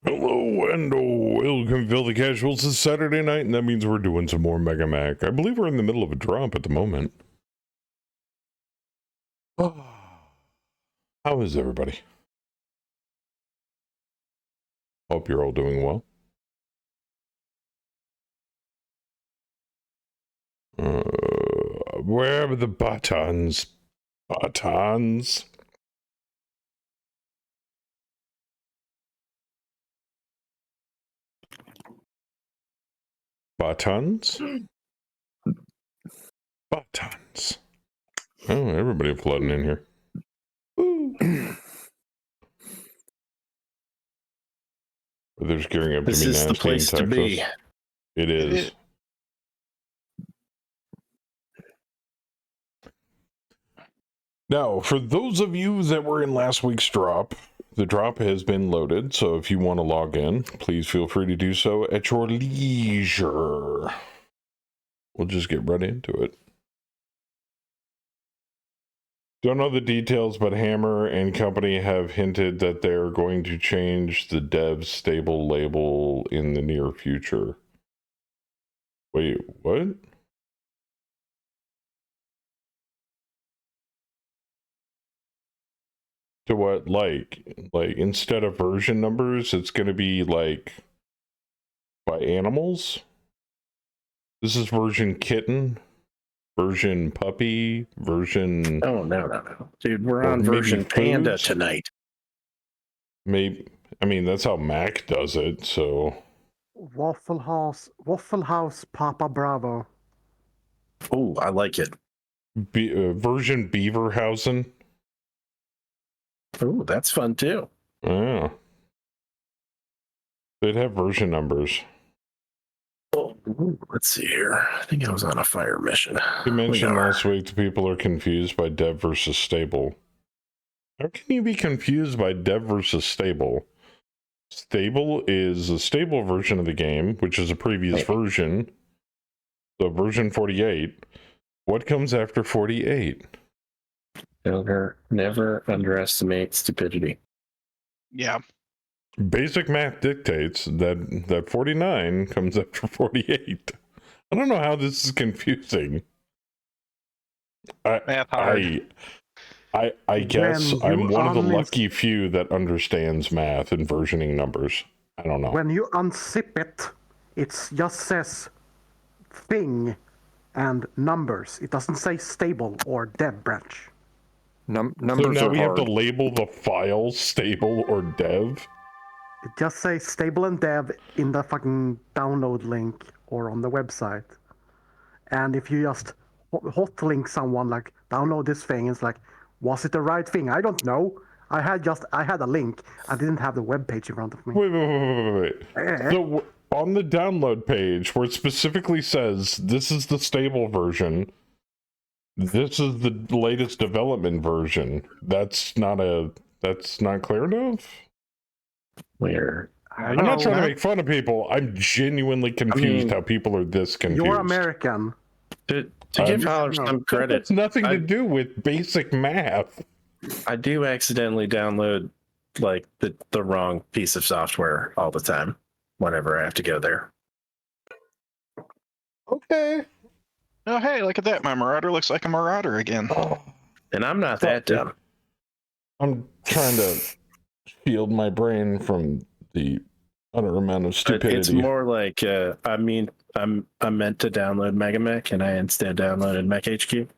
Hello and welcome, Filthy Casuals. It's Saturday night, and that means we're doing some more Mega Mac. I believe we're in the middle of a drop at the moment. How is everybody? Hope you're all doing well. Where are the buttons? Buttons? Buttons? Buttons. Oh, everybody flooding in here. They're just gearing up to This be is nasty the place in to Texas. be. It is. Now, for those of you that were in last week's drop, the drop has been loaded, so if you want to log in, please feel free to do so at your leisure. We'll just get right into it. Don't know the details, but Hammer and company have hinted that they're going to change the dev stable label in the near future. Wait, what? To what? Like instead of version numbers, it's going to be like by animals? This is version kitten, version puppy, version... Oh, no. Dude, we're on version Panda tonight. Maybe, I mean, that's how Mac does it, so... Waffle House Papa Bravo. Oh, I like it. Version Beaverhausen. Oh, that's fun too. Yeah. They'd have version numbers. Oh, let's see here. I think I was on a fire mission. You mentioned last week that people are confused by dev versus stable. How can you be confused by dev versus stable? Stable is a stable version of the game, which is a previous version. So version 48. What comes after 48? Never underestimate stupidity. Yeah. Basic math dictates that 49 comes after 48. I don't know how this is confusing. Math hard. I guess I'm one of the lucky few that understands math and versioning numbers. I don't know. When you unzip it, it just says thing and numbers. It doesn't say stable or dev branch. So Numbers now are we hard. have to label the file stable or dev? It just says stable and dev in the fucking download link or on the website. And if you just hot link someone like download this thing, it's like, was it the right thing? I don't know. I had a link. I didn't have the web page in front of me. Wait. So on the download page where it specifically says this is the stable version, this is the latest development version, that's not clear enough? I'm not trying to make fun of people. I'm genuinely confused how people are this confused. You're American. To give Holler some credit. It's nothing to do with basic math. I do accidentally download like the wrong piece of software all the time whenever I have to go there. Okay. Oh, hey, look at that. My Marauder looks like a Marauder again. And I'm not that dumb. I'm trying to shield my brain from the utter amount of stupidity. It's more like, I meant to download MegaMech and I instead downloaded Mech HQ.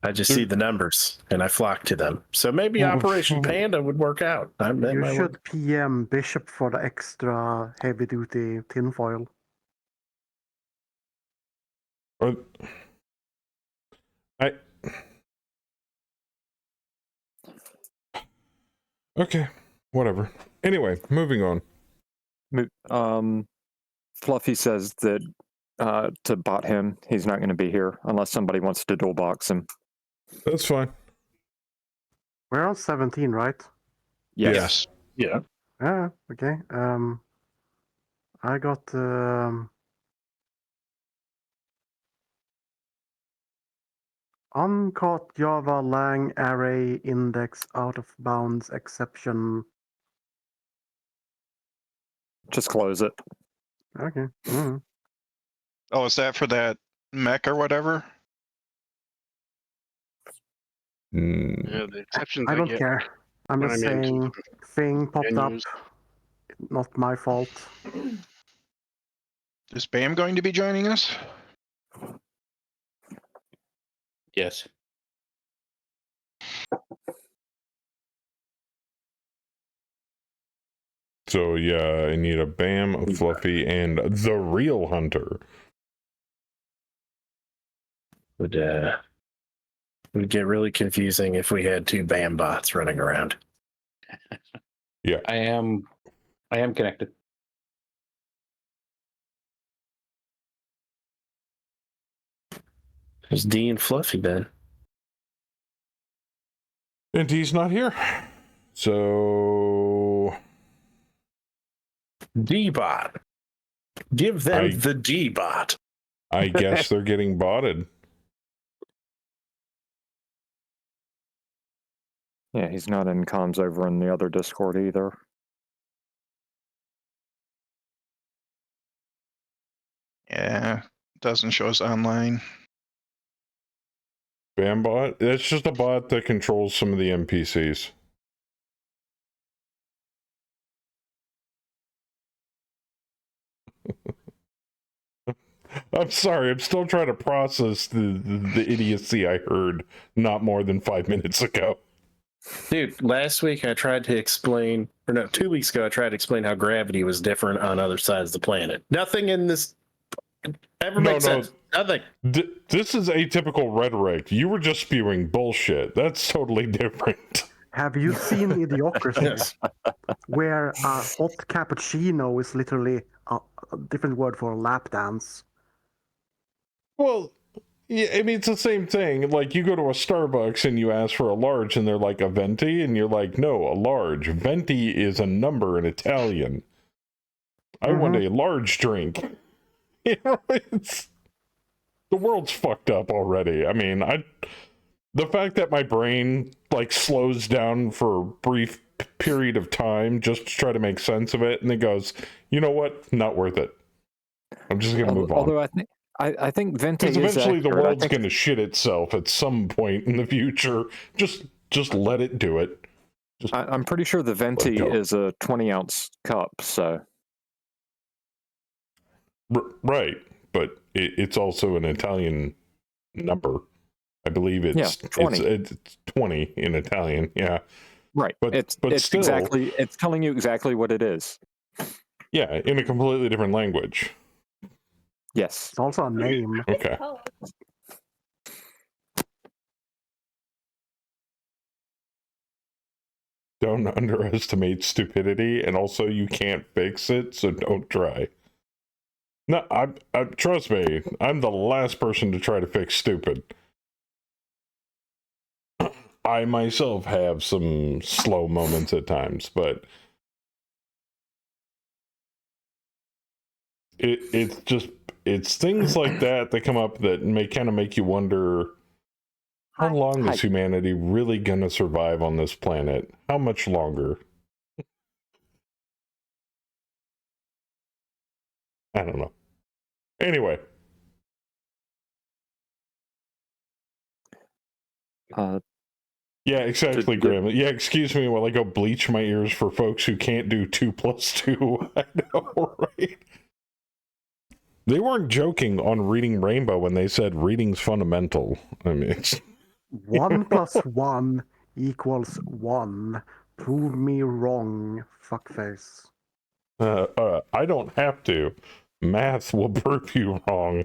I just see the numbers and I flock to them. So maybe Operation Panda would work out. You should PM Bishop for the extra heavy duty tinfoil. Okay, whatever. Anyway, moving on. Fluffy says that to bot him, he's not going to be here unless somebody wants to dual box him. That's fine. We're on 17, right? Yes. Yeah. Yeah. Okay. I got uncaught Java lang array index out of bounds exception Just close it. Okay. Mm. Oh, is that for that mech or whatever? Mm, Yeah, the exceptions I don't get care. I'm when just I'm into saying, thing popped up. menus. Not my fault. Is Bam going to be joining us? Yes. so yeah, I need a Bam, a Fluffy, and the real Hunter. Would get really confusing if we had 2 BAM bots running around. I am connected. There's D and Fluffy then. And he's not here. So D bot. Give them I- the D bot. I guess they're getting botted. Yeah, he's not in comms over in the other Discord either. Yeah, doesn't show us online. Bam bot? It's just a bot that controls some of the NPCs. I'm sorry, I'm still trying to process the idiocy I heard not more than 5 minutes ago. Dude, last week I tried to explain, or no, 2 weeks ago I tried to explain how gravity was different on other sides of the planet. Nothing in this ever makes sense. Nothing. This is atypical rhetoric. You were just spewing bullshit. That's totally different. Have you seen Idiocracy? Yes. Where a hot cappuccino is literally a different word for lap dance. Well, yeah, I mean, it's the same thing. Like, you go to a Starbucks and you ask for a large, and they're like, a venti? And you're like, no, a large. Venti is a number in Italian. I want a large drink. You know, it's... The world's fucked up already. I mean, the fact that my brain, like, slows down for a brief period of time just to try to make sense of it, and then goes, you know what? Not worth it. I'm just going to move on. Although I think Venti Because is eventually the accurate. world's going to shit itself at some point in the future. Just let it do it. I'm pretty sure the Venti go. is a 20-ounce cup, so... Right, but it's also an Italian number. I believe it's 20. It's 20 in Italian. Yeah, Right. But it's still, exactly, it's telling you exactly what it is. yeah, in a completely different language. Yes. It's also a name. Okay. Don't underestimate stupidity, and also you can't fix it, so don't try. No, I trust me, I'm the last person to try to fix stupid. I myself have some slow moments at times, but it's things like that come up that may kind of make you wonder, how long is humanity really gonna survive on this planet? How much longer? I don't know. Anyway. Yeah, exactly, Graham. Yeah, excuse me while I go bleach my ears for folks who can't do 2 + 2. I know, right? They weren't joking on reading Rainbow when they said reading's fundamental. I mean, it's... 1 + 1 = 1. Prove me wrong, fuckface. I don't have to. Math will prove you wrong.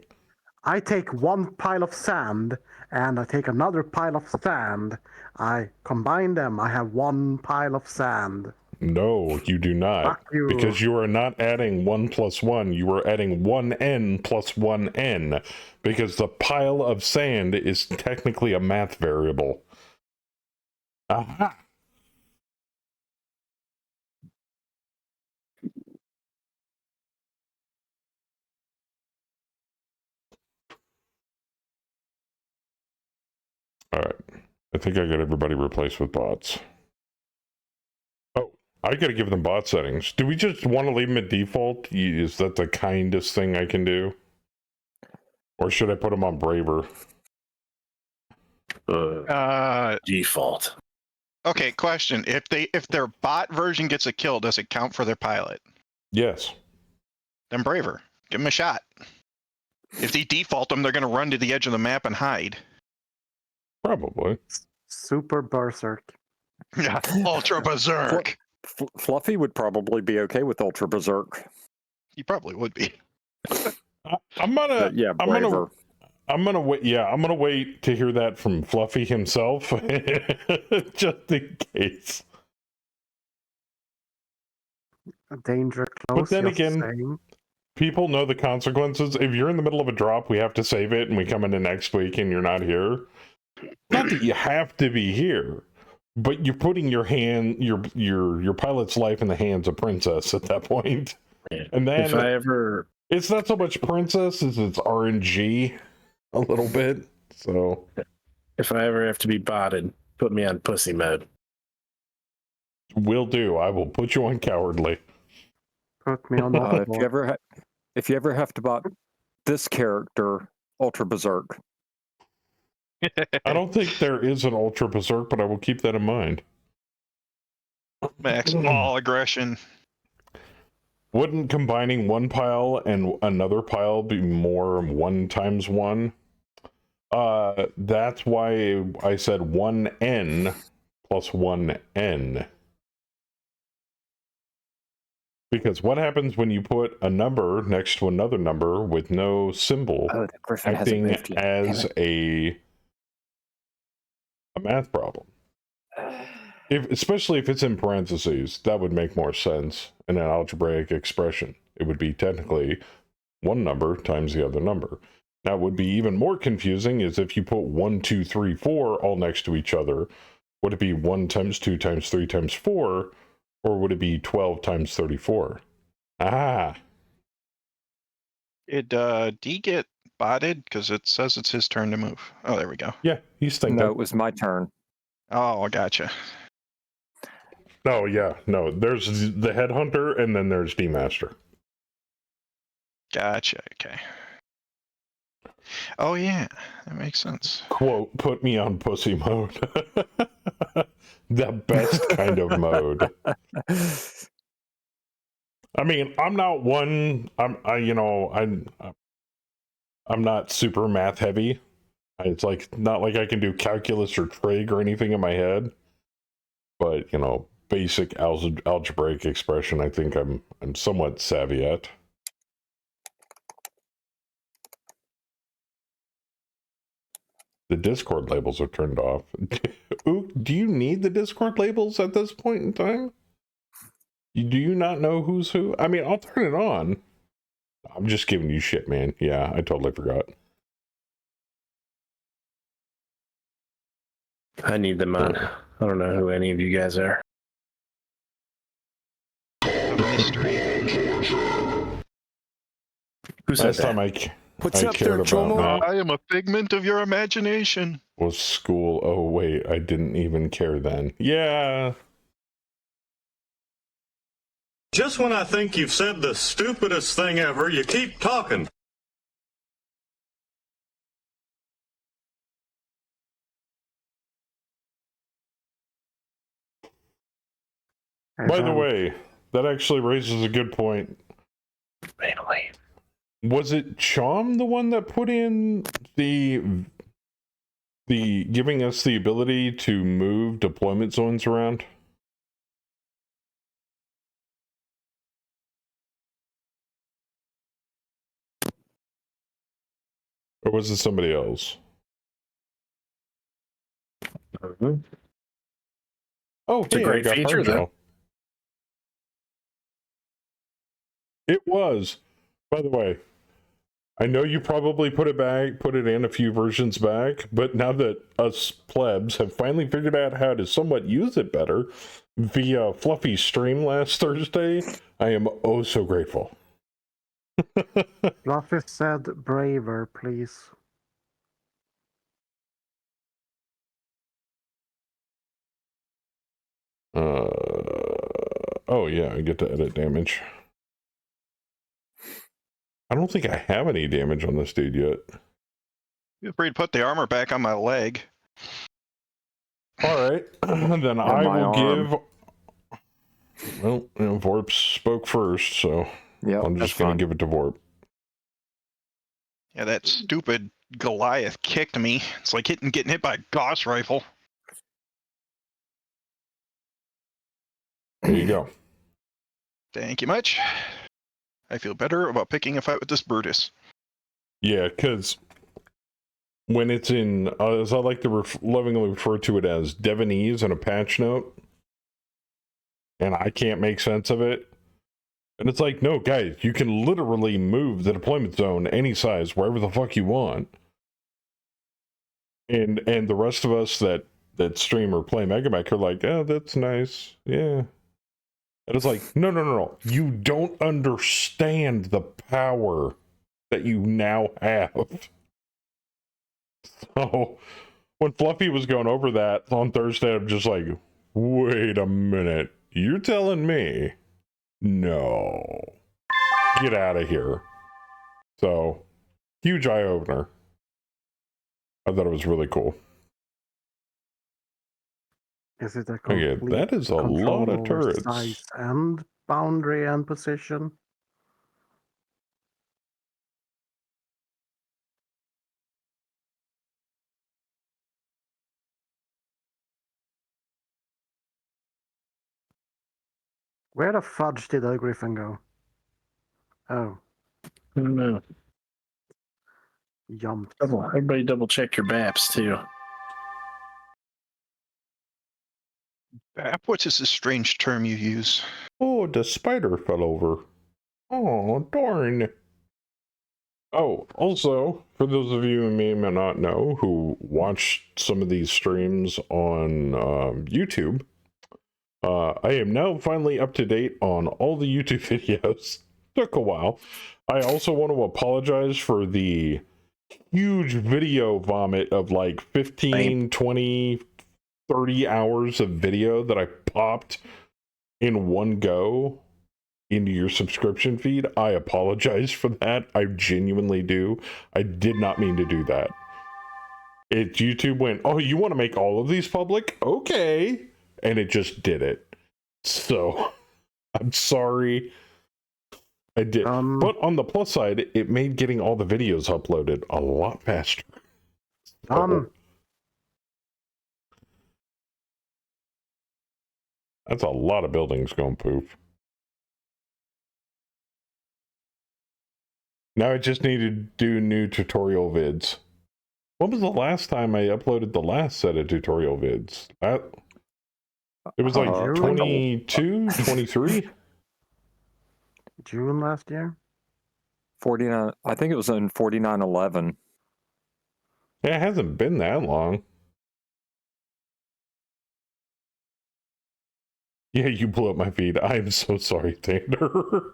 I take 1 pile of sand, and I take another pile of sand. I combine them. I have 1 pile of sand. No, you do not. Fuck you. Because you are not adding 1 + 1. You are adding 1n + 1n. Because the pile of sand is technically a math variable. Aha! All right. I think I got everybody replaced with bots. Oh, I gotta give them bot settings. Do we just want to leave them at default? Is that the kindest thing I can do? Or should I put them on Braver? Default. Okay, question. If their bot version gets a kill, does it count for their pilot? Yes. Then Braver. Give them a shot. If they default them, they're going to run to the edge of the map and hide. Probably. Super Berserk. Yeah, Ultra Berserk. Fluffy would probably be okay with Ultra Berserk. He probably would be. I'm gonna Braver. I'm gonna wait. Yeah, I'm gonna wait to hear that from Fluffy himself, just in case. A danger close. But then again, saying. people know the consequences. If you're in the middle of a drop, we have to save it, and we come into next week, and you're not here. Not that you have to be here, but you're putting your pilot's life in the hands of Princess at that point. And then If I ever, it's not so much Princess as it's RNG a little bit. So if I ever have to be botted, put me on pussy mode. will do. I will put you on cowardly. Put me on the if you ever have to bot this character, Ultra Berserk. I don't think there is an Ultra Berserk, but I will keep that in mind. Max all aggression. Wouldn't combining one pile and another pile be more 1 times 1? That's why I said 1n plus 1n. Because what happens when you put a number next to another number with no symbol acting as a math problem? Especially if it's in parentheses, that would make more sense in an algebraic expression. It would be technically one number times the other number. Now, what would be even more confusing is if you put 1, 2, 3, 4 all next to each other. Would it be 1 times 2 times 3 times 4, or would it be 12 times 34? Ah. Did D get botted? Because it says it's his turn to move. Oh, there we go. Yeah, he's thinking. No, it was my turn. Oh, I gotcha. Oh, yeah. No, there's the Headhunter, and then there's D-Master. Gotcha. Okay. Oh, yeah. That makes sense. Quote, put me on pussy mode. The best kind of mode. I mean, I'm not one. I'm not super math heavy. It's like not like I can do calculus or trig or anything in my head. But basic algebraic expression, I think I'm somewhat savvy at. The Discord labels are turned off. Ooh, do you need the Discord labels at this point in time? Do you not know who's who? I mean, I'll turn it on. I'm just giving you shit, man. Yeah, I totally forgot. I need them on. I don't know who any of you guys are. A mystery. Who said Last that? time What's I up cared there, about Jomo? I am a figment of your imagination. was school. Oh, wait, I didn't even care then. Yeah. Just when I think you've said the stupidest thing ever, you keep talking. By the way, that actually raises a good point. Finally. Was it Chom the one that put in the giving us the ability to move deployment zones around? Or was it somebody else? Mm-hmm. Oh, It's a hey, great I got feature, Hard though. Now. It was. By the way, I know you probably put it in a few versions back, but now that us plebs have finally figured out how to somewhat use it better via Fluffy's stream last Thursday, I am oh so grateful. Fluffy said braver, please. Oh yeah, I get to edit damage. I don't think I have any damage on this dude yet. Feel free to put the armor back on my leg. All right, then I my will arm. give. Well, Vorp spoke first, so Yeah, I'm just gonna give it to Vorp. Yeah, that stupid Goliath kicked me. It's like getting hit by a Gauss rifle. There you go. Thank you much. I feel better about picking a fight with this Brutus. Yeah, because when it's in, as I like to lovingly refer to it as Devonese in a patch note, and I can't make sense of it. And it's like, no, guys, you can literally move the deployment zone any size, wherever the fuck you want. And the rest of us that stream or play Megamech are like, oh, that's nice. Yeah. And it's like, no. You don't understand the power that you now have. So when Fluffy was going over that on Thursday, I'm just like, wait a minute. You're telling me? No. Get out of here. So, huge eye opener. I thought it was really cool. Is it a Okay, complete that is a control lot of over turrets. size and boundary and position? Where the fudge did the Griffin go? Oh, I don't know. jumped. Everybody double check your BAPs too. What is this strange term you use? Oh, the spider fell over. Oh, darn. Oh, also, for those of you who may not know who watched some of these streams on YouTube, I am now finally up to date on all the YouTube videos. Took a while. I also want to apologize for the huge video vomit of like 15, 20, 30 hours of video that I popped in one go into your subscription feed. I apologize for that. I genuinely do. I did not mean to do that. YouTube went, oh, you want to make all of these public? Okay. And it just did it. So I'm sorry. I did. But on the plus side, it made getting all the videos uploaded a lot faster. That's a lot of buildings going poof. Now I just need to do new tutorial vids. When was the last time I uploaded the last set of tutorial vids? It was like 22, 23? June last year? 49. I think it was in 49.11. Yeah, it hasn't been that long. Yeah, you blew up my feed. I am so sorry, Thunder.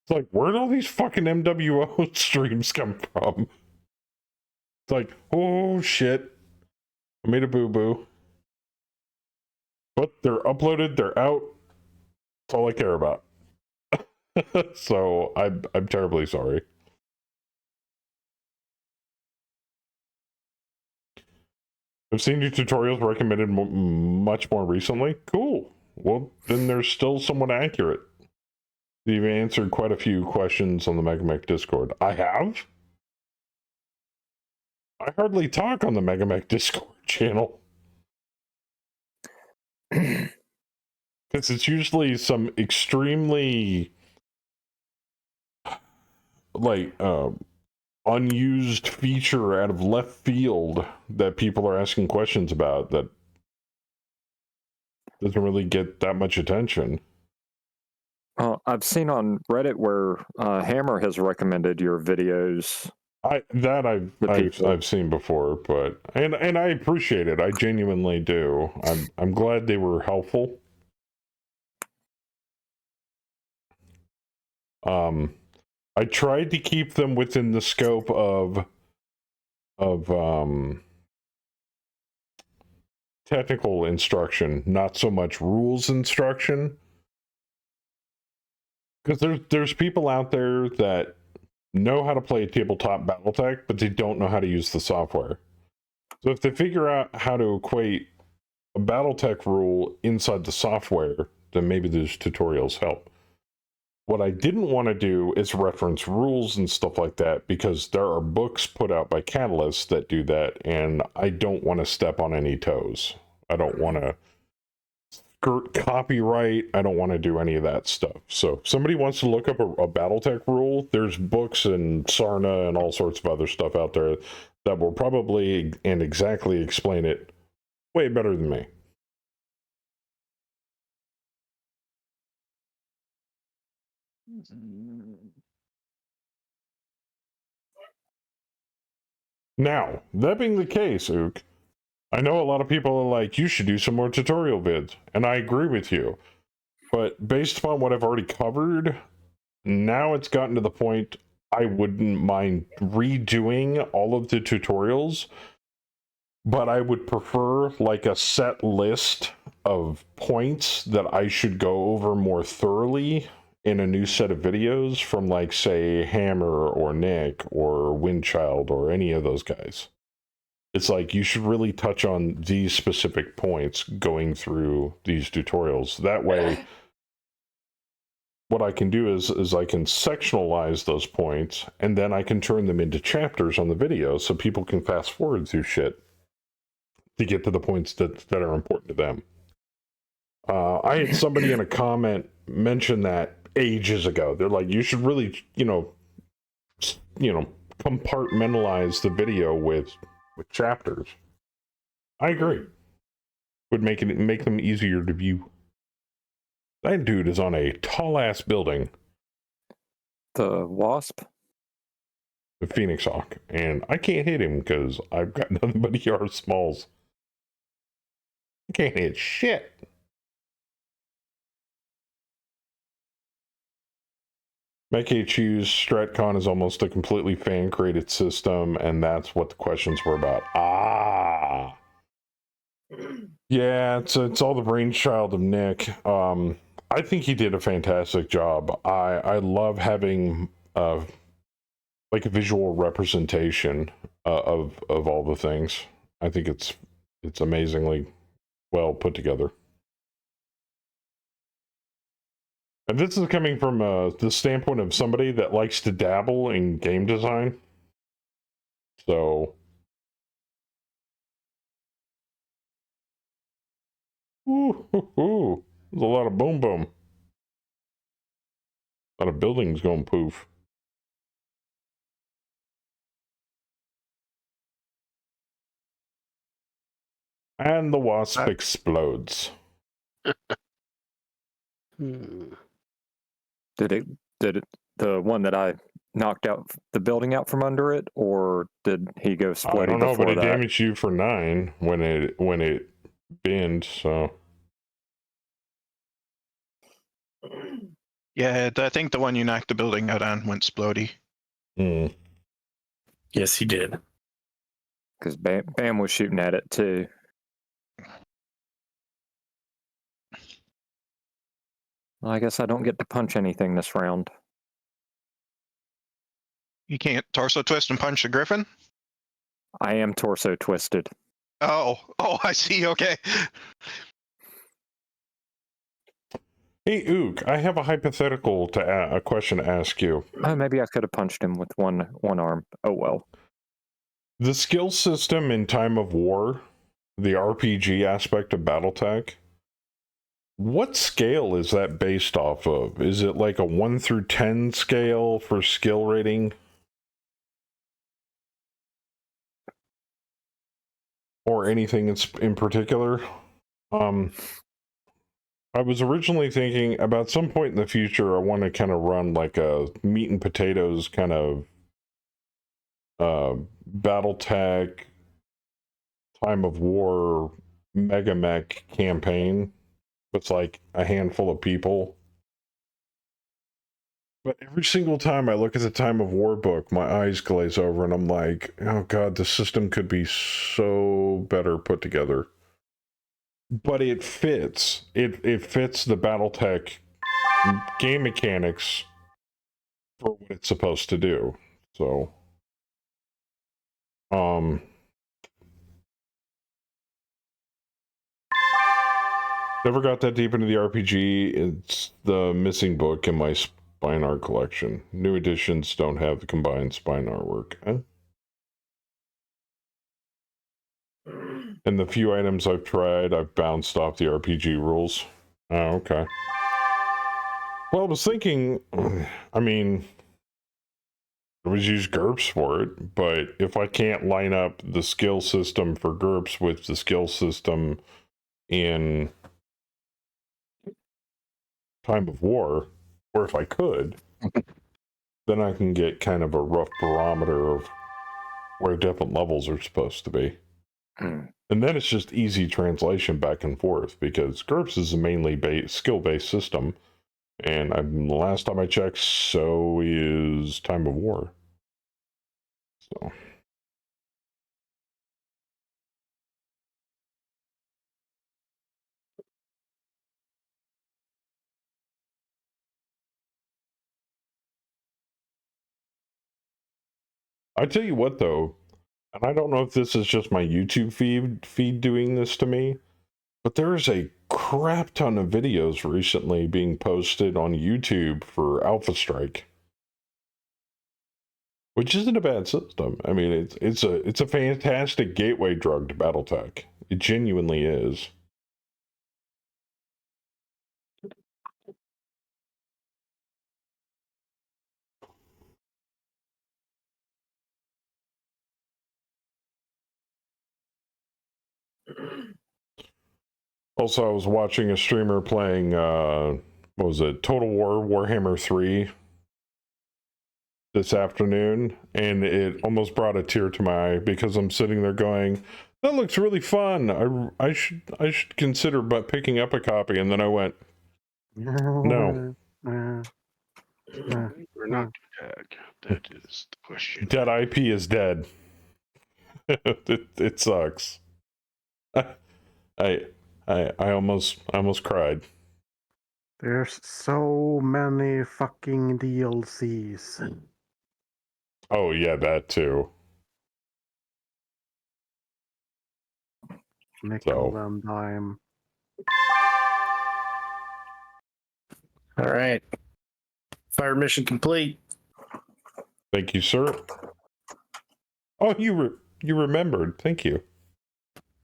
It's like, where'd all these fucking MWO streams come from? It's like, oh shit. I made a boo-boo. But they're uploaded, they're out. That's all I care about. So I'm terribly sorry. I've seen your tutorials recommended much more recently. Cool. Well, then they're still somewhat accurate. You've answered quite a few questions on the Megamech Discord. I have? I hardly talk on the Megamech Discord channel. Because it's usually some extremely like unused feature out of left field that people are asking questions about that doesn't really get that much attention. I've seen on Reddit where Hammer has recommended your videos. I've seen before, but and I appreciate it. I genuinely do. I'm glad they were helpful. I tried to keep them within the scope of technical instruction, not so much rules instruction. Because there's people out there that know how to play tabletop Battletech, but they don't know how to use the software. So if they figure out how to equate a Battletech rule inside the software, then maybe those tutorials help. What I didn't want to do is reference rules and stuff like that, because there are books put out by Catalyst that do that, and I don't want to step on any toes. I don't want to skirt copyright. I don't want to do any of that stuff. So if somebody wants to look up a Battletech rule, there's books and Sarna and all sorts of other stuff out there that will probably and exactly explain it way better than me. Now, that being the case, Ook, I know a lot of people are like, you should do some more tutorial vids, and I agree with you. But based upon what I've already covered, now it's gotten to the point I wouldn't mind redoing all of the tutorials, but I would prefer like a set list of points that I should go over more thoroughly in a new set of videos from, like, say, Hammer or Nick or Windchild or any of those guys. It's like, you should really touch on these specific points going through these tutorials. That way, what I can do is I can sectionalize those points, and then I can turn them into chapters on the video so people can fast forward through shit to get to the points that are important to them. I had somebody in a comment mention that ages ago. They're like, you should really, compartmentalize the video with chapters. I agree. Would make them easier to view. That dude is on a tall ass building. The Wasp? The Phoenix Hawk. And I can't hit him because I've got nothing but ER smalls. I can't hit shit. MechHU's StratCon is almost a completely fan-created system, and that's what the questions were about. Ah! Yeah, it's all the brainchild of Nick. I think he did a fantastic job. I love having like a visual representation of all the things. I think it's amazingly well put together. And this is coming from the standpoint of somebody that likes to dabble in game design. So, there's a lot of boom boom. A lot of buildings going poof. And the wasp explodes. Did it the one that I knocked out the building out from under it, or did he go splitty? I don't know, but it that? damaged you for 9 when it binned, so. Yeah, I think the one you knocked the building out on went splody. Yes, he did. Because Bam was shooting at it too. Well, I guess I don't get to punch anything this round. You can't torso twist and punch the griffin? I am torso twisted. Oh, I see. Okay. Hey, Ook, I have a hypothetical a question to ask you. Maybe I could have punched him with one arm. Oh, well. The skill system in Time of War, the RPG aspect of Battletech, what scale is that based off of? Is it like a 1 through 10 scale for skill rating? Or anything in particular? I was originally thinking about some point in the future, I want to kind of run like a meat and potatoes kind of Battletech, Time of War, Mega Mech campaign with like a handful of people. But every single time I look at the Time of War book, my eyes glaze over and I'm like, oh god, the system could be so better put together. But it fits. It fits the Battletech game mechanics for what it's supposed to do. So, never got that deep into the RPG. It's the missing book in my spine art collection. New editions don't have the combined spine artwork. And the few items I've tried, I've bounced off the RPG rules. Oh, okay. Well, I was thinking, I mean, I was use GURPS for it, but if I can't line up the skill system for GURPS with the skill system in Time of War, or if I could, then I can get kind of a rough barometer of where different levels are supposed to be. And then it's just easy translation back and forth, because GURPS is a mainly skill-based system, and the last time I checked, so is Time of War. So... I tell you what, though, and I don't know if this is just my YouTube feed doing this to me, but there's a crap ton of videos recently being posted on YouTube for Alpha Strike, which isn't a bad system. I mean, it's a fantastic gateway drug to Battletech. It genuinely is. Also, I was watching a streamer playing, what was it, Total War Warhammer 3 this afternoon, and it almost brought a tear to my eye, because I'm sitting there going, that looks really fun. I should consider picking up a copy, and then I went, no. We're not tag. That is the question. Dead IP is dead. it sucks. I almost cried. There's so many fucking DLCs. Oh yeah, that too. Nickel and dime. All right. Fire mission complete. Thank you, sir. Oh, you remembered. Thank you.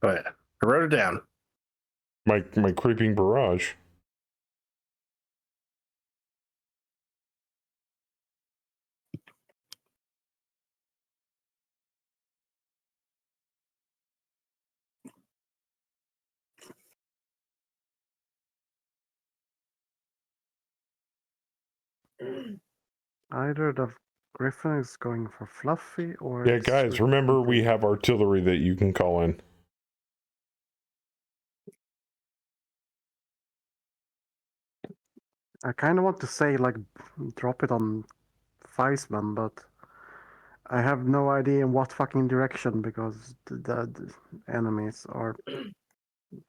Oh, yeah. I wrote it down. My creeping barrage. Either the Griffin is going for Fluffy, or Yeah, guys, remember we have artillery that you can call in. I kind of want to say, like, drop it on Feisman, but I have no idea in what fucking direction, because the enemies are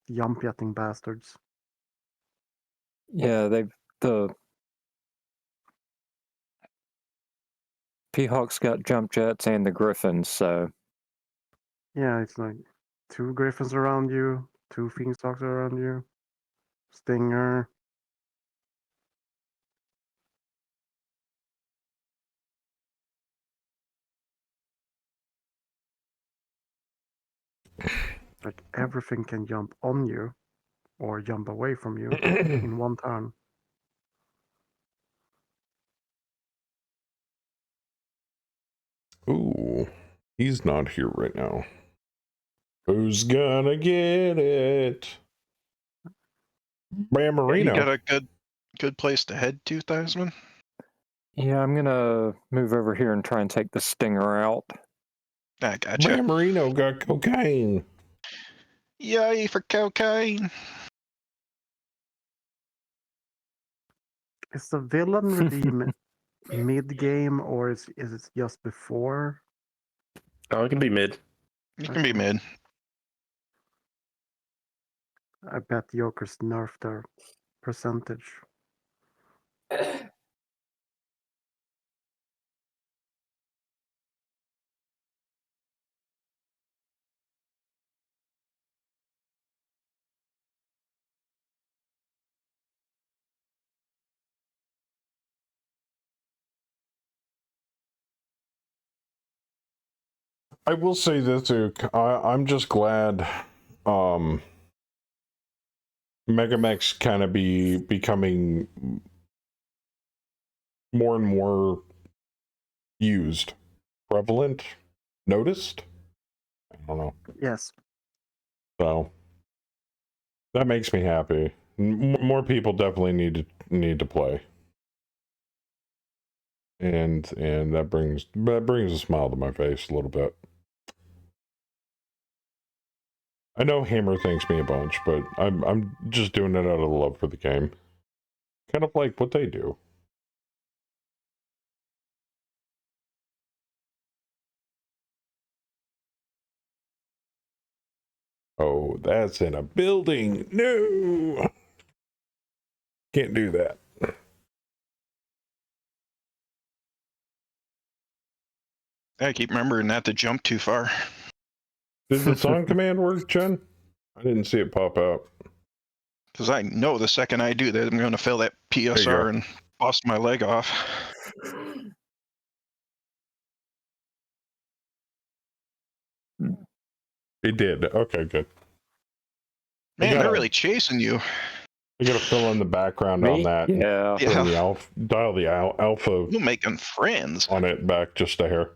jump-jetting bastards. Yeah, the P-Hawks got jump jets and the Griffins, so... Yeah, it's like 2 Griffins around you, 2 Fiendstocks around you, Stinger. Like, everything can jump on you, or jump away from you in one turn. Ooh, he's not here right now. Who's gonna get it? Bam Marino. You got a good place to head to, Theismann? Yeah, I'm gonna move over here and try and take the Stinger out. I gotcha. Bam Marino got cocaine. Yay for cocaine. Is the villain redeem mid-game, or is it just before? Oh, it can be mid. You can be mid. I bet Jokers nerfed their percentage. I will say this, Ook. I'm just glad Megamech's kind of becoming more and more used, prevalent, noticed. I don't know. Yes. So that makes me happy. More people definitely need to play, and that brings a smile to my face a little bit. I know Hammer thanks me a bunch, but I'm just doing it out of love for the game, kind of like what they do. Oh, that's in a building. No, can't do that. I keep remembering not to jump too far. Did the song command work, Jen? I didn't see it pop out. Because I know the second I do that, I'm going to fail that you go. PSR and bust my leg off. It did. Okay, good. Man, they're really chasing you. I gotta fill in the background on that. Yeah. Turn the dial the alpha You're making friends on it back just a hair.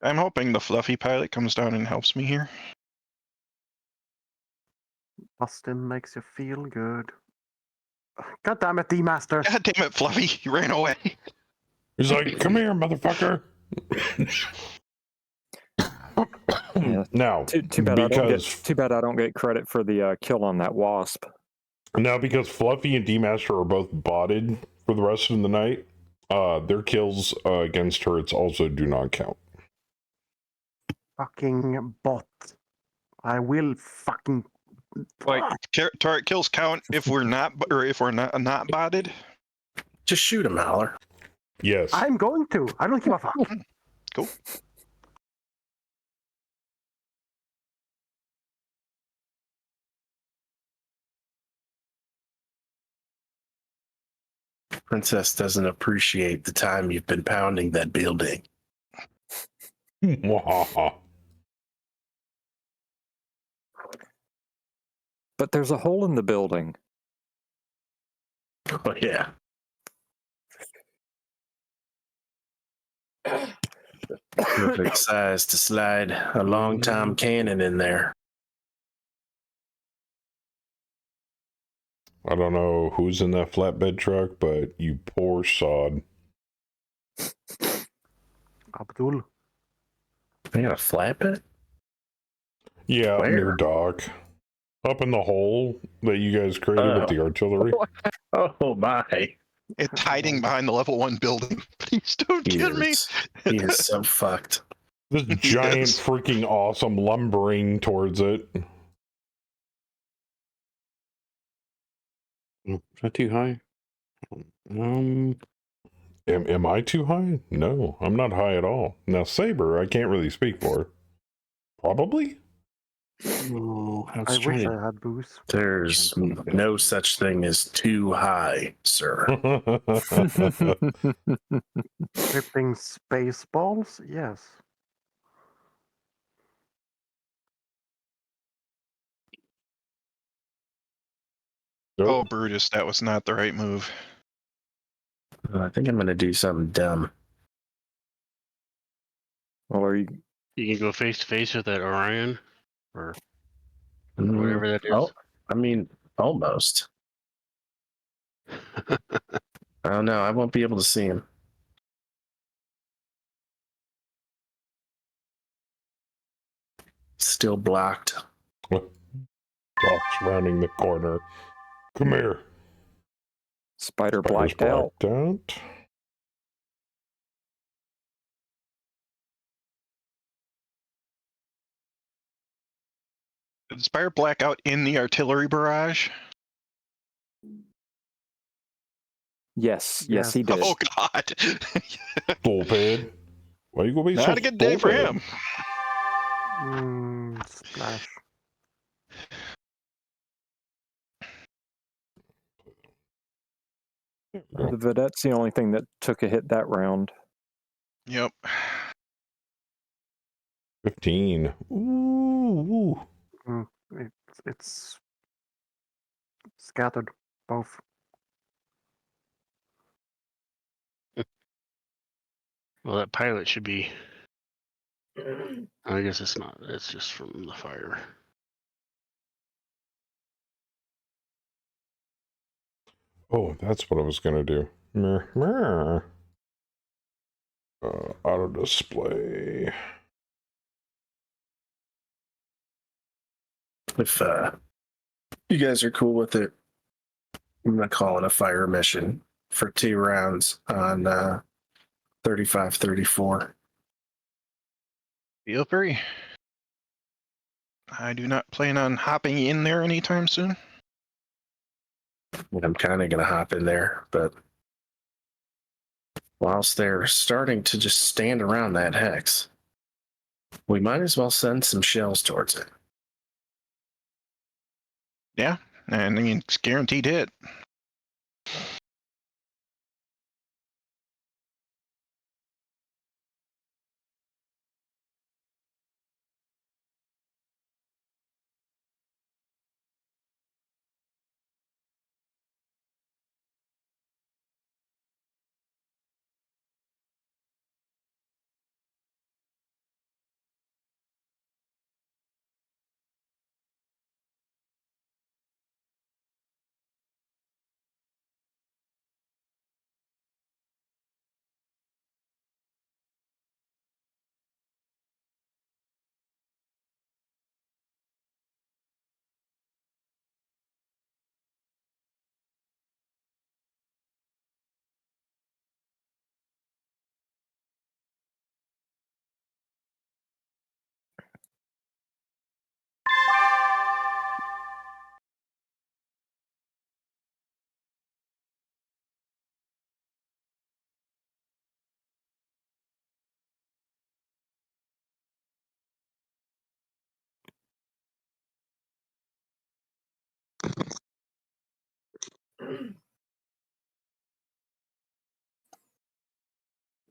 I'm hoping the fluffy pilot comes down and helps me here. Bustin makes you feel good. God damn it, D-Master. God damn it, Fluffy. You ran away. He's like, come here, motherfucker. Yeah. Now, Too bad I don't get credit for the kill on that wasp. Now, because Fluffy and D-Master are both botted for the rest of the night, their kills against turrets also do not count. Fucking bot. I will fucking... Like, turret kills count if we're not botted? Just shoot him, Howler. Yes. I'm going to. I don't give a fuck. Cool. Princess doesn't appreciate the time you've been pounding that building. But there's a hole in the building. Oh, yeah. Perfect size to slide a long time cannon in there. I don't know who's in that flatbed truck, but you poor sod. Abdul. They got a flatbed? Yeah, Where? near dock. Up in the hole that you guys created with the artillery. Oh, my. It's hiding behind the level 1 building. Please don't kill me. He is so fucked. This giant freaking awesome lumbering towards it. Is that too high? Am I too high? No, I'm not high at all. Now, Saber, I can't really speak for. Probably? Oh, I wish I had boost. There's no such thing as too high, sir. Flipping space balls? Yes. Oh, Brutus, that was not the right move. I think I'm going to do something dumb. Or You can go face to face with that Orion, or whatever that is. Oh, I mean, almost. Oh, no, I won't be able to see him. Still blocked. Dock's rounding the corner. Come here. Spider blacked out. Out. Did Spire black out in the artillery barrage? Yes, Yes. he did. Oh God! Stupid. Why you gonna be so Not a good day for stupid? him. Splash. The Vedette's the only thing that took a hit that round. Yep. 15. Ooh. It's scattered both. Well, that pilot should be. I guess it's not. It's just from the fire. Oh, that's what I was gonna do. Auto display. If you guys are cool with it, I'm gonna call it a fire mission for 2 rounds on 35-34. Feel free. I do not plan on hopping in there anytime soon. I'm kind of gonna hop in there, but whilst they're starting to just stand around that hex, we might as well send some shells towards it. Yeah, and I mean it's guaranteed hit.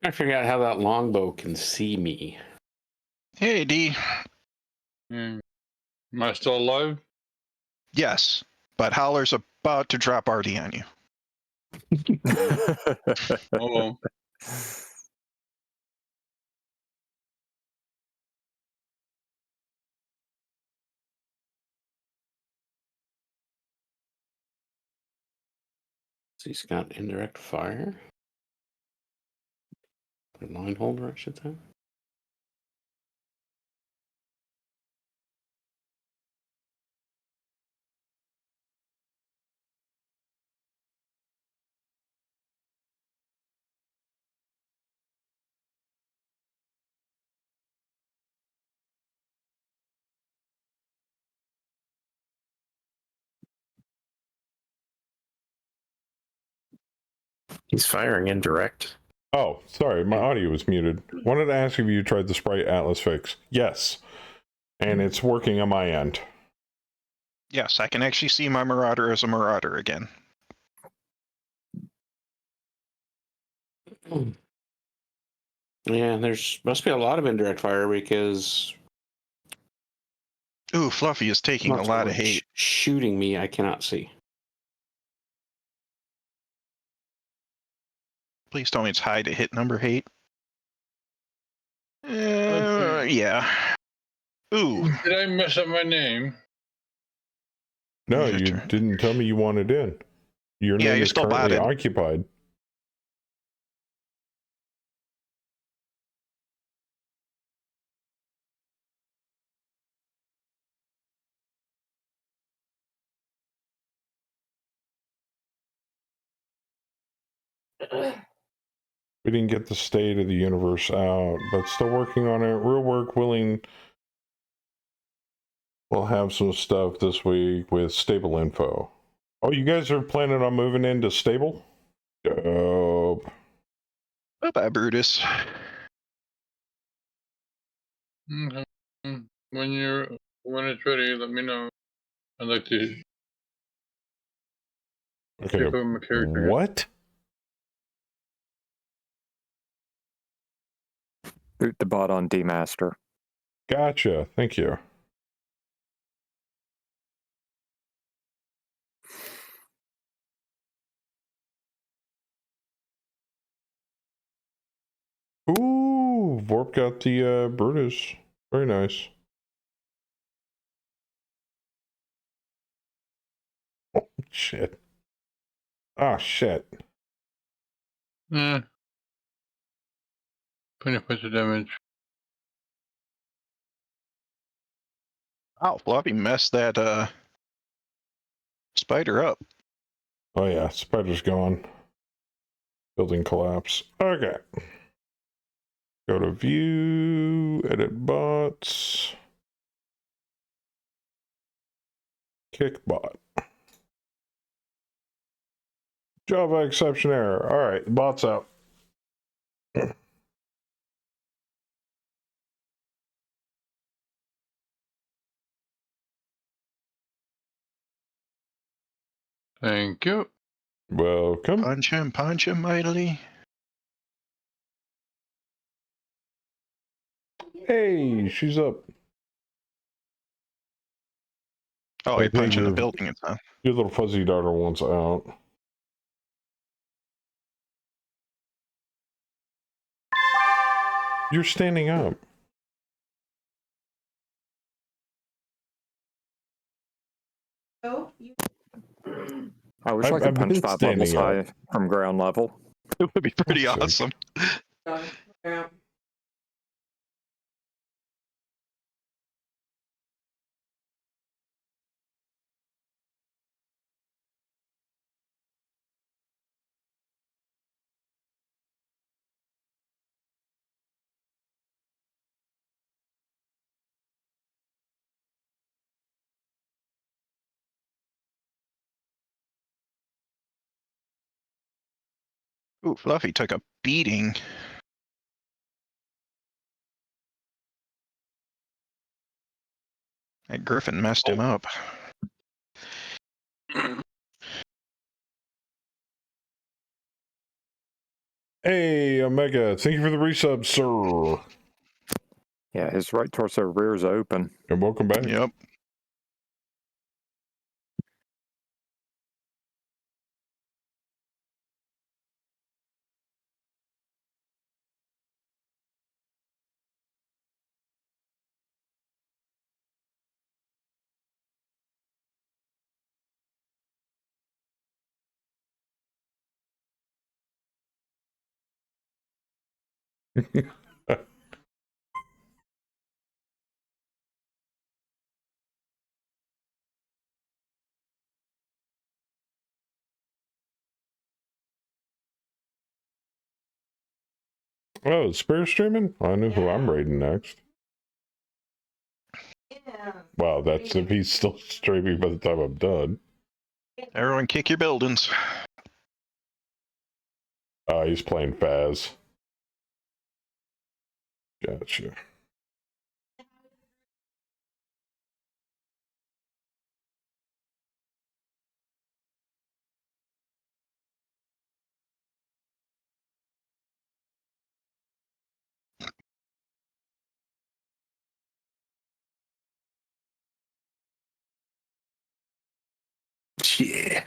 I figure out how that longbow can see me. Hey D. Am I still alive? Yes, but Howler's about to drop RD on you. Oh, So he's got indirect fire. A line holder, I should say. He's firing indirect. Oh, sorry, my audio was muted. Wanted to ask if you tried the Sprite Atlas fix. Yes, and it's working on my end. Yes, I can actually see my Marauder as a Marauder again. Yeah, there's must be a lot of indirect fire because Ooh, Fluffy is taking a what's lot of really hate. shooting me. I cannot see. Please tell me it's high to hit number hate. see. Yeah. Ooh. Did I mess up my name? No, Here's your you turn. didn't tell me you wanted in. Your Yeah, name you're is still currently botted. occupied. We didn't get the state of the universe out, but still working on it. Real work willing. We'll have some stuff this week with stable info. Oh, you guys are planning on moving into stable? Dope. Bye-bye, Brutus. Okay. When it's ready, let me know. I'd like to Okay. take over my character. What? Boot the bot on demaster. Gotcha. Thank you. Ooh, Vorp got the Brutus. Very nice. Oh, shit. Ah, shit. 20 points of damage. Oh, Floppy messed that spider up. Oh, yeah. Spider's gone. Building collapse. Okay. Go to view, edit bots. Kick bot. Java exception error. All right, bot's out. Thank you. Welcome. Punch him mightily. Hey, she's up. Oh, I you're think punching the building, it's not. your little fuzzy daughter wants out. You're standing up. I wish I I've could punch been 5 levels standing up. high from ground level. It would be pretty Okay. awesome. Ooh, Fluffy took a beating. That Griffin messed him up. Hey, Omega, thank you for the resub, sir. Yeah, his right torso rears open. And welcome back. Yep. Oh, Spear streaming? I know who I'm raiding next. Wow, that's if he's still streaming by the time I'm done. Everyone kick your buildings. He's playing Faz. Gotcha. Yeah.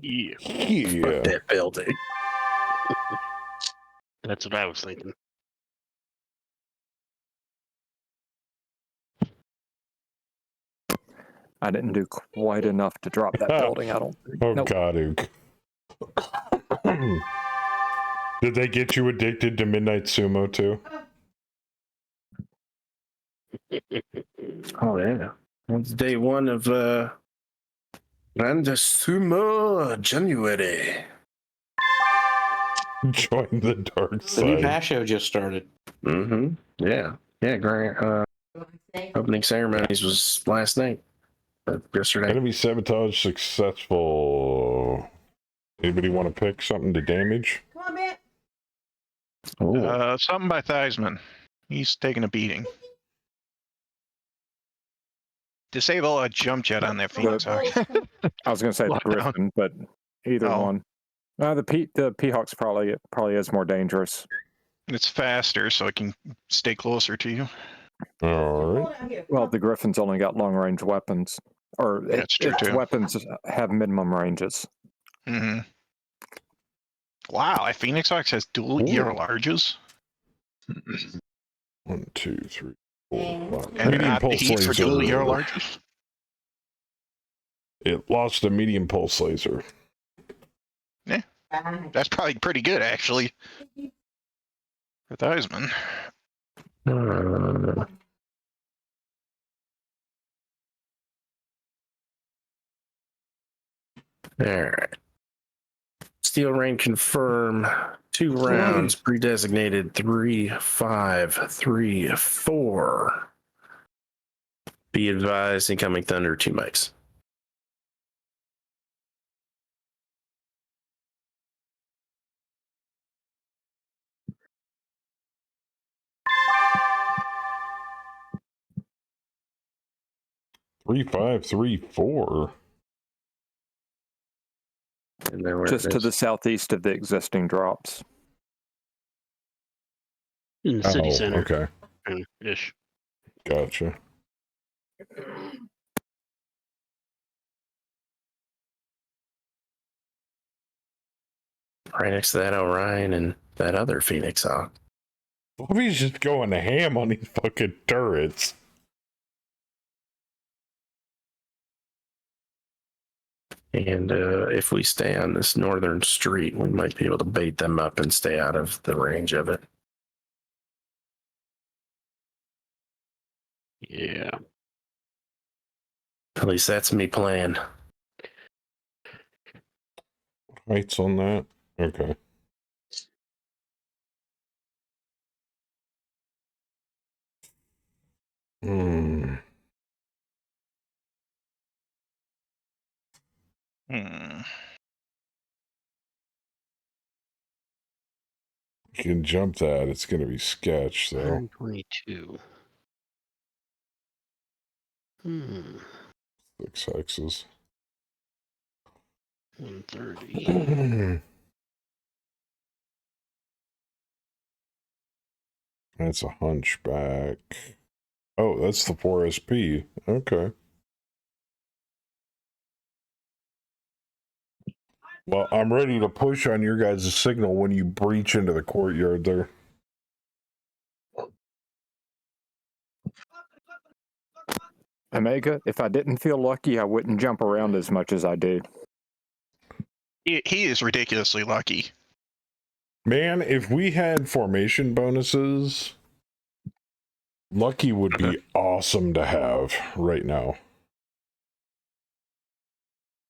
Yeah, Yeah. Fuck that building. that's what I was thinking. I didn't do quite enough to drop that building, I don't think. Oh, Nope. God, Ook. Did they get you addicted to Midnight Sumo, too? Oh yeah. It's day one of Grand Sumo January. Join the dark The new side. Bash show just started. Mm-hmm. Yeah. Yeah, grand opening ceremonies was last night. Yesterday. Enemy sabotage successful. Anybody want to pick something to damage? Come on, man. Something by Theismann. He's taking a beating. Disable a jump jet on that Phoenix Hawk. I was going to say the Griffin, but either one. The P-Hawk's probably is more dangerous. It's faster, so it can stay closer to you. All right. Well, the Griffin's only got long-range weapons, or That's true, its too. weapons have minimum ranges. Mm-hmm. Wow, Phoenix Hawk has dual ER larges. 1, 2, 3, 4, 5. And Medium not the pulse heat for dual laser. ER larges. It lost a medium pulse laser. Yeah, that's probably pretty good, actually. For Theismann. Alright. Steel rain confirm. 2 rounds pre-designated 3, 5, 3, 4. Be advised, incoming thunder 2 mics. Three, 5, 3, 4. And there Just to the southeast of the existing drops. In the city center. Okay. Ish. Gotcha. Right next to that Orion and that other Phoenix Hawk. Bobby's just going ham on these fucking turrets. And if we stay on this northern street, we might be able to bait them up and stay out of the range of it. Yeah. At least that's me plan. Heights on that? Okay. Hmm. You can jump that. It's going to be sketch, though. 122. 6 X's. 130. That's a hunchback. Oh, that's the 4SP. Okay. Well, I'm ready to push on your guys' signal when you breach into the courtyard there. Omega, if I didn't feel lucky, I wouldn't jump around as much as I do. He is ridiculously lucky. Man, if we had formation bonuses, lucky would be awesome to have right now.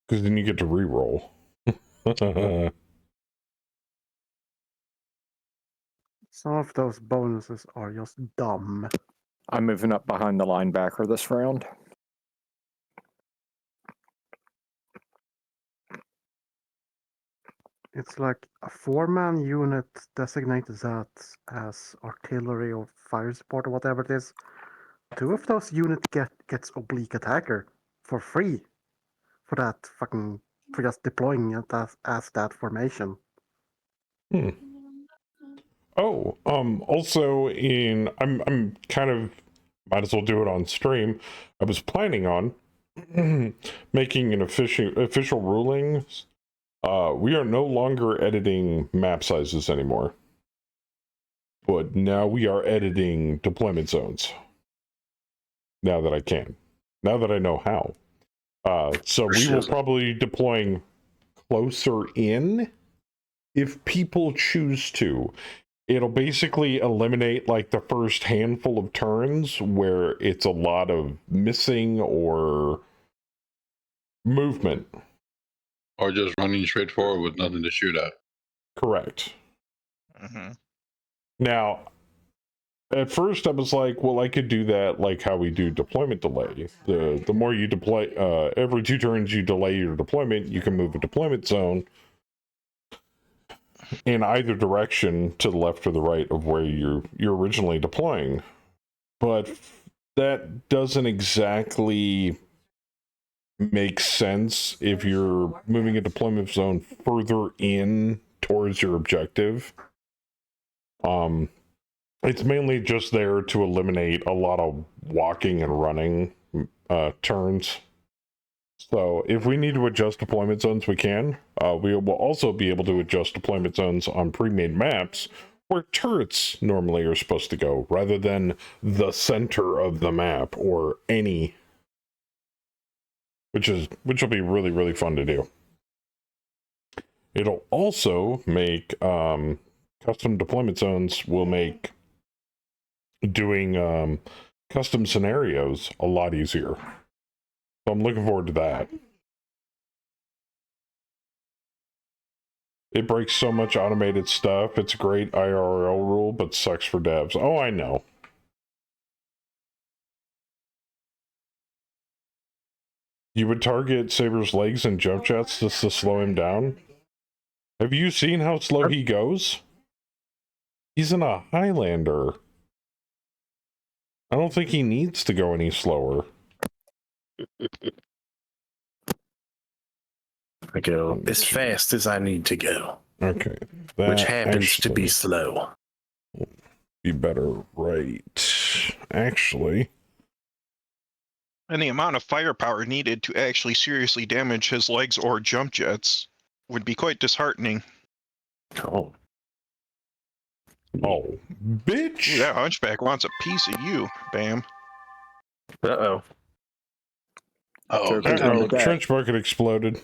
Because then you get to reroll. Some of those bonuses are just dumb. I'm moving up behind the linebacker this round. It's like a 4-man unit designated that as artillery or fire support or whatever it is. 2 of those units gets oblique attacker for free for that fucking for just deploying it as that formation. Oh, also I'm kind of might as well do it on stream. I was planning on making an official ruling. We are no longer editing map sizes anymore, but now we are editing deployment zones. Now that I can, now that I know how. So we will probably deploying closer in if people choose to. It'll basically eliminate like the first handful of turns where it's a lot of missing or movement. Or just running straight forward with nothing to shoot at. Correct. Now, at first I was like, well, I could do that like how we do deployment delay. The more you deploy, every 2 turns you delay your deployment, you can move a deployment zone in either direction, to the left or the right of where you're originally deploying. But that doesn't exactly make sense if you're moving a deployment zone further in towards your objective. It's mainly just there to eliminate a lot of walking and running turns. So if we need to adjust deployment zones, we can. We will also be able to adjust deployment zones on pre-made maps where turrets normally are supposed to go, rather than the center of the map or any, which will be really, really fun to do. It'll also make custom deployment zones will make doing custom scenarios a lot easier. So I'm looking forward to that. It breaks so much automated stuff. It's a great IRL rule, but sucks for devs. Oh, I know. You would target Saber's legs and jump jets just to slow him down? Have you seen how slow he goes? He's in a Highlander. I don't think he needs to go any slower. I go as fast as I need to go. Okay. Which happens to be slow. Be better, right? Actually. And the amount of firepower needed to actually seriously damage his legs or jump jets would be quite disheartening. Oh. Oh, bitch! Ooh, that hunchback wants a piece of you, Bam. Uh-oh. Oh, trench bucket exploded.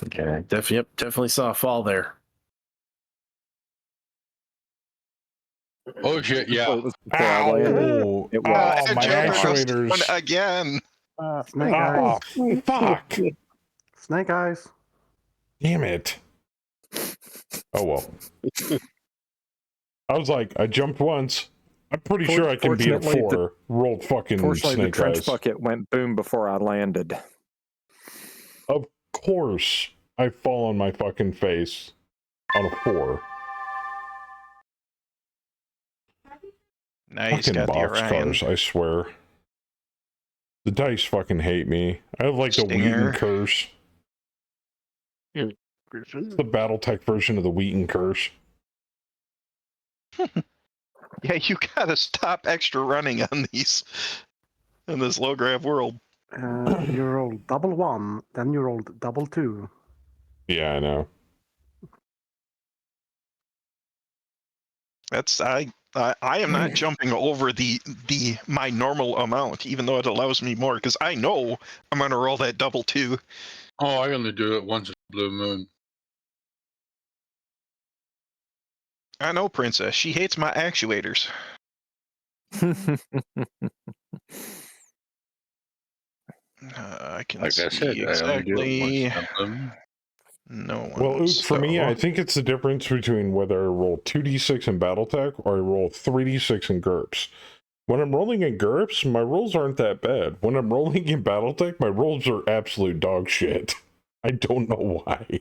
Okay. Definitely saw a fall there. Oh shit! Yeah. It was before I landed. Ow! It Oh, was. my actuators. Again. Snake eyes. Oh, fuck! Snake eyes. Damn it. Oh, well. I was like, I jumped once. I'm pretty sure I can beat a 4. Rolled fucking Fortunately, the snake trench eyes. bucket went boom before I landed. Of course, I fall on my fucking face on a 4. Nice, Fucking got the Orion. boxcars, I swear. The dice fucking hate me. I have like the Stinger. Wheaton curse. Griffin. It's the Battletech version of the Wheaton curse. Yeah, you gotta stop extra running on these in this low grav world. You rolled double 1, then you rolled double 2. Yeah, I know. That's I am not jumping over my normal amount, even though it allows me more, because I know I'm gonna roll that double 2. Oh, I only do it once a blue moon. I know, Princess. She hates my actuators. I can Like see I said, exactly. I only do it once a blue moon. No one. Well, Ook, for me, I think it's the difference between whether I roll 2d6 in Battletech or I roll 3d6 in GURPS. When I'm rolling in GURPS, my rolls aren't that bad. When I'm rolling in Battletech, my rolls are absolute dog shit. I don't know why.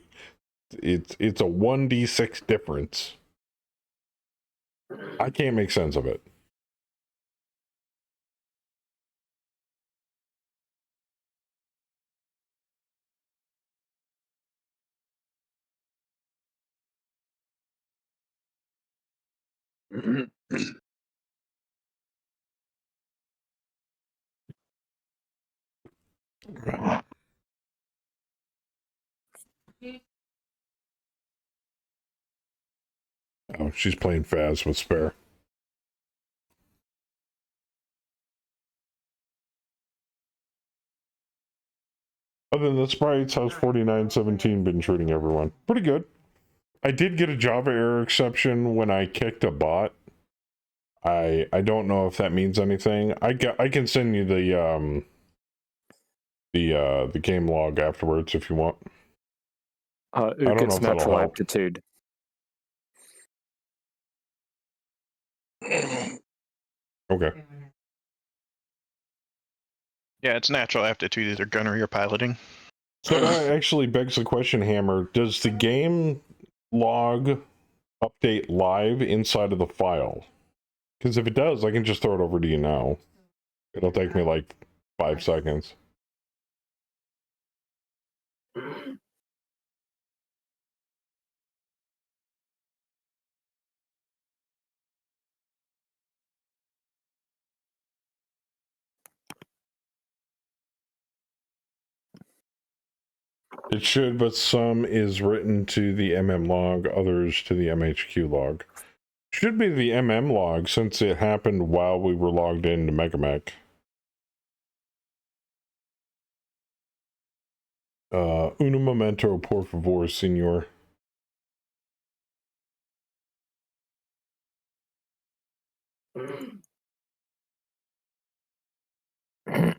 It's a 1d6 difference. I can't make sense of it. Oh, she's playing Faz with Spare. Other than the sprites, how's 49.17 been treating everyone? Pretty good. I did get a Java error exception when I kicked a bot. I don't know if that means anything. I can send you the game log afterwards if you want. Ook, don't know it's if that'll natural help. aptitude. Okay. Yeah, it's natural aptitude, either gunnery or piloting. So that actually begs the question, Hammer. Does the game log update live inside of the file? Because if it does, I can just throw it over to you now. It'll take me like 5 seconds. It should, but some is written to the MM log, others to the MHQ log. Should be the MM log since it happened while we were logged into Megamech. Un momento, por favor, senor.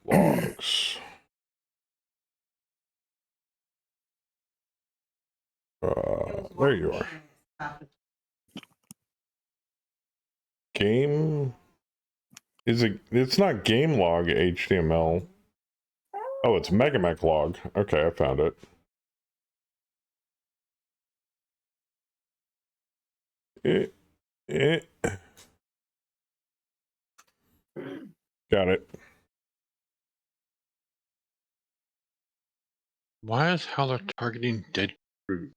Logs. There you are. Game? Is it? It's not game log HTML. Oh, it's Megamech log. Okay, I found it. Got it. Why is Howler targeting dead fruit?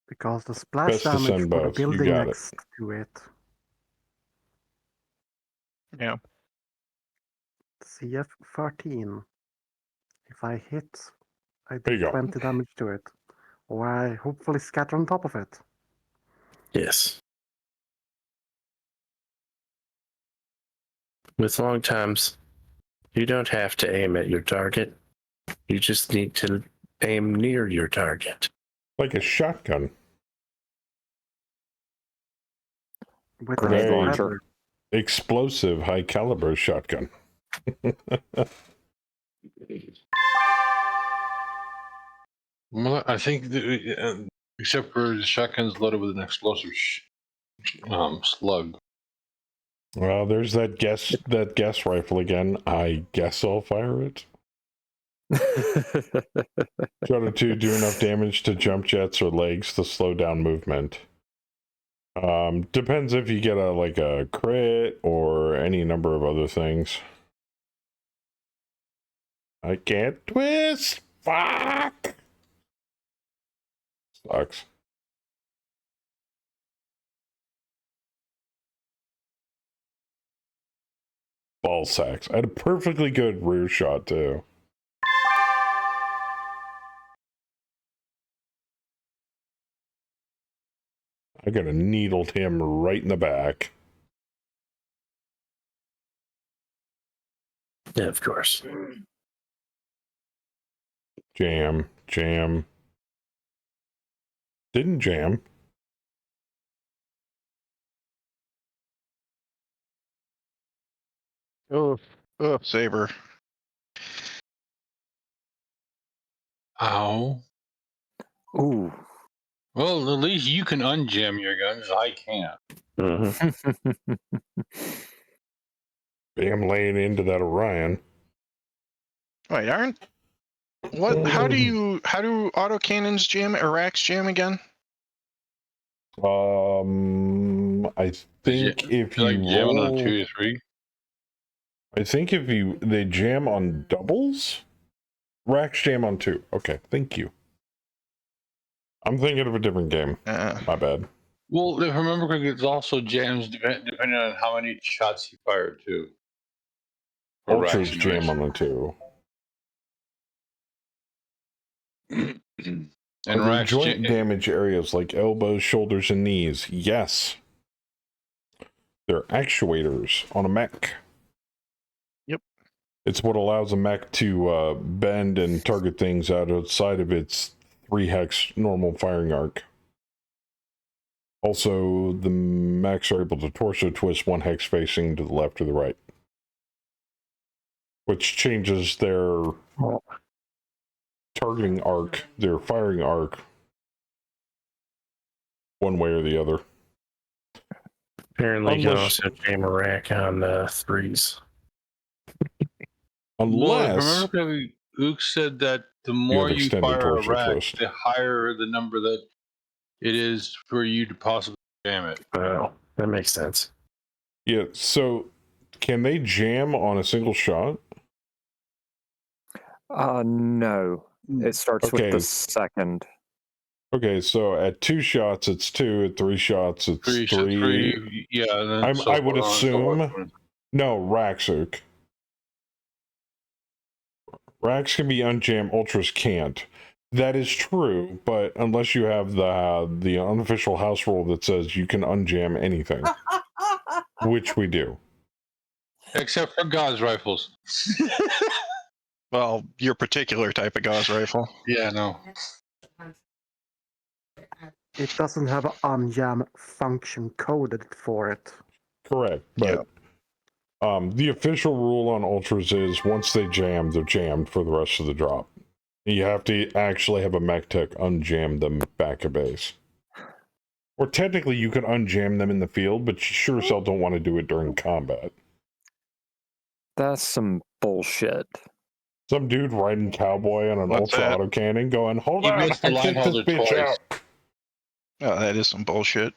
Because the splash Best to damage send for the both. You building got it. next to it. Yeah. CF13. If I hit, I There you do go. 20 damage to it. Or I hopefully scatter on top of it. Yes. With long times, you don't have to aim at your target. You just need to aim near your target. Like a shotgun. With Grenade a launcher. feather. Explosive high caliber shotgun. Well, I think, except for the shotgun's loaded with an explosive slug. Well, there's that gas rifle again. I guess I'll fire it. Try to do enough damage to jump jets or legs to slow down movement. Depends if you get a crit or any number of other things. I can't twist. Fuck. Sucks. Ball sacks. I had a perfectly good rear shot too. I got a needled him right in the back. Yeah, of course. Jam. Didn't jam. Oh, Saber. Ow. Ooh. Well, at least you can unjam your guns. I can't. Mm-hmm. Bam, laying into that Orion. Wait, aren't what? How do autocannons jam Iraq's jam again? I think if you Like jamming on roll, 2 or 3. I think if they jam on doubles, racks jam on 2. Okay, thank you. I'm thinking of a different game. My bad. Well, if I remember correctly, it's also jams depending on how many shots you fire too. Ultras jam on the 2. And Are there racks joint damage areas like elbows, shoulders, and knees? Yes. They're actuators on a mech. Yep. It's what allows a mech to bend and target things outside of its 3-hex normal firing arc. Also, the mechs are able to torso twist 1 hex facing to the left or the right, which changes their targeting arc, their firing arc, one way or the other. Apparently, you can also jam a rack on 3s. Unless, well, if I remember correctly, Ook said that the more you extended fire a torso rack, twist. the higher the number that it is for you to possibly jam it. Well, that makes sense. Yeah, so can they jam on a single shot? No. It starts with Okay. the second. Okay, so at 2 shots it's 2, at 3 shots it's 3. Yeah, and then I would assume. No, Raxuk. Rax can be unjammed, Ultras can't. That is true, but unless you have the unofficial house rule that says you can unjam anything, which we do. Except for Gauss rifles. Well, your particular type of Gauss rifle. Yeah, no. It doesn't have an unjam function coded for it. Correct, but the official rule on Ultras is once they jam, they're jammed for the rest of the drop. You have to actually have a mech tech unjam them back at base. Or technically you can unjam them in the field, but you sure as hell don't want to do it during combat. That's some bullshit. Some dude riding cowboy on an What's ultra that? autocannon going, hold He on, missed the I line kicked this holder bitch twice. out. Oh, that is some bullshit.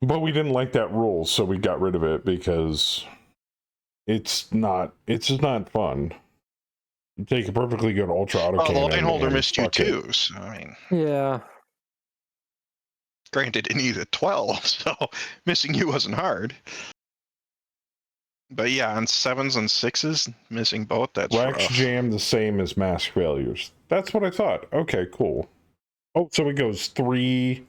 But we didn't like that rule, so we got rid of it because it's just not fun. You take a perfectly good ultra autocannon. Oh, the line holder and missed you fuck it. too. So, I mean, Yeah. granted, it needed 12, so missing you wasn't hard. But yeah, on 7s and 6s, missing both, that's Rax rough. jam the same as mask failures. That's what I thought. Okay, cool. Oh, so it goes 3,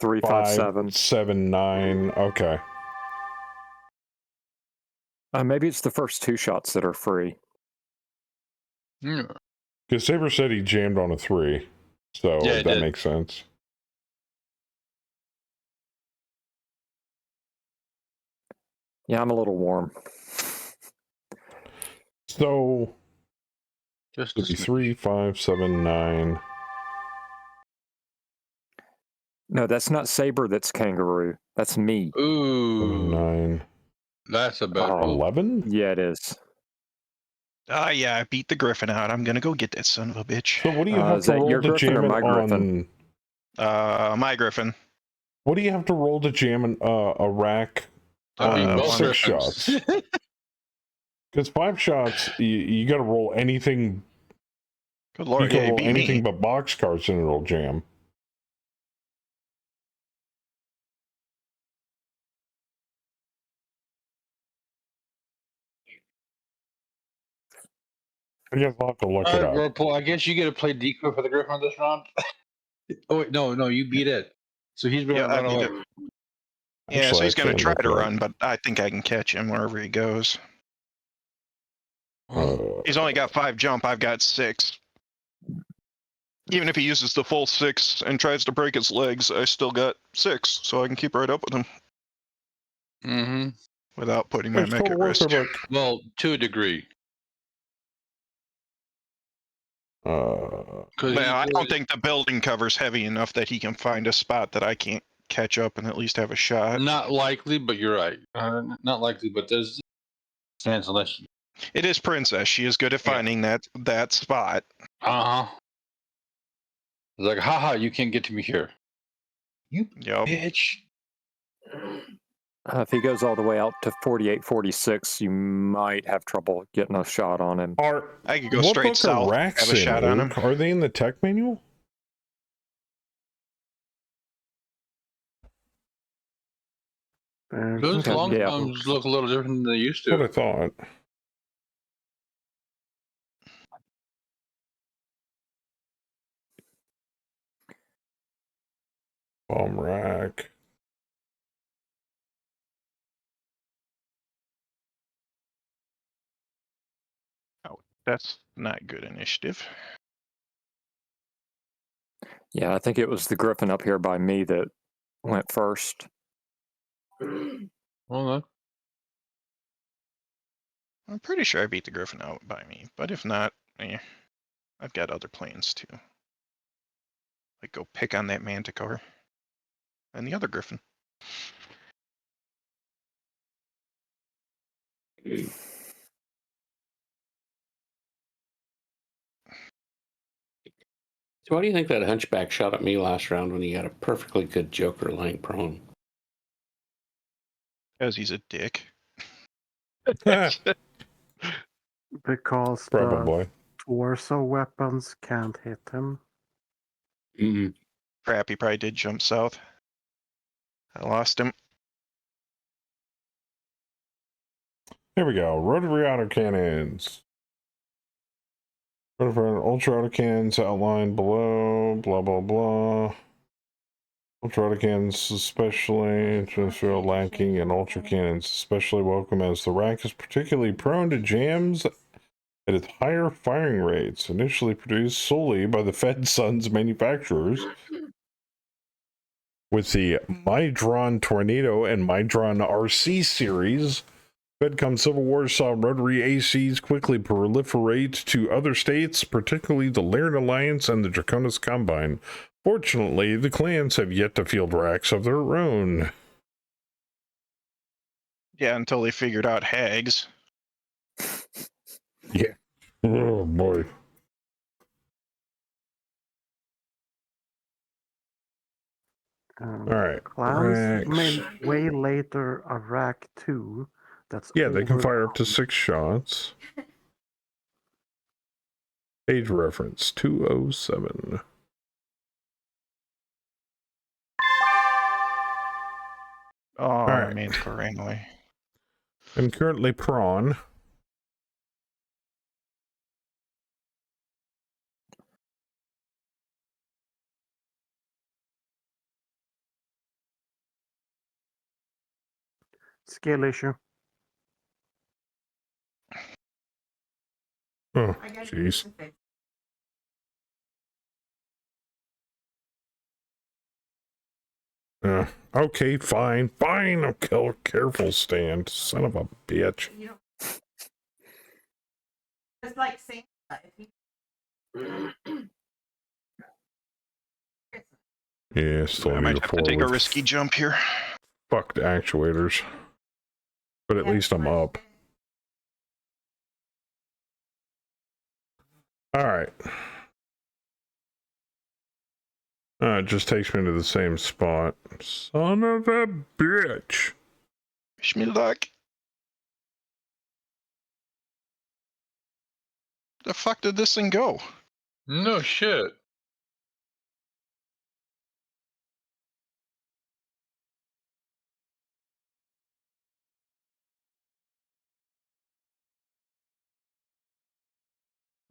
3, 5, 7. 7, 9. Okay. Maybe it's the first 2 shots that are free. Yeah. Because Saber said he jammed on a 3, so Yeah, it that did. makes sense. Yeah, I'm a little warm. So Just it'd be 3, 5, 7, 9. No, that's not Saber, that's Kangaroo. That's me. 7, Ooh, 9. that's a bad roll. 11? Yeah, it is. Ah, yeah, I beat the Griffin out. I'm gonna go get that son of a bitch. So what do you have Is to that roll your to Griffin or jam it my Griffin? on? My Griffin. What do you have to roll to jam a rack I beat on both 6 Griffins. shots? Because 5 shots, you got to roll anything. Good You lord, can yeah, roll beat anything me. but box cards and it'll jam. I guess I'll have to look All it right, up. Whirlpool, I guess you get to play decoy for the Griffin this round. Oh wait, no, you beat it. So he's going Yeah, to I run beat away. it. Yeah, so Actually, he's I gonna can try look to it up. run, but I think I can catch him wherever he goes. He's only got 5 jump, I've got 6. Even if he uses the full 6 and tries to break his legs, I still got 6, so I can keep right up with him Mm-hmm. without putting my There's mech Total at Warfare risk. book. Well, to a degree. Uh, Because Well, I don't think the building cover's heavy enough that he can find a spot that I can't catch up and at least have a shot. not likely, but you're right. Not likely, but there's chance unless you. It is Princess. She is good at finding that spot. Uh huh. It's like, haha, you can't get to me here. You Yep. bitch. If he goes all the way out to 48, 46, you might have trouble getting a shot on him. I could go what straight book south, are racks have a in, shot on him. Luke? Are they in the tech manual? Those Okay, long yeah. guns look a little different than they used That's what I to. thought. Bomb rack. Oh, that's not good initiative. Yeah, I think it was the Griffin up here by me that went first. Well, I'm pretty sure I beat the Griffin out by me, but if not, I've got other plans too. Like go pick on that Manticore and the other Griffin. So why do you think that hunchback shot at me last round when he got a perfectly good Joker lying prone? Because he's a dick. Because the Probably. torso weapons can't hit him. Mm. Crap, he probably did jump south. I lost him. Here we go. Rotary autocannons. Ultra autocannons outlined below. Blah, blah, blah. Ultra autocannons especially, transfer lacking, and ultra cannons especially welcome as the rack is particularly prone to jams at its higher firing rates, initially produced solely by the Fed Sons manufacturers. With the Mydron Tornado and Mydron RC series, FedCom Civil War saw rotary ACs quickly proliferate to other states, particularly the Laird Alliance and the Draconis Combine. Fortunately, the clans have yet to field racks of their own. Yeah, until they figured out hags. Yeah. Oh boy. All right. Clans made way later a rack 2. That's yeah, they can fire up to overpowered. 6 shots. Page reference 207. Oh, All my right. Manticore ran away. I'm currently prawn. Skill issue. Oh, jeez. Okay, fine. Fine. Okay, careful, stand. Son of a bitch. It's like saying Yeah, still I need might a have 4 to take a with risky jump here. fucked actuators. But at least I'm up. Alright. It just takes me to the same spot. Son of a bitch. Wish me luck. The fuck did this thing go? No shit.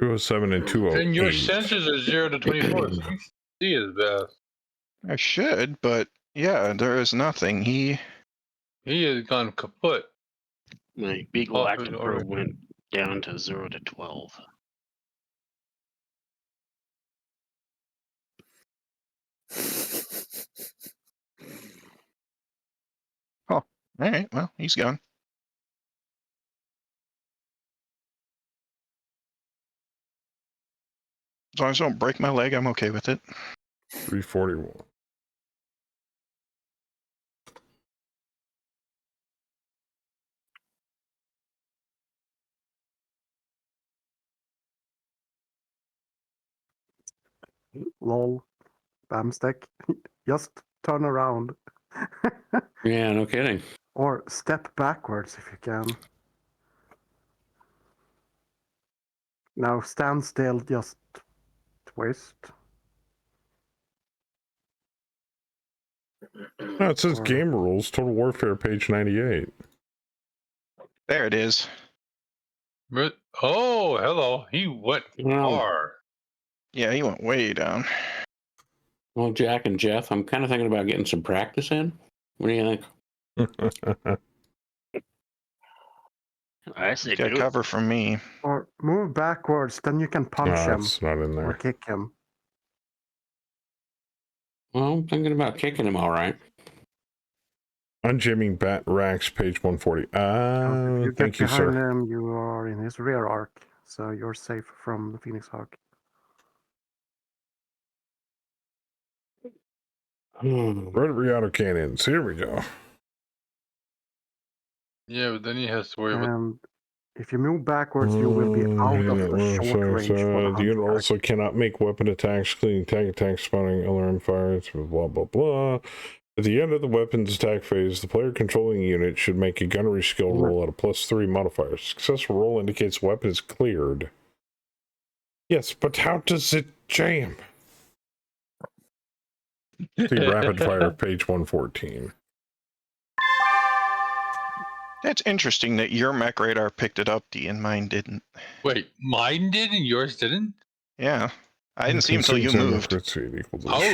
.207 and 208. And your sensors are 0 to 24, so you see his best. I should, but yeah, there is nothing. He has gone kaput. My Beagle Oh, active already. probe went down to 0 to 12. Oh, all right. Well, he's gone. As long as I don't break my leg, I'm okay with it. 341. Lol. Bamstack. Just turn around. Yeah, no kidding. Or step backwards if you can. Now stand still, just twist. No, it says Or- game rules, Total Warfare, page 98. There it is. But, oh, hello. He went far. Yeah, he went way down. Well, Jack and Jeff, I'm kind of thinking about getting some practice in. What do you think? I say Got do it. cover from me. Or move backwards, then you can punch him. It's not in Or there. kick him. Well, I'm thinking about kicking him all right. Unjamming bat racks, page 140. If you get Thank you, behind sir. him, you are in his rear arc. So you're safe from the Phoenix Hawk. Rotary autocannons. Here we go. Yeah, but then he has to worry about. And If you move backwards, you will be out of the short range for the The unit hunter also cannot make weapon attacks, including tag attacks, spawning, alarm fires, blah, blah, blah. At the end of the weapon's attack phase, the player controlling the unit should make a gunnery skill roll at a +3 modifier. Successful roll indicates the weapon is cleared. Yes, but how does it jam? See rapid fire, page 114. That's interesting that your mech radar picked it up, D, and mine didn't. Wait, mine did and yours didn't? Yeah. I didn't see him until you moved. Oh,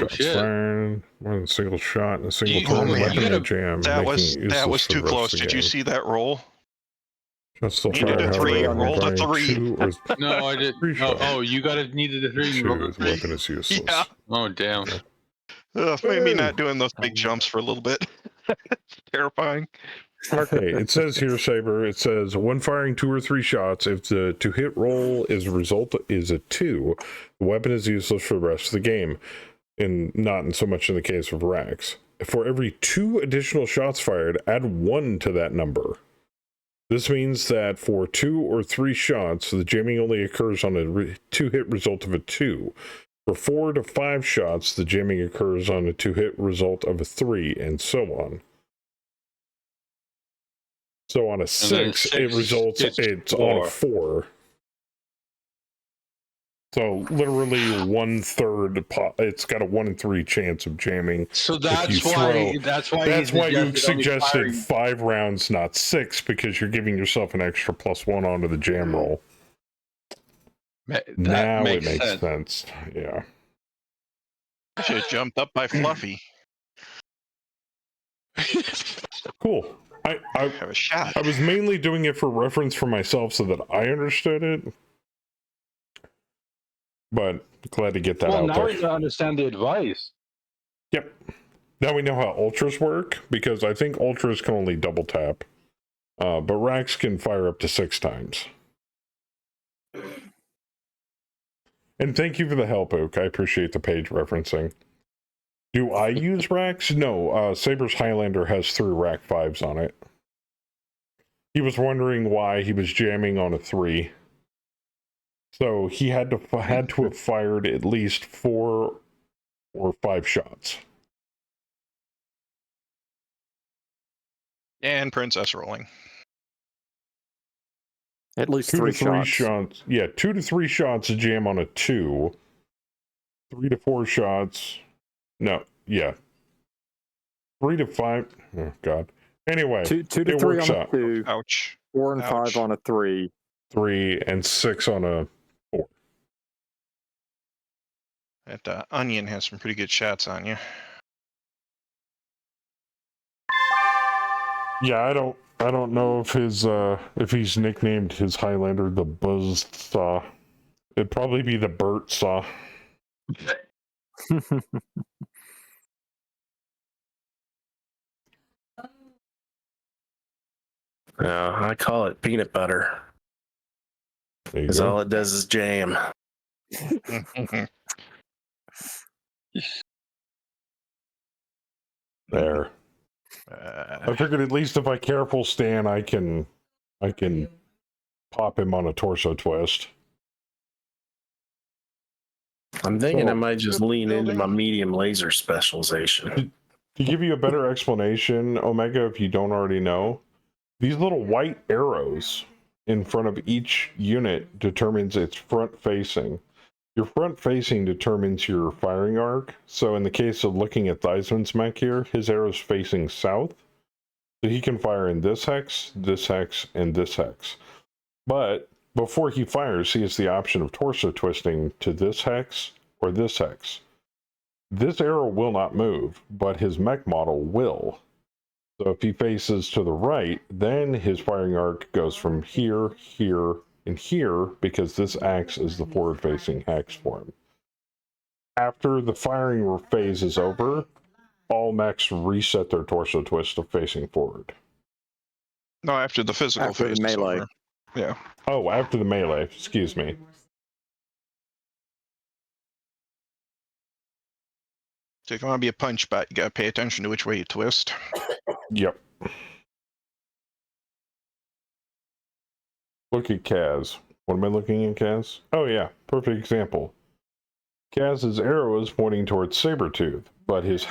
shit. Fired. More than a single shot and a single You- total you weapon gotta- in jam. That was for too the rest close. of the Did you game. see that roll? Shots still You did fired, a however, 3, only rolled a by 3. 2 or No, I did. 3 shots. Oh, you needed a 3 and you 2, rolled a the 3? weapon is useless. Yeah. Oh, damn. Maybe not doing those big jumps for a little bit. Terrifying. Okay, it says here, Saber, it says when firing 2 or 3 shots, if the to hit roll is a 2, the weapon is useless for the rest of the game, and not in so much in the case of Rax. For every 2 additional shots fired, add 1 to that number. This means that for 2 or 3 shots, the jamming only occurs on a 2-hit result of a 2. For 4 to 5 shots, the jamming occurs on a 2-hit result of a 3, and so on. So on a 6, it results, it's on a 4. So literally 1/3, it's got a 1 in 3 chance of jamming. So that's why you suggested 5 rounds, not 6, because you're giving yourself an extra +1 onto the jam roll. Now it makes sense. Yeah. I should have jumped up by Fluffy. Cool. I have a shot. I was mainly doing it for reference for myself so that I understood it. But glad to get that out now there. we understand the advice. Yep. Now we know how ultras work, because I think ultras can only double tap. But Rax can fire up to 6 times. And thank you for the help, Oak. I appreciate the page referencing. Do I use Rax? No, Saber's Highlander has 3 Rack 5s on it. He was wondering why he was jamming on a 3. So he had to have fired at least 4 or 5 shots. And Princess rolling. At least 2 3 to 3 shots. shots. Yeah, 2 to 3 shots to jam on a 2. 3 to 4 shots. No, yeah. 3 to 5. Oh, God. Anyway, 2 to 3 works on a out. 2. Ouch. 4 and Ouch. 5 on a 3. 3 and 6 on a 4. That onion has some pretty good shots on you. Yeah, I don't know if he's nicknamed his Highlander the Buzzsaw. It'd probably be the Burt Saw. No, I call it peanut butter. There you Because go. all it does is jam. There. I figured at least if I careful Stan, I can pop him on a torso twist. I'm thinking So- I might just lean into my medium laser specialization. To give you a better explanation, Omega, if you don't already know, these little white arrows in front of each unit determines its front facing. Your front facing determines your firing arc. So in the case of looking at Theismann's mech here, his arrow's facing south. So he can fire in this hex, and this hex. But before he fires, he has the option of torso twisting to this hex or this hex. This arrow will not move, but his mech model will. So if he faces to the right, then his firing arc goes from here, here, and here, because this acts as the forward-facing hex for him. After the firing phase is over, all mechs reset their torso twist to facing forward. No, after the physical After the phase is melee. over. Yeah. Oh, after the melee, excuse me. So if you want to be a punch bot, you gotta pay attention to which way you twist. Yep. Look at Kaz. What am I looking at, Kaz? Oh yeah, perfect example. Kaz's arrow is pointing towards Sabretooth, but his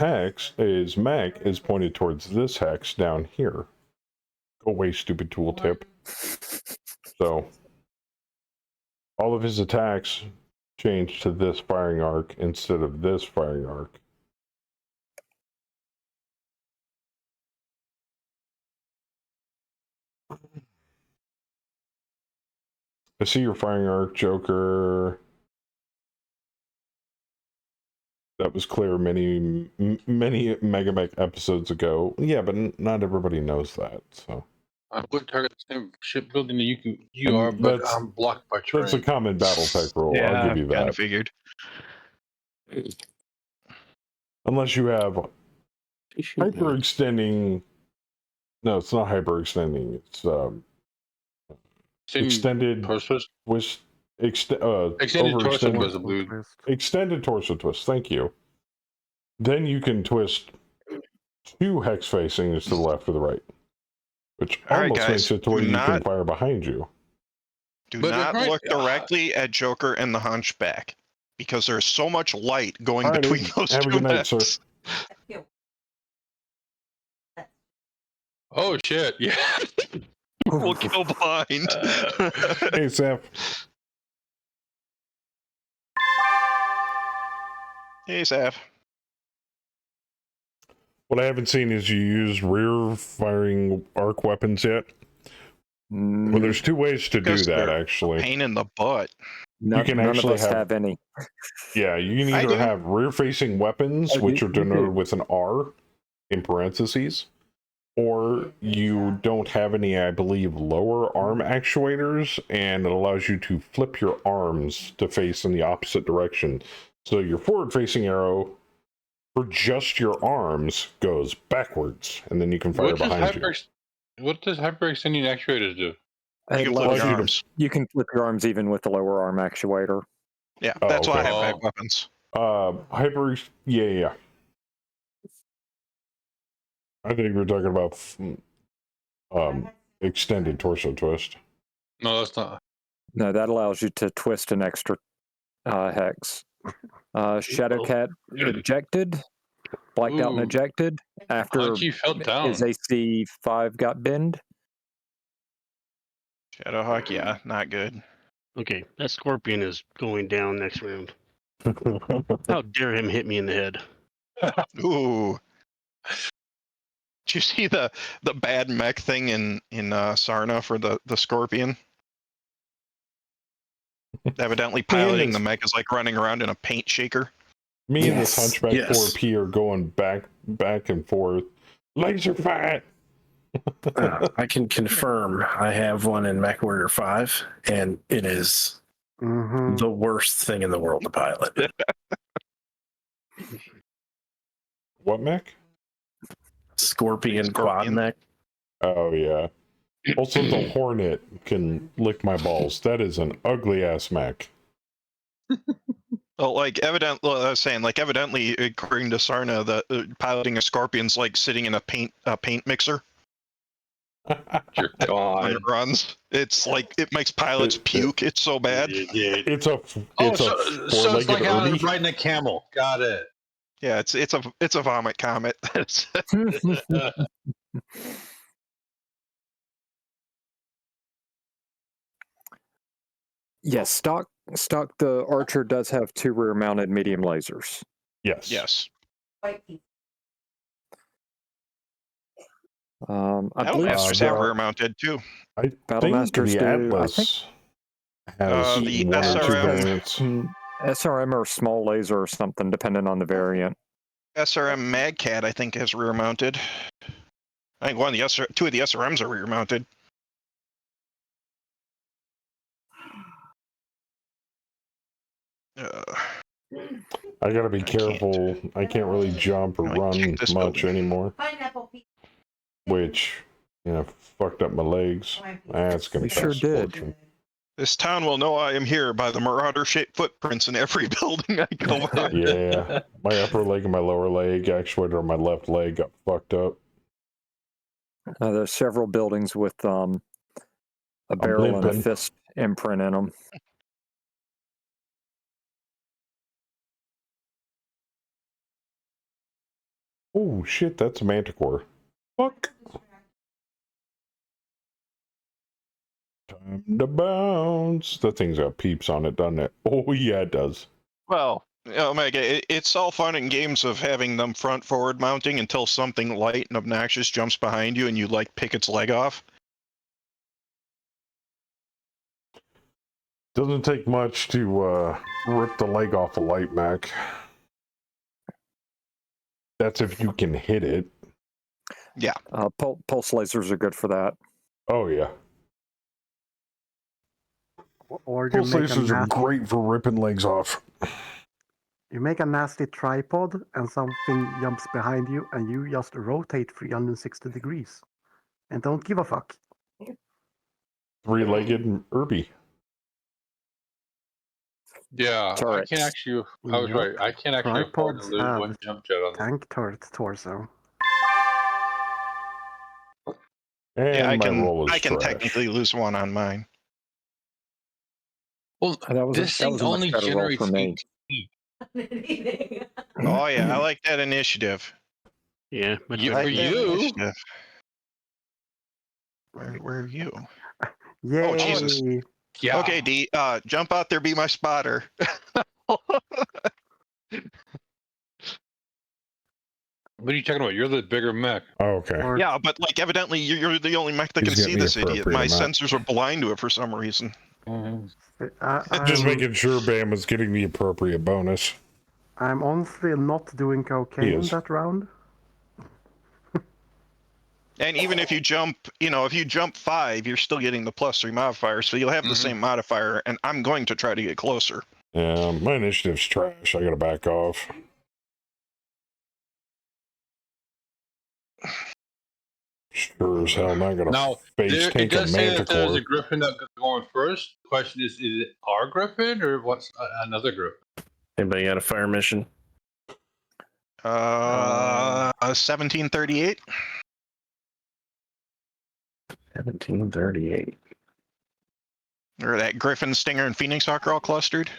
mech is pointed towards this hex down here. Go away, stupid tooltip. So, all of his attacks change to this firing arc instead of this firing arc. I see your firing arc, Joker. That was clear many Megamech episodes ago. Yeah, but not everybody knows that. So I'm going to target the same shipbuilding that you are, but I'm blocked by terrain. That's a common Battletech rule. Yeah, I'll give you that. Kind of figured. Unless you have hyperextending. No, it's not hyperextending. It's extended twist. Extended torso twist, I believe. Extended torso twist. Thank you. Then you can twist 2 hex facings to the left or the right, which almost makes it to where you can fire behind you. Do not look directly at Joker and the Hunchback, because there's so much light going between those Have a two good night, sir. mechs. Oh shit! Yeah. We'll go blind. Hey, Sam. Hey, Saf. What I haven't seen is you use rear firing arc weapons yet. Well, there's 2 ways to do that, actually. Pain in the butt. None of us have any. Yeah, you can either have rear-facing weapons, which are denoted with an R in parentheses, or you don't have any, I believe, lower arm actuators, and it allows you to flip your arms to face in the opposite direction. So your forward-facing arrow for just your arms goes backwards, and then you can fire behind you. What does hyperextending actuators do? You can flip your arms. You can flip your arms even with the lower arm actuator. Yeah, that's why I have back weapons. Yeah. I think we're talking about extended torso twist. No, that's not. No, that allows you to twist an extra hex. Shadowcat ejected, blacked out and ejected after his AC 5 got binned. Shadowhawk, yeah, not good. Okay, that Scorpion is going down next round. How dare him hit me in the head? Ooh. Did you see the bad mech thing in Sarna for the Scorpion? Evidently piloting the mech is like running around in a paint shaker. Me and this Hunchback 4P are going back and forth. Laser fight! I can confirm I have one in MechWarrior 5, and it is the worst thing in the world to pilot. What mech? Scorpion quad mech. Oh, yeah. Also, the Hornet can lick my balls. That is an ugly ass mech. Well, like I was saying, like evidently, according to Sarna, the piloting a Scorpion's like sitting in a paint mixer. You're gone. When it runs, it's like it makes pilots puke. It's so bad. It's a so it's like riding a camel. Got it. Yeah, it's a vomit comet. Yes, stock. The Archer does have 2 rear-mounted medium lasers. Yes. Yes. I believe Battlemasters have rear-mounted too. I Battlemasters think the Atlas has the one or 2 SRM. variants. SRM or small laser or something, depending on the variant. SRM Magcat, I think, has rear-mounted. I think 2 of the SRMs are rear-mounted. I gotta be careful. I can't really jump or run much anymore. Which, fucked up my legs. That's gonna cost a fortune. This town will know I am here by the marauder-shaped footprints in every building I go by. Yeah, my upper leg and my lower leg actuator on my left leg got fucked up. There's several buildings with A barrel and a fist imprint in them. Oh shit, that's a manticore. Fuck. Time to bounce. That thing's got peeps on it, doesn't it? Oh yeah, it does. Well, Omega, it's all fun and games of having them front forward mounting until something light and obnoxious jumps behind you and you like pick its leg off. Doesn't take much to rip the leg off a light mech. That's if you can hit it. Yeah. Pulse lasers are good for that. Oh yeah. Or Pulse lasers are great for ripping legs off. You make a nasty tripod and something jumps behind you and you just rotate 360 degrees and don't give a fuck. Three-legged Irby. Yeah, Turrets. I can't actually. I was right. I can't actually afford to Tripods lose have one jump jet on them. tank turret torso. And Yeah, my roll is I can trash. technically lose one on mine. Well, this thing only generates 18. Oh yeah, I like that initiative. Yeah, but Yeah, for you. Where are you? Yay! Oh Jesus! Yeah. Okay, D. Jump out there, be my spotter. What are you talking about? You're the bigger mech. Oh, okay. Yeah, but like evidently you're the only mech that He's can see getting the this idiot. appropriate My amount. sensors are blind to it for some reason. Just making sure Bam was getting the appropriate bonus. I'm honestly not doing cocaine that round. And even if you jump, if you jump 5, you're still getting the +3 modifier, so you'll have the same modifier, and I'm going to try to get closer. Yeah, my initiative's trash. I gotta back off. Sure as hell not gonna face tank it does a say that there's a manticore. griffin that's going first. The question is it our griffin or what's another griffin? Anybody got a fire mission? 1738. 1738. Or that Griffin, Stinger, and Phoenix Hawk are all clustered.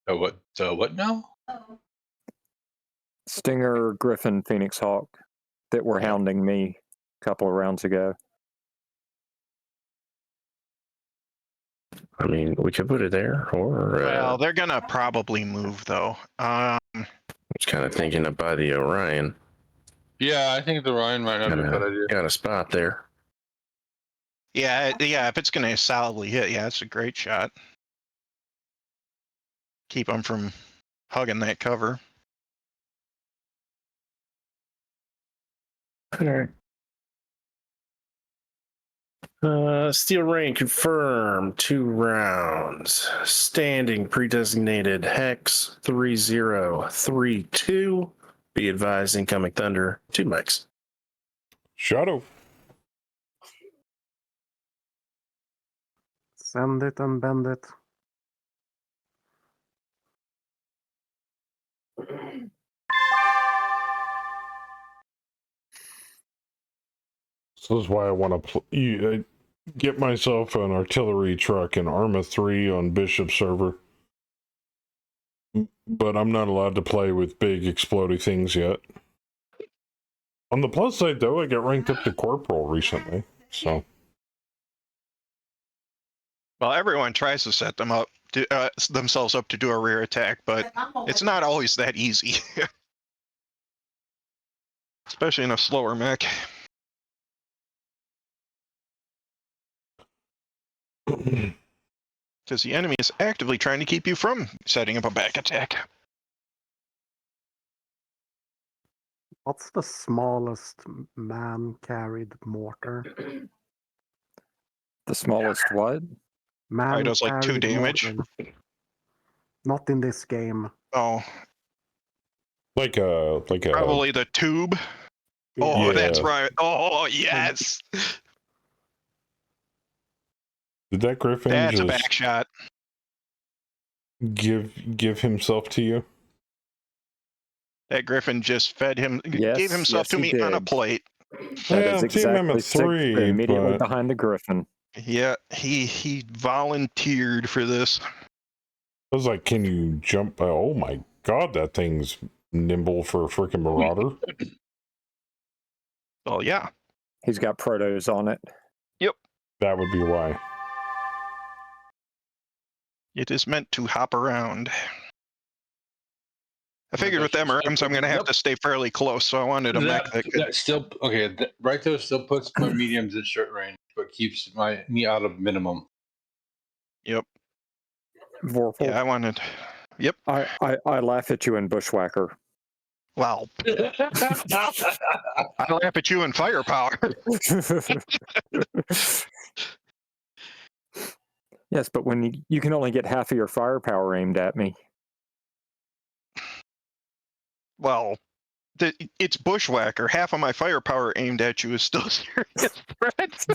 What now? Stinger, Griffin, Phoenix Hawk that were hounding me a couple of rounds ago. I mean, we could put it there, or Well, they're gonna probably move though. I was kind of thinking of by the Orion. Yeah, I think the Orion might not be a bad idea. Got a spot there. Yeah, if it's gonna solidly hit, yeah, it's a great shot. Keep them from hugging that cover. All right. Steel Rain confirmed 2 rounds. Standing pre-designated Hex 3032. Be advised, incoming Thunder 2 mics. Shadow. Send it and bend it. So this is why I want to get myself an artillery truck and Arma 3 on Bishop server. But I'm not allowed to play with big explodey things yet. On the plus side, though, I got ranked up to Corporal recently, so... Well, everyone tries to set themselves up to do a rear attack, but it's not always that easy. Especially in a slower mech. Because the enemy is actively trying to keep you from setting up a back attack. What's the smallest man-carried mortar? The smallest what? Probably does like 2 damage. Mortar. Not in this game. Oh. Like a Probably the tube. Yeah. Oh, that's right. Oh, yes. Did that Griffin That's a just back shot. give himself to you? That Griffin just fed him, Yes, gave himself to he me on a did. play. That Yeah, is I'm team exactly at 3, immediately but behind the Griffin. Yeah, he volunteered for this. I was like, can you jump? Oh my god, that thing's nimble for a freaking Marauder. Well, yeah. He's got protos on it. Yep. That would be why. It is meant to hop around. I figured with MRMs I'm going to have to stay fairly close, so I wanted a mech that could... That still, okay, right there still puts my mediums in short range, but keeps me out of minimum. Yep. Vorpal. Yeah, I wanted... Yep. I laugh at you in Bushwhacker. Wow. I laugh at you in Firepower. Yes, but when you can only get half of your firepower aimed at me. Well, it's Bushwhacker. Half of my firepower aimed at you is still a serious threat.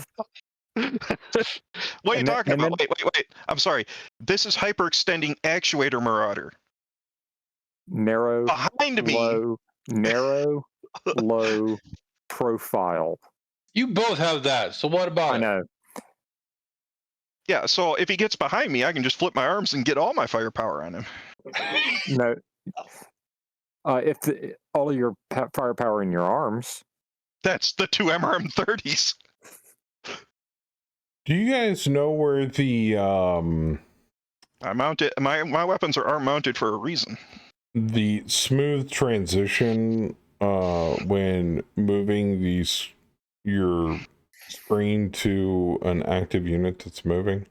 What are you talking about? Wait. I'm sorry. This is hyperextending actuator Marauder. Narrow, behind low, me. Narrow, low profile. You both have that, so what about I know. Yeah, so if he gets behind me, I can just flip my arms and get all my firepower on him. No. If all of your firepower in your arms. That's the 2 MRM-30s. Do you guys know where the I mounted my weapons are arm mounted for a reason. The smooth transition when moving your screen to an active unit that's moving?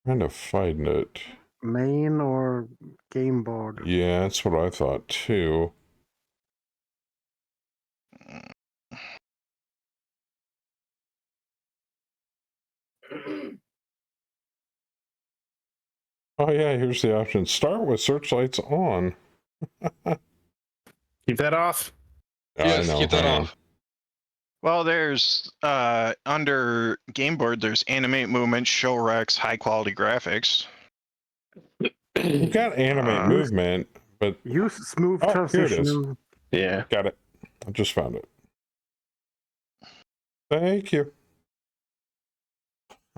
I'm trying to find it. Main or game board? Yeah, that's what I thought too. Oh yeah, here's the option. Start with searchlights on. Keep that off. Yes, keep that off. Well, there's under game board, there's animate movement, show Rex, high quality graphics. You've got animate movement, but use smooth transition. Here it is. Yeah, got it. I just found it. Thank you.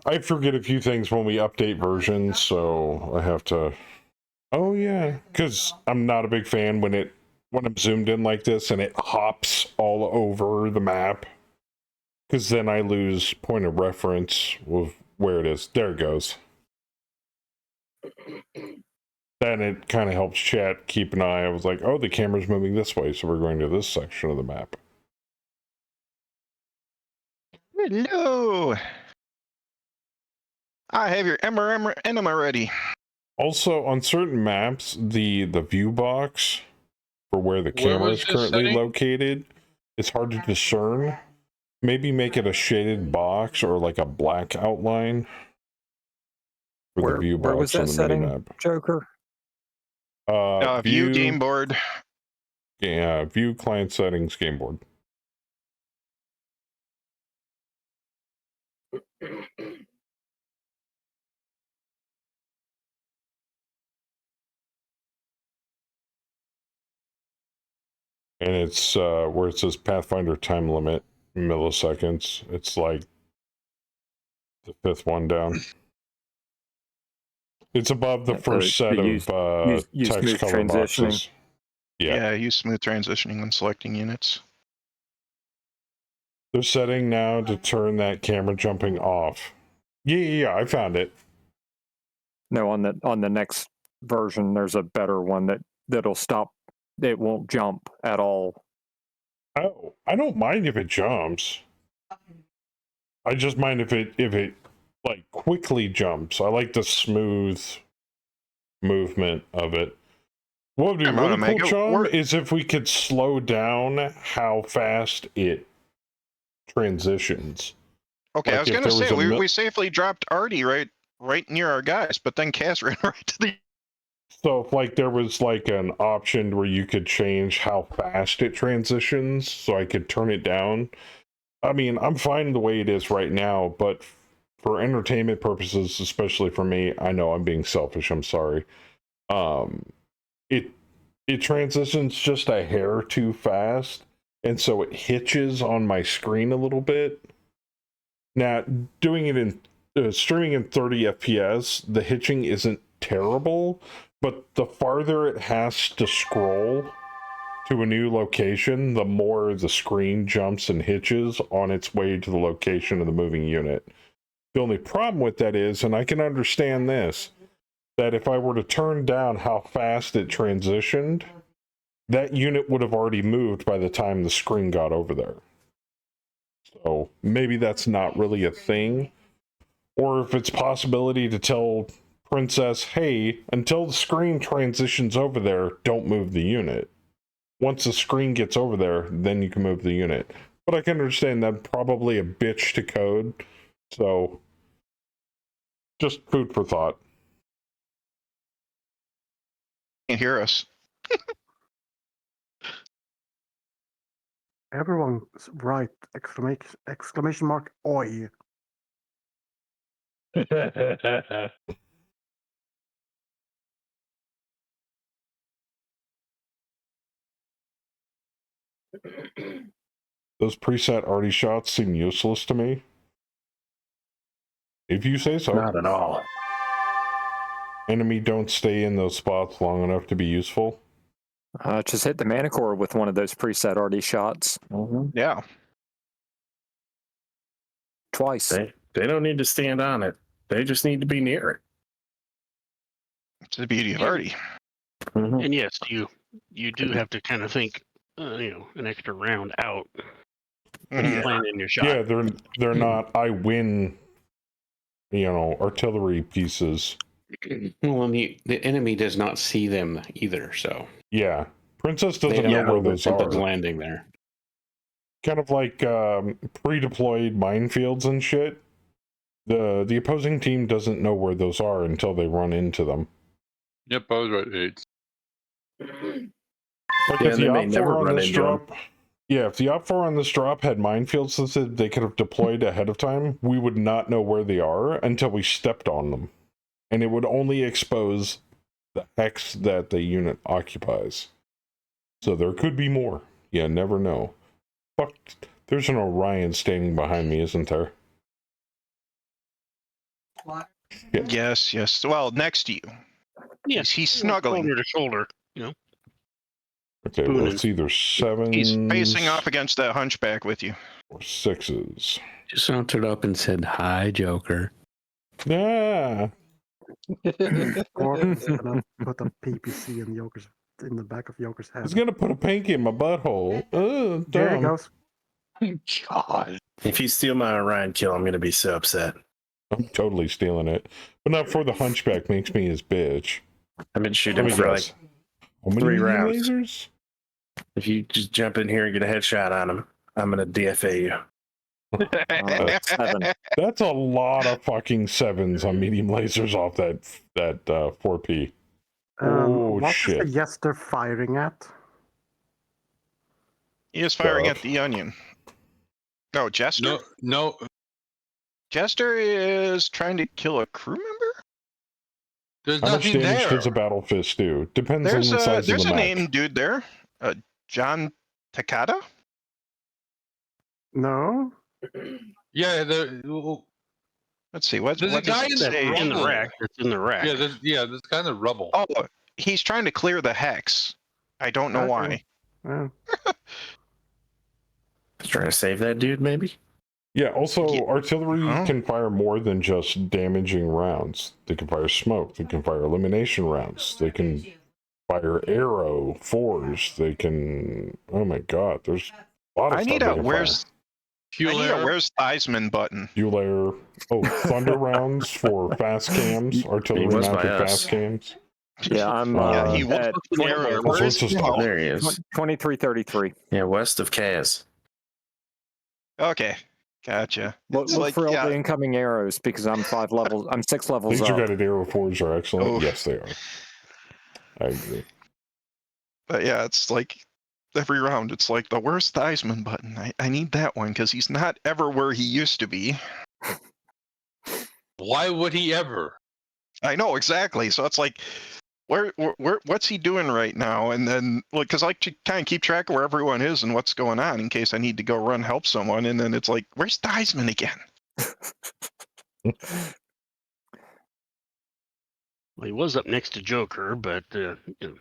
I forget a few things when we update versions, so I have to. Oh yeah, because I'm not a big fan when I'm zoomed in like this and it hops all over the map. Because then I lose point of reference with where it is. There it goes. Then it kind of helps chat keep an eye. I was like, oh, the camera's moving this way, so we're going to this section of the map. Hello. I have your MRM enema ready. Also, on certain maps, the view box for where the camera is currently located is hard to discern. Maybe make it a shaded box or like a black outline for the view box. Where was that setting, Joker? View game board. Yeah, view client settings game board. And it's where it says Pathfinder time limit milliseconds. It's like the 5th one down. It's above the first set of text color boxes. Yeah, use smooth transitioning when selecting units. They're setting now to turn that camera jumping off. Yeah, I found it. No, on the next version, there's a better one that'll stop. It won't jump at all. Oh, I don't mind if it jumps. I just mind if it like quickly jumps. I like the smooth movement of it. What would be really cool, John, is if we could slow down how fast it transitions. Okay, like I was going to say, we safely dropped Artie right near our guys, but then Cass ran right to the... So if like there was like an option where you could change how fast it transitions, so I could turn it down. I mean, I'm fine the way it is right now, but for entertainment purposes, especially for me, I know I'm being selfish, I'm sorry. it transitions just a hair too fast, and so it hitches on my screen a little bit. Now, doing it in streaming in 30 FPS, the hitching isn't terrible, but the farther it has to scroll to a new location, the more the screen jumps and hitches on its way to the location of the moving unit. The only problem with that is, and I can understand this, that if I were to turn down how fast it transitioned, that unit would have already moved by the time the screen got over there. So maybe that's not really a thing. Or if it's possibility to tell Princess, hey, until the screen transitions over there, don't move the unit. Once the screen gets over there, then you can move the unit. But I can understand that probably a bitch to code. So just food for thought. Can't hear us. Everyone's right! Exclamation mark! Oi! Those preset arty shots seem useless to me. If you say so. Not at all. Enemy don't stay in those spots long enough to be useful. Just hit the Manicore with one of those preset RD shots. Yeah. Twice. They don't need to stand on it. They just need to be near it. It's the beauty of Artie. And yes, you do have to kind of think, an extra round out. Planning your shot. Yeah, they're not I win, artillery pieces. Well, and the enemy does not see them either, so. Yeah. Princess doesn't know where those are. Landing there. Kind of like pre-deployed minefields and shit. The opposing team doesn't know where those are until they run into them. Yep, I was right. Like if the OPFOR on this drop, if the OPFOR on this drop had minefields that they could have deployed ahead of time, we would not know where they are until we stepped on them. And it would only expose the hex that the unit occupies. So there could be more. You never know. Fuck, there's an Orion standing behind me, isn't there? What? Yes. Well, next to you. Yes, he's snuggling. Shoulder to shoulder, Okay, well, it's either 7s. He's facing off against that hunchback with you. Or 6s. Just sauntered up and said, "Hi, Joker." Yeah. Gordon's gonna put a PPC in the back of Joker's head. He's gonna put a pinky in my butthole. There he goes. God. If you steal my Orion kill, I'm gonna be so upset. I'm totally stealing it. But not for the hunchback makes me his bitch. I've been shooting for like 3 rounds. Lasers? If you just jump in here and get a headshot on him, I'm gonna DFA you. That's a lot of fucking 7s on medium lasers off that 4P. What shit. is the Jester firing at? He is firing at the onion. No, Jester? No. Jester is trying to kill a crew member? There's How much nothing damage there. does a battle fist do? Depends on the size of the map. There's a name dude there. John Takada? No. Yeah, let's see. There's a guy in the rack. It's in the rack. Yeah, there's kind of rubble. Oh, he's trying to clear the hex. I don't know why. Trying to save that dude, maybe? Yeah, also, artillery can fire more than just damaging rounds. They can fire smoke. They can fire elimination rounds. They can fire arrow, fours. They can... Oh my god, there's a lot of stuff where's Theismann button? Fuel air. Oh, thunder rounds for fast cams. Artillery mounted fast cams. Yeah, I'm he was at there he is. 2333. Yeah, west of Kaz. Okay, gotcha. Look for all the incoming arrows because I'm 6 levels Laser up. guided arrow fours are excellent. Yes, they are. I agree. But yeah, it's like every round, it's like the where's Theismann button? I need that one because he's not ever where he used to be. Why would he ever? I know exactly. So it's like what's he doing right now? And then, because I like to kind of keep track of where everyone is and what's going on in case I need to go run help someone. And then it's like, where's Theismann again? Well, he was up next to Joker, but you know.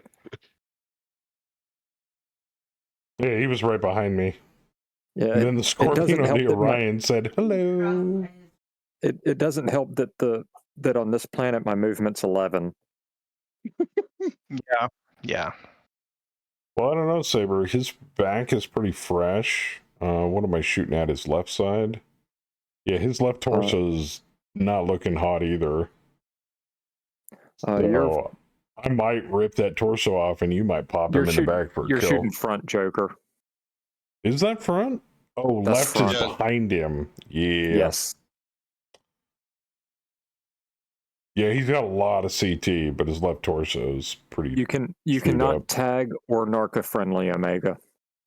Yeah, he was right behind me. Yeah. And then the Scorpion on the Orion said, hello. It doesn't help that on this planet my movement's 11. Yeah. Well, I don't know, Saber. His back is pretty fresh. What am I shooting at? His left side? Yeah, his left torso's not looking hot either. So I might rip that torso off and you might pop him in the back for a kill. You're shooting front, Joker. Is that front? Oh, That's left is behind him. Yeah. Yes. Yeah, he's got a lot of CT, but his left torso is pretty. You cannot tag or narc a friendly Omega.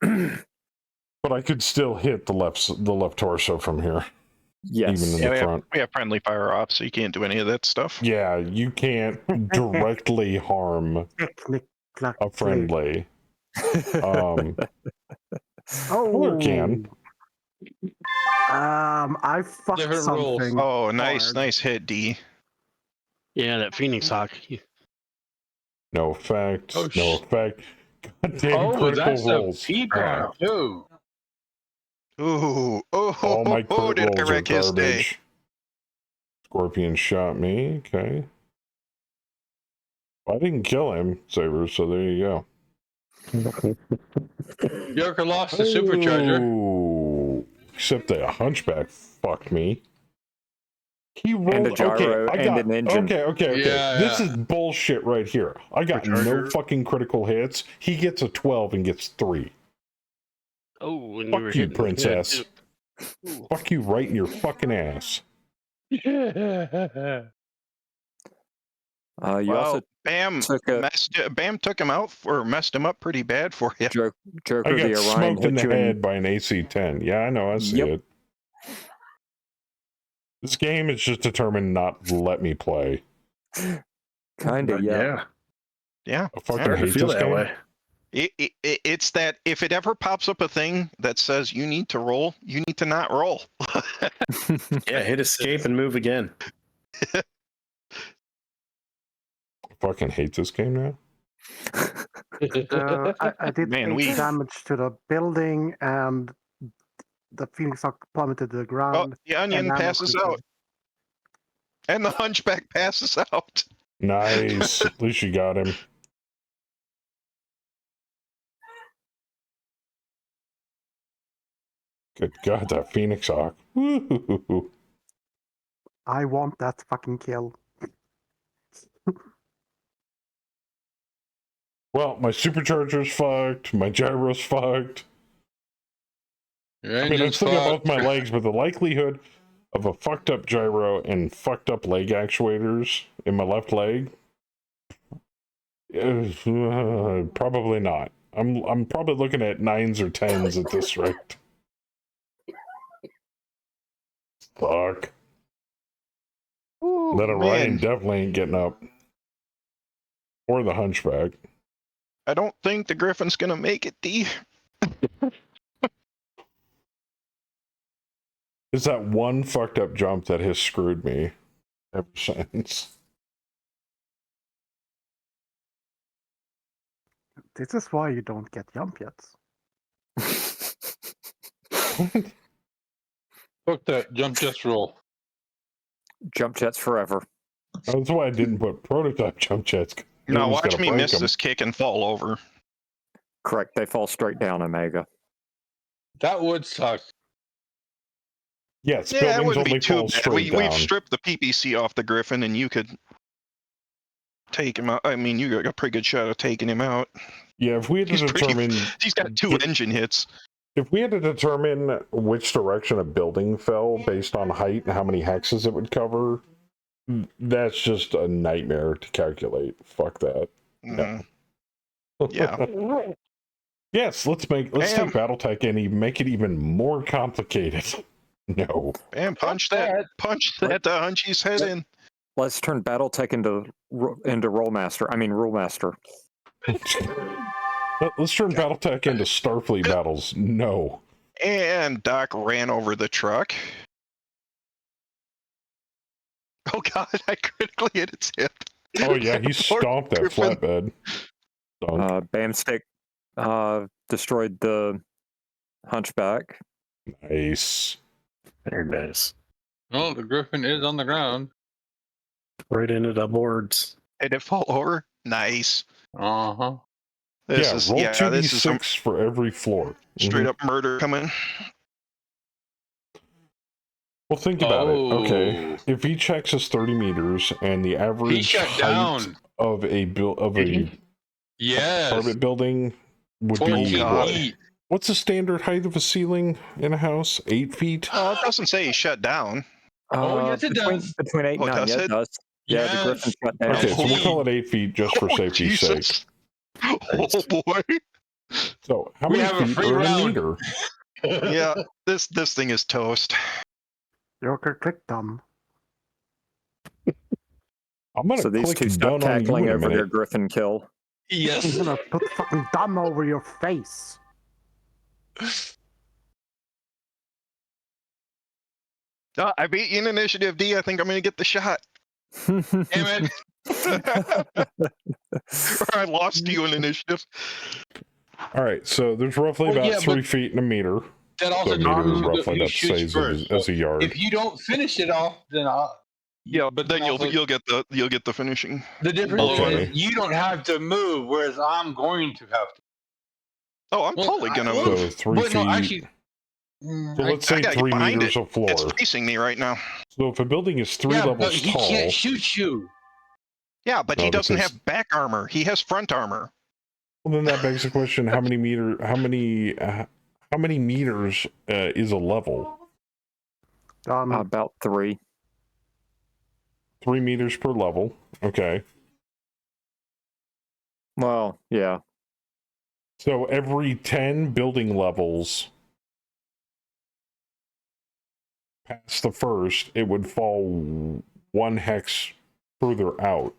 But I could still hit the left torso from here. Yes. Even in the front. We have friendly fire off, so you can't do any of that stuff. Yeah, you can't directly harm a friendly. Or can. I fucked Different something. rules. Oh, nice hit, D. Yeah, that Phoenix Hawk. No effect. Oh, no effect. Goddamn Oh, critical that's rolls. a peacock too. All my crit did I rolls are wreck his day? garbage. Scorpion shot me. Okay. I didn't kill him, Saber, so there you go. Joker lost the supercharger. Ooh. Except the hunchback fucked me. He rolled And a gyro and an engine. Okay. Yeah, this yeah. is bullshit right here. I got no fucking critical hits. He gets a 12 and gets 3. Oh, and Fuck you, princess. Fuck you right in your fucking ass. Also Bam took him out or messed him up pretty bad for you. Joker I got the Orion smoked in the hit you head by an AC-10. Yeah, I know. I see it. This game is just determined not to let me play. Kinda, yeah. Yeah. I fucking hate feel this that game. way. It's that if it ever pops up a thing that says you need to roll, you need to not roll. Yeah, hit escape and move again. I fucking hate this game now. I did 8 damage to the building, and the Phoenix Hawk plummeted to the ground. Oh, the onion passes out. And the hunchback passes out. Nice. At least you got him. Good God, that Phoenix Hawk. Woo-hoo-hoo-hoo. I want that fucking kill. Well, my supercharger's fucked. My gyro's fucked. I mean, I still got both my legs, but the likelihood of a fucked up gyro and fucked up leg actuators in my left leg is probably not. I'm probably looking at 9s or 10s at this rate. Fuck. Ooh, That Orion definitely ain't getting up. Or the hunchback. I don't think the Griffin's gonna make it, D. It's that one fucked up jump that has screwed me ever since. This is why you don't get jump jets. Fuck that jump jets roll. Jump jets forever. That's why I didn't put prototype jump jets. Now watch me miss this kick and fall over. Correct. They fall straight down, Omega. That would suck. Yes, Yeah, it wouldn't only be too fall bad. straight We've down. stripped the PPC off the Griffin, and you could take him out. I mean, you got a pretty good shot of taking him out. Yeah, if we had to determine... He's got 2 engine hits. If we had to determine which direction a building fell based on height and how many hexes it would cover, that's just a nightmare to calculate. Fuck that. No. Yeah. Yes, let's take Battletech and make it even more complicated. No. Bam, punch that Hunchy's head in. Let's turn Battletech into Rollmaster. I mean, Rulemaster. Let's turn Battletech into Starfleet battles. No. And Doc ran over the truck. Oh god, I critically hit its hip. Oh yeah, he stomped that flatbed. Bamstick destroyed the Hunchback. Nice. Very nice. Oh, the Griffin is on the ground. Right into the boards. Did it fall over? Nice. Uh-huh. Roll 2d6 for every floor. Straight up murder coming. Well, think about it. Okay, if each hex is 30 meters and the average height of a apartment building would be what? What's the standard height of a ceiling in a house? 8 feet? Oh, it doesn't say he shut down. Yes, it does. Between 8 and 9, yeah, it does. Yeah, the Griffin shut down. Okay, so we'll call it 8 feet just for safety's sake. Oh boy. So, how many feet are in a meter? Yeah, this thing is toast. Joker, click done. I'm gonna so these click two stop done on you cackling in a over their minute. Griffin kill. Yes. I'm gonna put fucking done over your face. I beat you in initiative, D. I think I'm gonna get the shot. Damn it. Or I lost to you in initiative. All right, so there's roughly about 3 feet in a meter. That also So a meter is depends roughly who about the shoots size first. as a yard. If you don't finish it off, then but then you'll get the finishing. The difference Okay. is you don't have to move, whereas I'm going to have to. Oh, I'm totally gonna move. So 3 feet. No, actually, so let's say 3 meters of floor. It's facing me right now. So if a building is 3 but levels he tall, can't shoot you. Yeah, but No, he doesn't because- have back armor. He has front armor. well, then that begs the question: how many meters is a level? About 3. 3 meters per level. Okay. Well, yeah. So every 10 building levels past the first, it would fall 1 hex further out.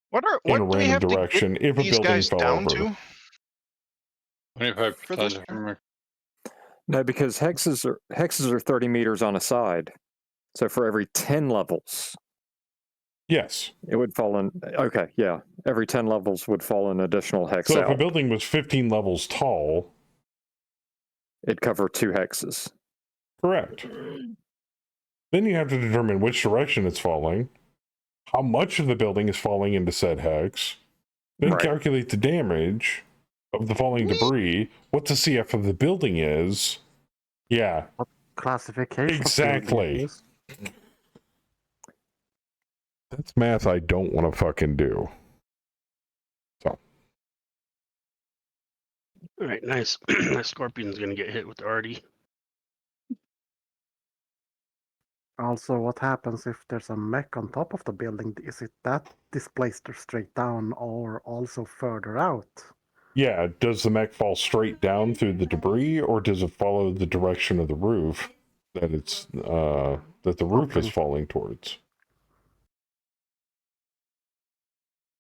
What in a do we random have direction to get if a these building guys fell down over. to? 25%. No, because hexes are 30 meters on a side. So for every 10 levels, Yes. it would fall in. Okay, yeah. Every 10 levels would fall an additional hex So out. if a building was 15 levels tall, it'd cover 2 hexes. correct. Then you have to determine which direction it's falling, how much of the building is falling into said hex, then calculate the damage of the falling debris, what the CF of the building is. Yeah. What classification? Exactly. That's math I don't want to fucking do. So. All right, nice. That Scorpion's gonna get hit with the Artie. Also, what happens if there's a mech on top of the building? Is it that displaced straight down or also further out? Yeah, does the mech fall straight down through the debris, or does it follow the direction of the roof that it's that the roof is falling towards?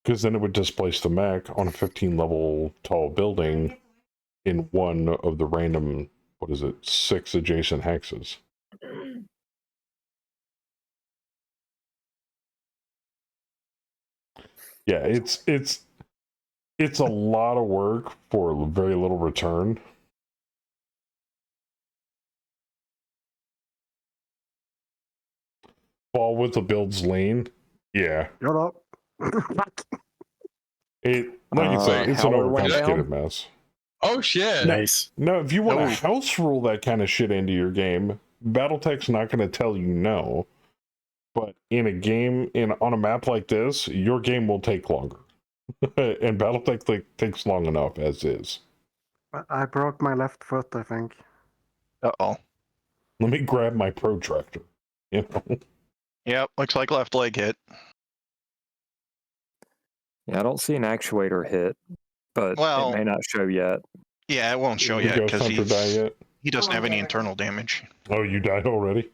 Because then it would displace the mech on a 15-level tall building in one of the random, 6 adjacent hexes. Yeah, it's a lot of work for very little return. Fall with the build's lane. Yeah. Shut up. Like you say, it's an overcomplicated mess. Oh shit! Nice. No, if you want to house rule that kind of shit into your game, Battletech's not going to tell you no. But in a game, on a map like this, your game will take longer. And Battletech takes long enough as is. I broke my left foot, I think. Uh-oh. Let me grab my protractor. You know? Yep, looks like left leg hit. Yeah, I don't see an actuator hit, but it may not show yet. Yeah, it won't show Did yet Ghost because Hunter die yet? He doesn't have any internal damage. Oh, you died already?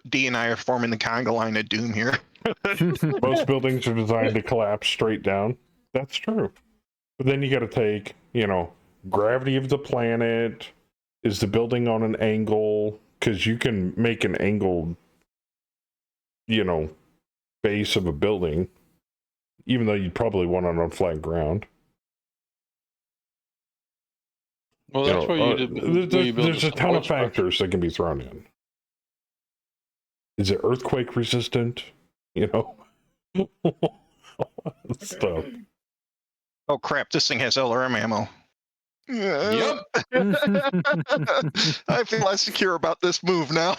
D and I are forming the conga line of doom here. Most buildings are designed to collapse straight down. That's true. But then you got to take, gravity of the planet. Is the building on an angle? Because you can make an angled, base of a building, even though you'd probably want it on flat ground. Well, that's where there's a ton of factors that can be thrown in. Is it earthquake resistant? Stuff. Oh crap! This thing has LRM ammo. Yep. I feel less secure about this move now.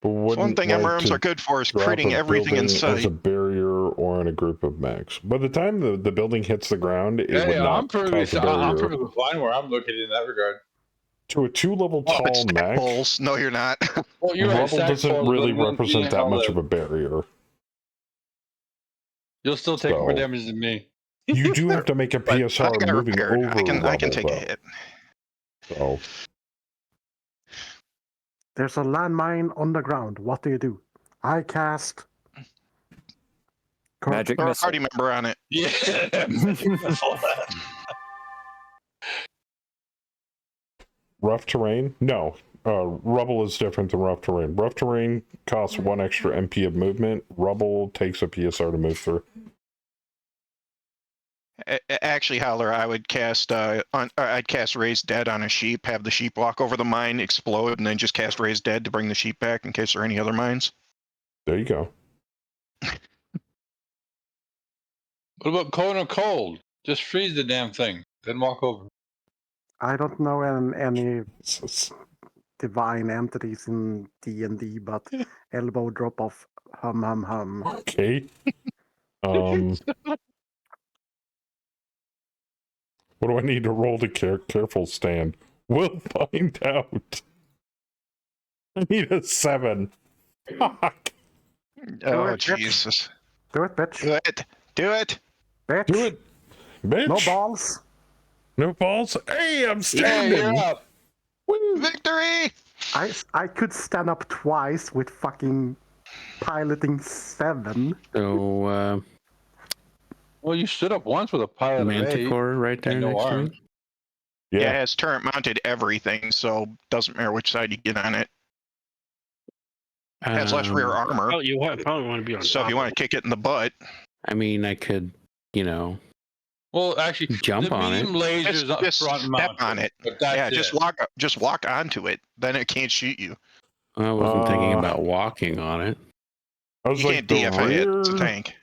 One thing like MRMs are good for is critting everything in sight. As a barrier or in a group of mechs. By the time the building hits the ground, it would not cause a barrier. I'm perfectly fine where I'm located in that regard. To a 2-level tall mech, balls. No, you're not. Well, you're rubble doesn't really represent that much of a barrier. You'll still take more damage than me. You do have to make a PSR moving over I can take a hit. So. There's a landmine on the ground. What do? I cast magic Throw a missile. party member on it. Yeah. Rough terrain? No. Rubble is different than rough terrain. Rough terrain costs 1 extra MP of movement. Rubble takes a PSR to move through. Actually, Howler, I would cast I'd cast Raise Dead on a sheep, have the sheep walk over the mine, explode, and then just cast Raise Dead to bring the sheep back in case there are any other mines. There you go. What about Kona Cold? Just freeze the damn thing, then walk over. I don't know any divine entities in D&D, but elbow drop off, hum. Okay. What do I need to roll to careful stand? We'll find out. I need a 7. Fuck. Oh, Jesus. Do it, bitch. Do it. Bitch. Do it. Bitch. No balls. No balls. Hey, I'm standing. Yeah, you're up. Woo. Victory! I could stand up twice with fucking piloting 7. So, well, you stood up once with a pilot Manticore right there no next to arms. me. Yeah, it has turret mounted everything, so doesn't matter which side you get on it. It has less rear armor. Oh, you probably want to be on So top if you want to kick it in the butt. I mean, I could, well, actually, jump on it. Lasers up front step on it. Yeah, just walk onto it. Then it can't shoot you. I wasn't thinking about walking on it. I was You like, can't DFA rear, it. It's a tank.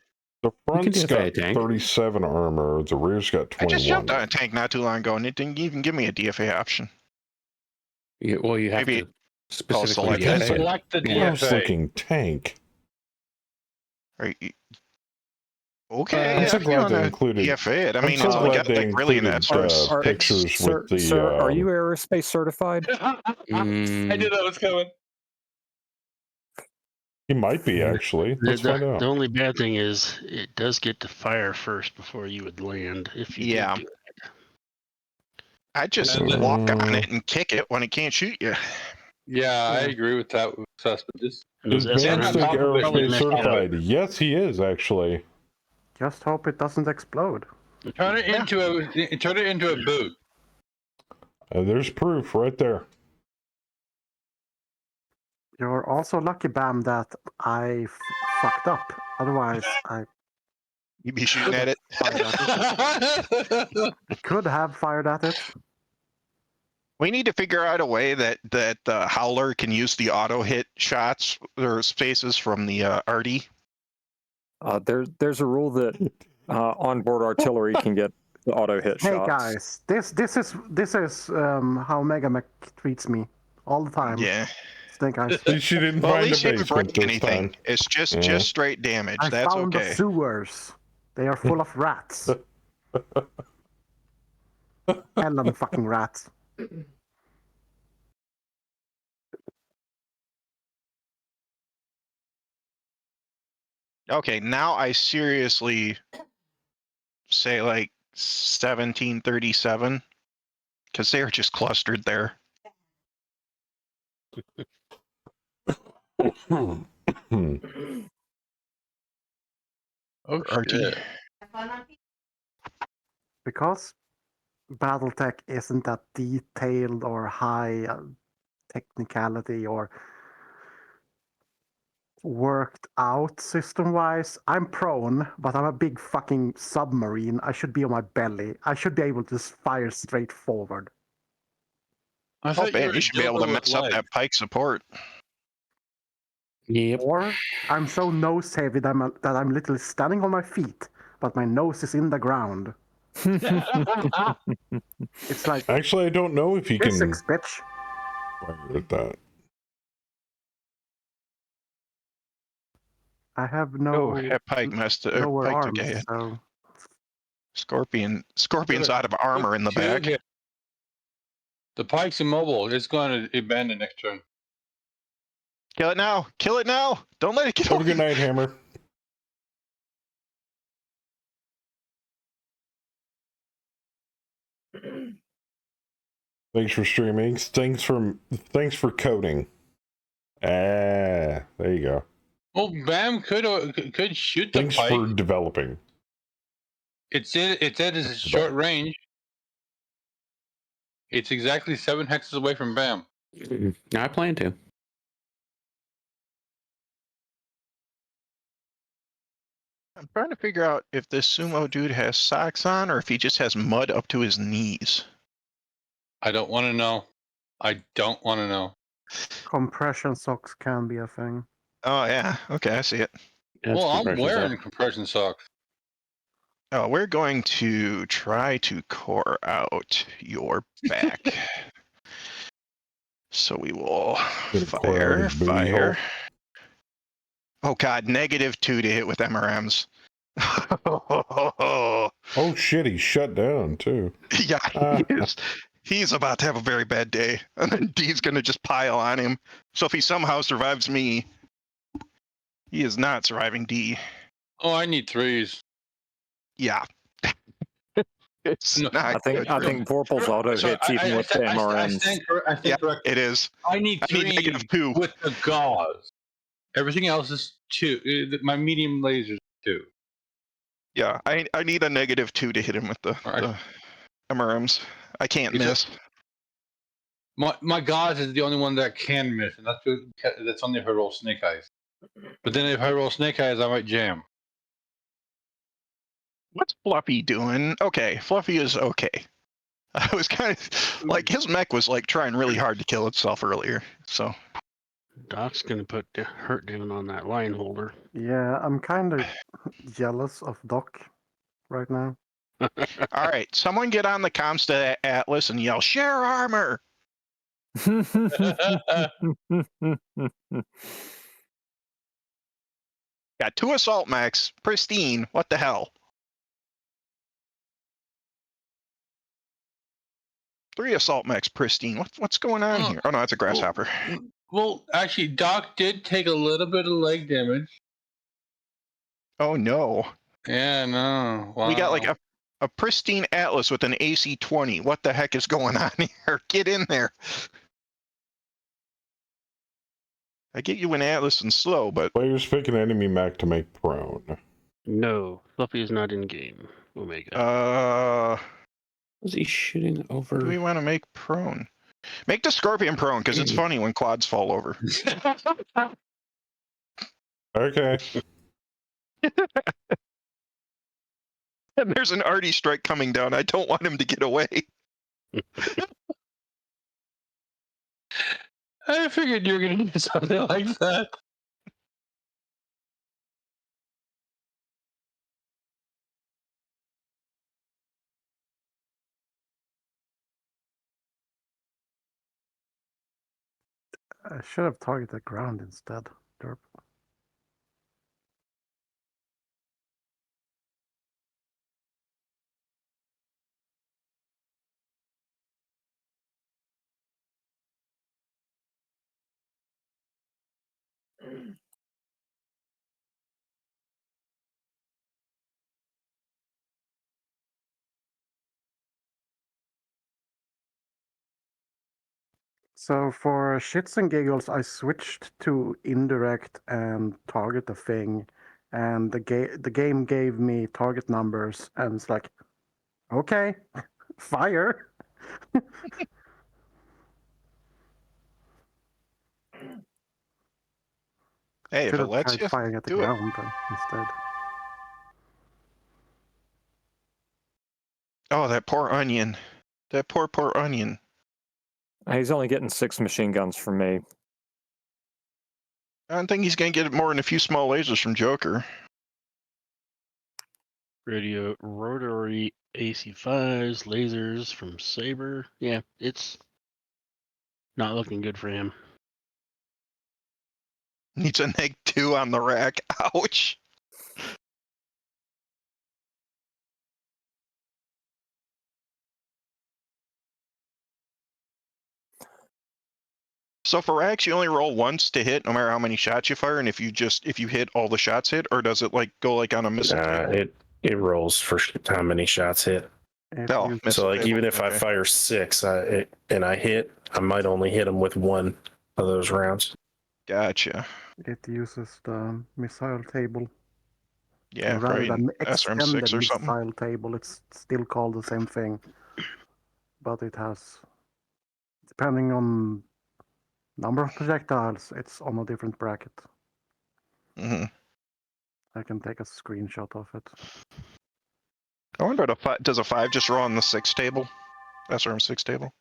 The front's got tank. 37 armor. The rear's got 21. I just jumped on a tank not too long ago, and it didn't even give me a DFA option. Well, you have Maybe to specifically select the DFA. Looking tank. Right. Okay, I'm so glad they included DFA it. I mean, I'm so it's only glad got they like really nice pictures Sir, with the. sir, are you aerospace certified? I knew that was coming. He might be actually. Let's find out. The only bad thing is it does get to fire first before you would land. If you do it. I just walk on it and kick it when it can't shoot you. Yeah, I agree with that. Is Battletech aerospace certified? Yes, he is actually. Just hope it doesn't explode. Turn it into a boot. There's proof right there. You're also lucky, Bam, that I fucked up. Otherwise, You'd be shooting at it. I could have fired at it. We need to figure out a way that the Howler can use the auto hit shots or spaces from the Arty. There's a rule that onboard artillery can get the auto hit shots. Hey guys, this is how Megamech treats me all the time. Yeah. Snake Eyes. At least you didn't Well, at find least a you didn't basement break this anything. time. It's just straight damage. I That's found okay. the sewers. They are full of rats. Hell fucking rats. Okay, now I seriously say, like, 1737, because they're just clustered there. Oh, RT. shit. Because Battletech isn't that detailed or high technicality or worked out system-wise. I'm prone, but I'm a big fucking submarine. I should be on my belly. I should be able to just fire straight forward. I Oh, thought you man, were you a should be able to dildo with mess up legs. that pike support. Yep. Or I'm so nose heavy that I'm literally standing on my feet, but my nose is in the ground. It's like Actually, I don't know if he can physics, bitch. fire at that. I have no that pike messed it. lower Pike arms, took a hit. so Scorpion's out of armor in the back. The pike's immobile. It's going to abandon next turn. Kill it now! Kill it now! Don't let it get Have a away. good night, Hammer. Thanks for streaming. Thanks for coding. There you go. Well, Bam could shoot the Thanks pike. for developing. It's at its short range. It's exactly 7 hexes away from Bam. I plan to. I'm trying to figure out if this sumo dude has socks on or if he just has mud up to his knees. I don't want to know. I don't want to know. compression socks can be a thing. Oh, yeah. Okay, I see it. That's Well, I'm compression wearing sock. compression socks. Oh, we're going to try to core out your back. So we will Gonna core out his booty hole. fire. Oh god, -2 to hit with MRMs. Oh shit, he's shut down too. Yeah, he is. He's about to have a very bad day. And then D's gonna just pile on him. So if he somehow survives me, he is not surviving D. Oh, I need 3s. Yeah. It's No, not I think good. Vorpal's auto hits even with the MRMs. I stand correct. It is. I need I need 3 -2. with the gauze. Everything else is 2. My medium laser's 2. Yeah, I need a -2 to hit him with the MRMs. I can't miss. My gauze is the only one that can miss, and that's only if I roll snake eyes. But then if I roll snake eyes, I might jam. What's Fluffy doing? Okay, Fluffy is okay. I was kind of like his mech was like trying really hard to kill itself earlier. So Doc's gonna put hurt down on that line holder. Yeah, I'm kind of jealous of Doc right now. all right, someone get on the comms to Atlas and yell share armor. Got 2 assault mechs, pristine. What the hell? 3 assault mechs, pristine. What's going on here? Oh no, that's a grasshopper. Well, actually, Doc did take a little bit of leg damage. Oh no. Yeah, no. Wow. We got like a pristine Atlas with an AC-20. What the heck is going on here? Get in there. I get you an Atlas and slow, but Players pick an enemy mech to make prone. No, Fluffy is not in game. Omega. Was he shooting over? Do we want to make prone? Make the Scorpion prone because it's funny when quads fall over. Okay. And there's an arty strike coming down. I don't want him to get away. I figured you were going to do something like that. I should have targeted ground instead. Derp. So for shits and giggles, I switched to indirect and target the thing, and the game gave me target numbers, and it's like, okay, fire. Hey, if Should it have lets tried you, firing at the do it. ground instead. Oh, that poor onion. That poor onion. He's only getting 6 machine guns from me. I don't think he's going to get more than a few small lasers from Joker. Radio rotary AC5s, lasers from Saber. Yeah, it's not looking good for him. Needs a -2 on the rack. Ouch. So for racks, you only roll once to hit, no matter how many shots you fire, and if you hit all the shots hit, or does it like go like on a missile table? It rolls for how many shots hit. So like even if I fire 6 and I hit, I might only hit them with one of those rounds. Gotcha. It uses the missile table. Yeah, rather probably than an SRM6 or something. missile table, it's still called the same thing, but it has, depending on number of projectiles, it's on a different bracket. Mm-hmm. I can take a screenshot of it. I wonder, does a 5 just roll on the 6 table? SRM6 table?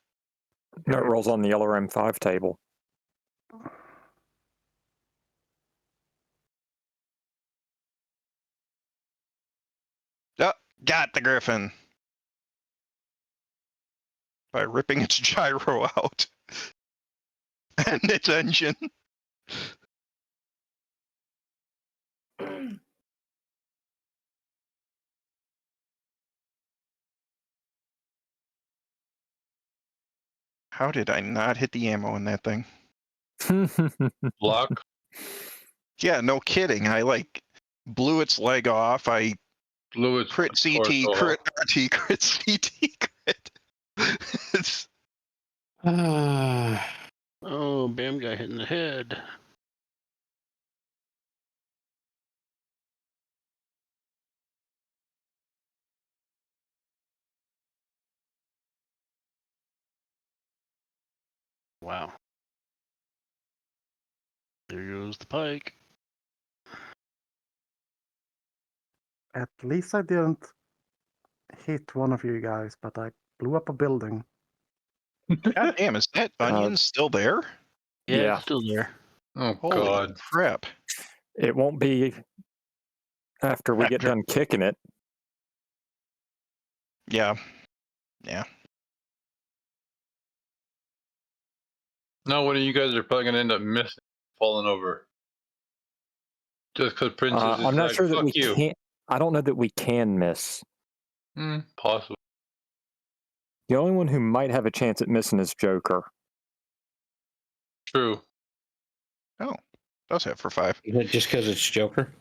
No, it rolls on the LRM5 table. Oh, got the Griffin. By ripping its gyro out. And its engine. How did I not hit the ammo in that thing? Luck. Yeah, no kidding. I like blew its leg off. I Blew its crit CT, crit RT, crit CT, crit. It's... Oh, Bam got hit in the head. Wow. There goes the pike. At least I didn't hit one of you guys, but I blew up a building. God damn, is that onion still there? Yeah, it's still there. Oh, holy God. crap. It won't be after we get done kicking it. Yeah. Yeah. No, one of you guys are probably going to end up missing, falling over. Just because Princess is I'm not like, sure that fuck we you. can't. I don't know that we can miss. Possible. The only one who might have a chance at missing is Joker. True. Oh, does hit for 5. Just because it's Joker?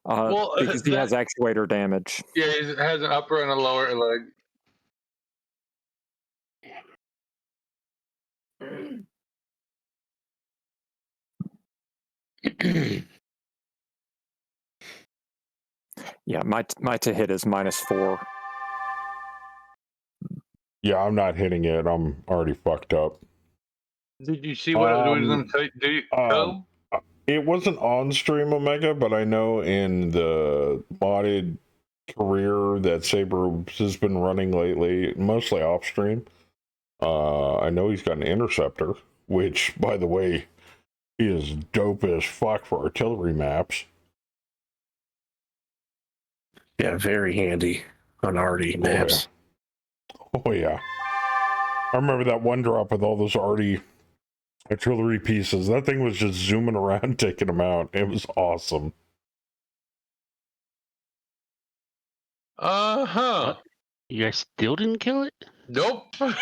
Well, because he has actuator damage. Yeah, he has an upper and a lower leg. Yeah, my to hit is -4. Yeah, I'm not hitting it. I'm already fucked up. Did you see what I was going to do? You tell? It wasn't on stream Omega, but I know in the modded career that Saber has been running lately, mostly off stream. I know he's got an interceptor, which, by the way, is dope as fuck for artillery maps. Yeah, very handy on RD maps. Oh yeah. I remember that one drop with all those arty artillery pieces. That thing was just zooming around, taking them out. It was awesome. Uh-huh. You guys still didn't kill it? Nope. Holy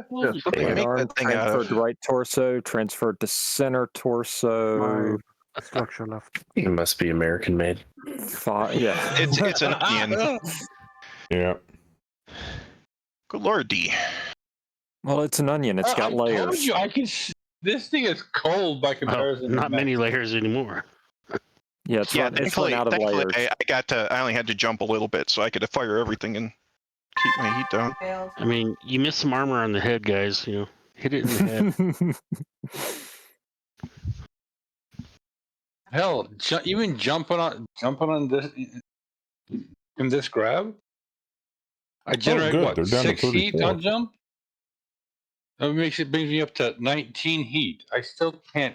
What they crap. make Arm that thing out transferred of? to right torso, transferred to center torso. Structure left. It must be American made. Yeah. It's an onion. Yeah. Good lord, D. Well, it's an onion. It's got I told layers. you, this thing is cold by comparison. Not many layers anymore. Yeah, it's run out of layers. I only had to jump a little bit so I could fire everything and keep my heat down. I mean, you missed some armor on the head, guys. You know, hit it in the head. Hell, even jumping on this in this grab, I generate good. They're down to 6 heat 34. on jump. That brings me up to 19 heat. I still can't.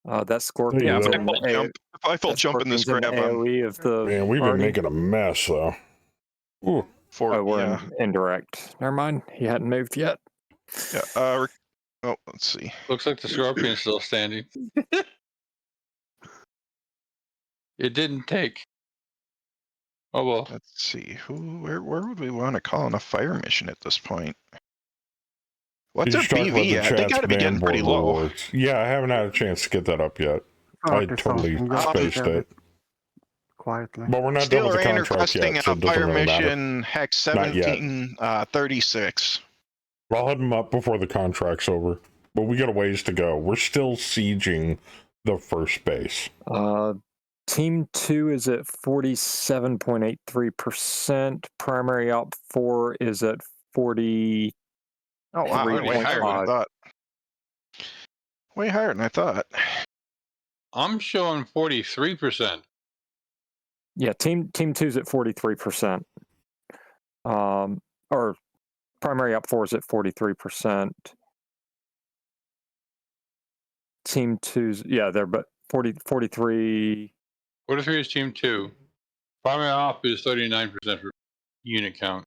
That Scorpion. Yeah, if I full jump in this grab, AOE of the man, we've been making a mess though. Ooh. We're in indirect. Never mind. He hadn't moved yet. Yeah. Let's see. Looks like the Scorpion's still standing. It didn't take. Oh well. Let's see. Where would we want to call on a fire mission at this point? What's our BV at? They got to be getting pretty low. Rewards. Yeah, I haven't had a chance to get that up yet. I totally spaced it. Quietly. But we're not done with the contract yet, so it doesn't fire really mission matter. Hex 1736. I'll head them up before the contract's over. But we got a ways to go. We're still sieging the first base. Team 2 is at 47.83%. Primary op 4 is at 40. Oh wow, way higher than I thought. Way higher than I thought. I'm showing 43%. Yeah, team 2's at 43%. Or primary op 4 is at 43%. Team 2's, they're but 43. 43 is team 2. Primary op is 39% for unit count.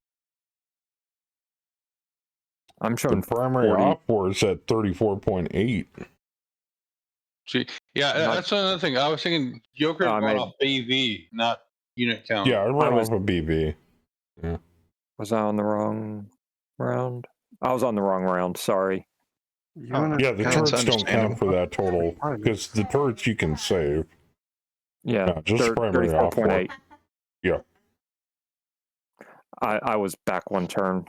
I'm showing the primary op for is at 34.8. See, that's another thing. I was thinking Joker brought off BV, not unit count. Yeah, I ran off a BV. Yeah. Was I on the wrong round? I was on the wrong round. Sorry. Yeah, the turrets don't count for that total because the turrets you can save. Yeah, no, just primary op. 34.8. Yeah. I was back one turn.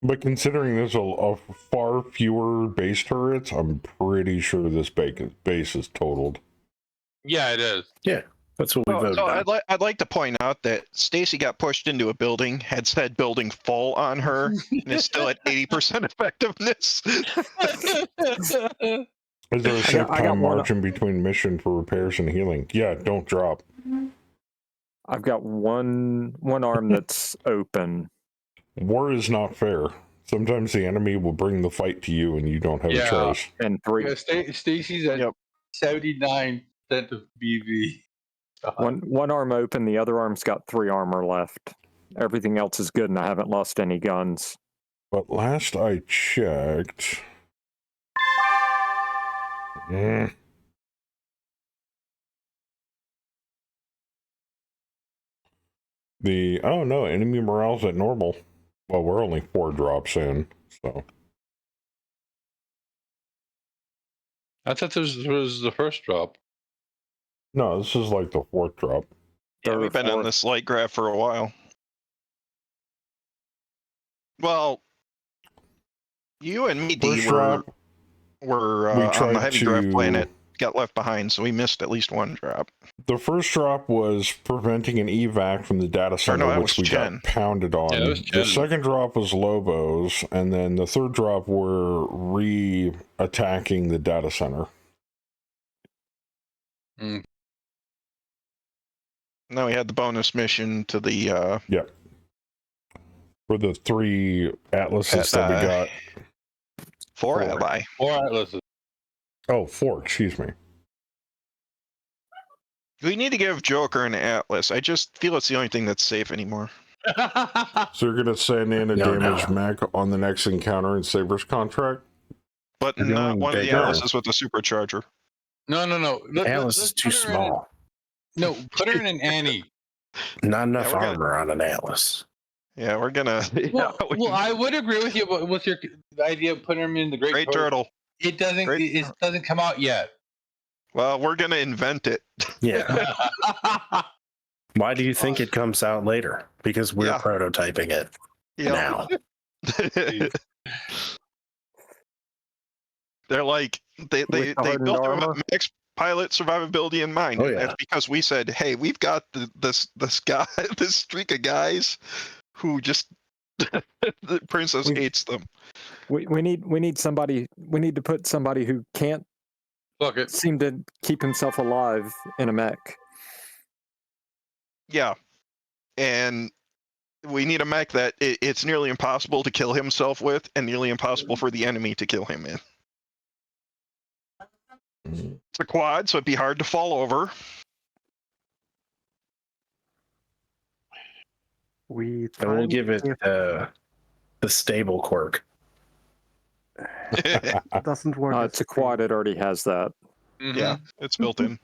But considering there's a far fewer base turrets, I'm pretty sure this base is totaled. Yeah, it is. Yeah, that's what we voted on. I'd like to point out that Stacy got pushed into a building, had said building full on her, and is still at 80% effectiveness. Is there a safe time margin between mission for repairs and healing? Yeah, don't drop. I've got one arm that's open. War is not fair. Sometimes the enemy will bring the fight to you and you don't have a choice. And 3. Yeah, Stacy's at 79% of BV. One arm open, the other arm's got 3 armor left. Everything else is good and I haven't lost any guns. But last I checked... enemy morale's at normal. Well, we're only 4 drops in, so. I thought this was the first drop. No, this is like the 4th drop. Yeah, we've been on this light graph for a while. Well, you and me, D, were on the heavy draft planet. Got left behind, so we missed at least 1 drop. The first drop was preventing an evac from the data center, which we got pounded on. Yeah, the second drop was Lobos, and then the third drop were re-attacking the data center. Now we had the bonus mission to the... For the 3 atlases that we got. 4 ally. 4 atlases. Oh, 4, excuse me. We need to give Joker an atlas. I just feel it's the only thing that's safe anymore. So you're going to send in a damaged mech on the next encounter in Saber's contract? But not one of the atlases with the supercharger. No. Atlas is too small. No, put her in an Annie. Not enough armor on an Atlas. Yeah, we're gonna... Well, I would agree with you, but with your idea of putting him in the Great Turtle. It doesn't come out yet. Well, we're gonna invent it. Yeah. Why do you think it comes out later? Because we're prototyping it now. They're like they built him with max pilot survivability in mind. Oh, And yeah. that's because we said, hey, we've got this guy, this streak of guys who just the princess hates them. We need somebody. We need to put somebody who can't seem to keep himself alive in a mech. Yeah, and we need a mech that it's nearly impossible to kill himself with, and nearly impossible for the enemy to kill him in. It's a quad, so it'd be hard to fall over. We And we'll give it the stable quirk. It doesn't work. It's a quad. It already has that. Yeah, it's built in.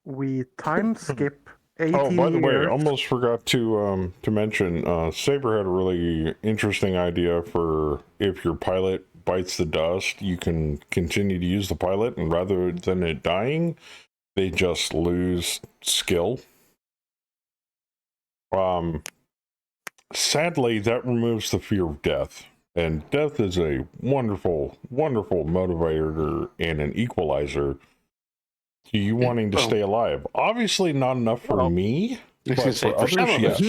We time skip 18 years. Oh, by the way, almost forgot to mention, Saber had a really interesting idea for if your pilot bites the dust, you can continue to use the pilot, and rather than it dying, they just lose skill. Sadly, that removes the fear of death, and death is a wonderful, wonderful motivator and an equalizer to you wanting to stay alive. Obviously, not enough for me, but for others, yes.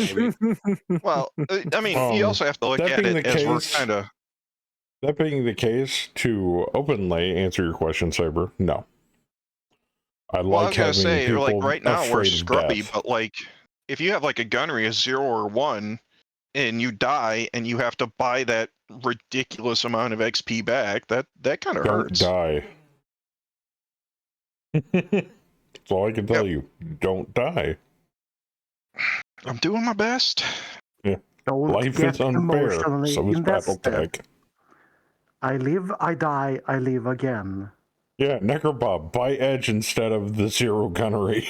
Well, I mean, you also have to look at it as we're kind of. That being the case, to openly answer your question, Saber, no. I was gonna say, like right now we're afraid of scrubby, death. but like if you have like a gunnery of 0 or 1, and you die, and you have to buy that ridiculous amount of XP back, that kind of hurts. Don't die. That's all I can tell you. Don't die. I'm doing my best. Yeah. Don't Life get is unfair. emotionally So is invested. Battletech. I live, I die, I live again. Yeah, Necrobob, buy Edge instead of the 0 gunnery.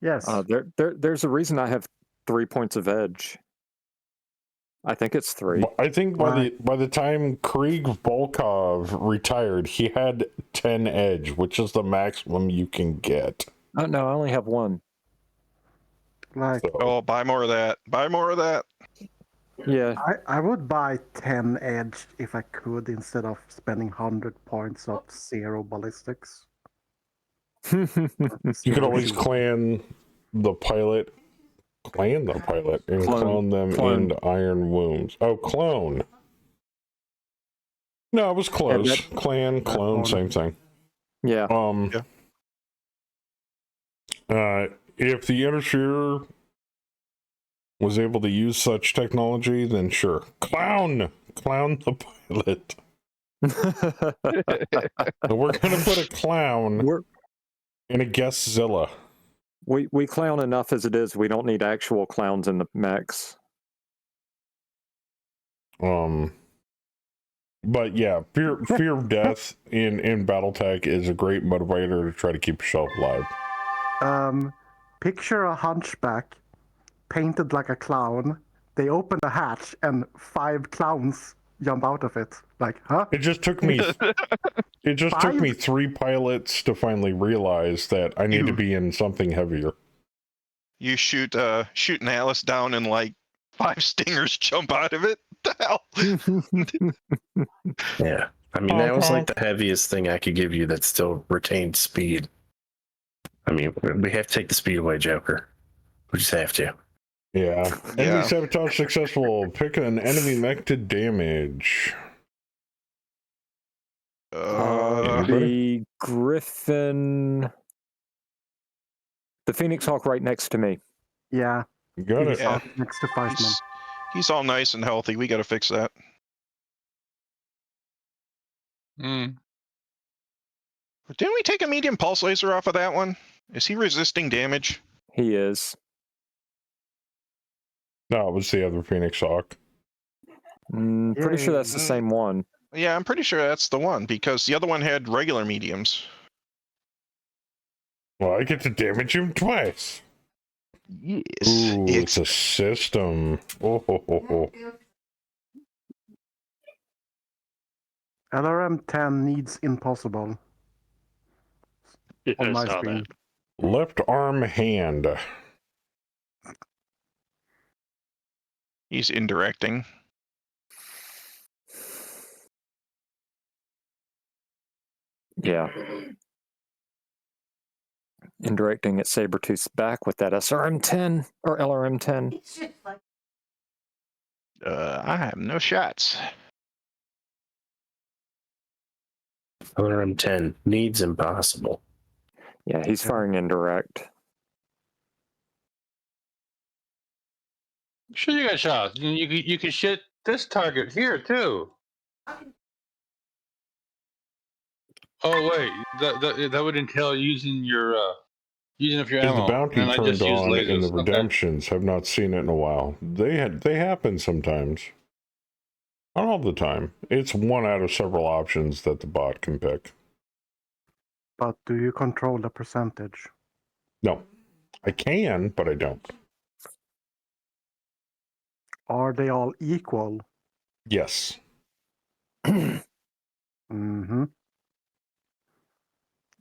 Yes. There's a reason I have 3 points of edge. I think it's 3. I think by the time Krieg Volkov retired, he had 10 edge, which is the maximum you can get. Oh no, I only have 1. Like, Oh, buy more of that. Buy more of that. Yeah. I would buy 10 edge if I could, instead of spending 100 points of 0 ballistics. You could always clan the pilot, and clone them into iron wounds. Oh, clone. No, it was close. Clone, same thing. Yeah. If the Interferer was able to use such technology, then sure. Clown the pilot. So we're gonna put a clown in a guest Zilla. We clown enough as it is. We don't need actual clowns in the mechs. But yeah, fear of death in Battletech is a great motivator to try to keep yourself alive. Picture a hunchback painted like a clown. They open a hatch and 5 clowns jump out of it. Like, huh? It just took me. It just took me 3 pilots to finally realize that I need to be in something heavier. You shoot an Atlas down and like 5 stingers jump out of it. What the hell? Yeah. I mean, that was like the heaviest thing I could give you that still retained speed. I mean, we have to take the speed away, Joker. We just have to. Yeah. Enemy sabotage successful. Pick an enemy mech to damage. The Griffin. The Phoenix Hawk right next to me. Yeah. You got it. Yeah. Next to Feisman. He's all nice and healthy. We got to fix that. Didn't we take a medium pulse laser off of that one? Is he resisting damage? He is. No, it was the other Phoenix Hawk. Pretty sure that's the same one. Yeah, I'm pretty sure that's the one, because the other one had regular mediums. Well, I get to damage him twice. Yes. Ooh, it's a system. LRM-10 needs impossible. Yeah, On my I saw screen. that. Left arm hand. He's indirecting. Yeah. Indirecting at Sabertooth's back with that SRM-10 or LRM-10. I have no shots. LRM-10 needs impossible. Yeah, he's firing indirect. Sure, you got shots. You can shit this target here too. Oh wait, that would entail using your using up your Is the ammo. bounty And I turned just use on in the lasers. Okay. redemptions? Have not seen it in a while. They happen sometimes. Not all the time. It's one out of several options that the bot can pick. But do you control the percentage? No. I can, but I don't. Are they all equal? Yes. Mm-hmm.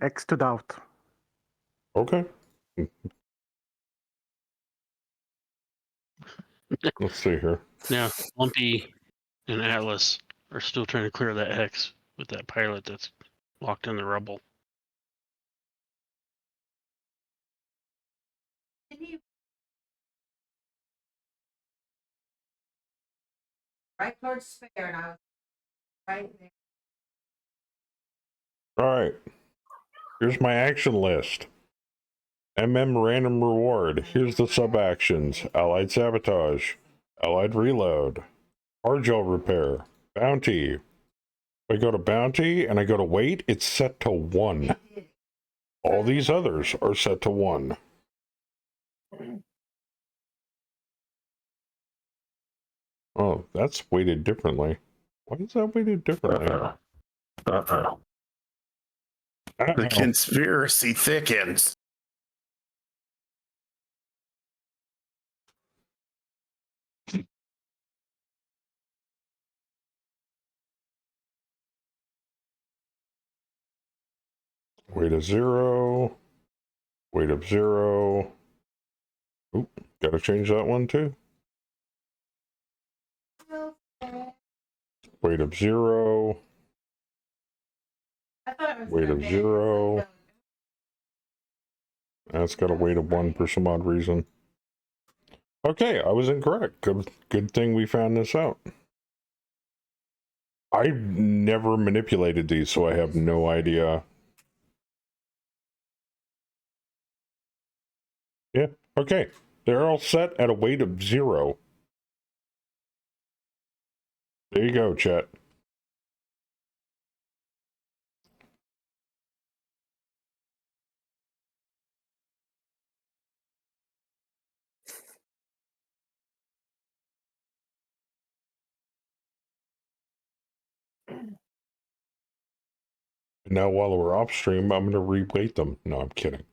X to doubt. Okay. Let's see here. Now, Lumpy and Atlas are still trying to clear that hex with that pilot that's locked in the rubble. Right towards Spare, and I was right there. All right. Here's my action list. Random reward. Here's the sub actions. Allied sabotage. Allied reload. Hard gel repair. Bounty. If I go to bounty and I go to wait, it's set to 1. All these others are set to 1. Oh, that's weighted differently. Why is that weighted differently? The conspiracy thickens. Weight of 0. Weight of 0. Oop, gotta change that one too. Weight of 0. Weight of 0. That's got a weight of 1 for some odd reason. Okay, I was incorrect. Good thing we found this out. I've never manipulated these, so I have no idea. Yeah, okay. They're all set at a weight of 0. There you go, chat. Now, while we're off stream, I'm going to re-weight them. No, I'm kidding.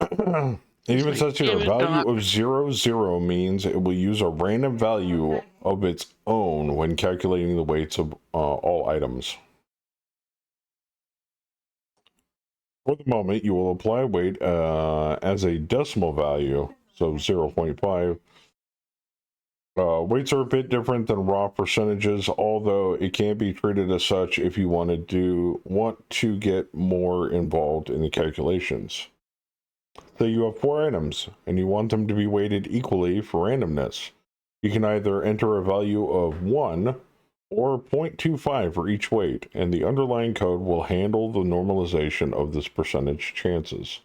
It even says here, value of 0 means it will use a random value of its own when calculating the weights of all items. For the moment, you will apply weight as a decimal value, so 0.5. Weights are a bit different than raw percentages, although it can be treated as such if you want to get more involved in the calculations. So you have 4 items, and you want them to be weighted equally for randomness. You can either enter a value of 1 or 0.25 for each weight, and the underlying code will handle the normalization of this percentage chances.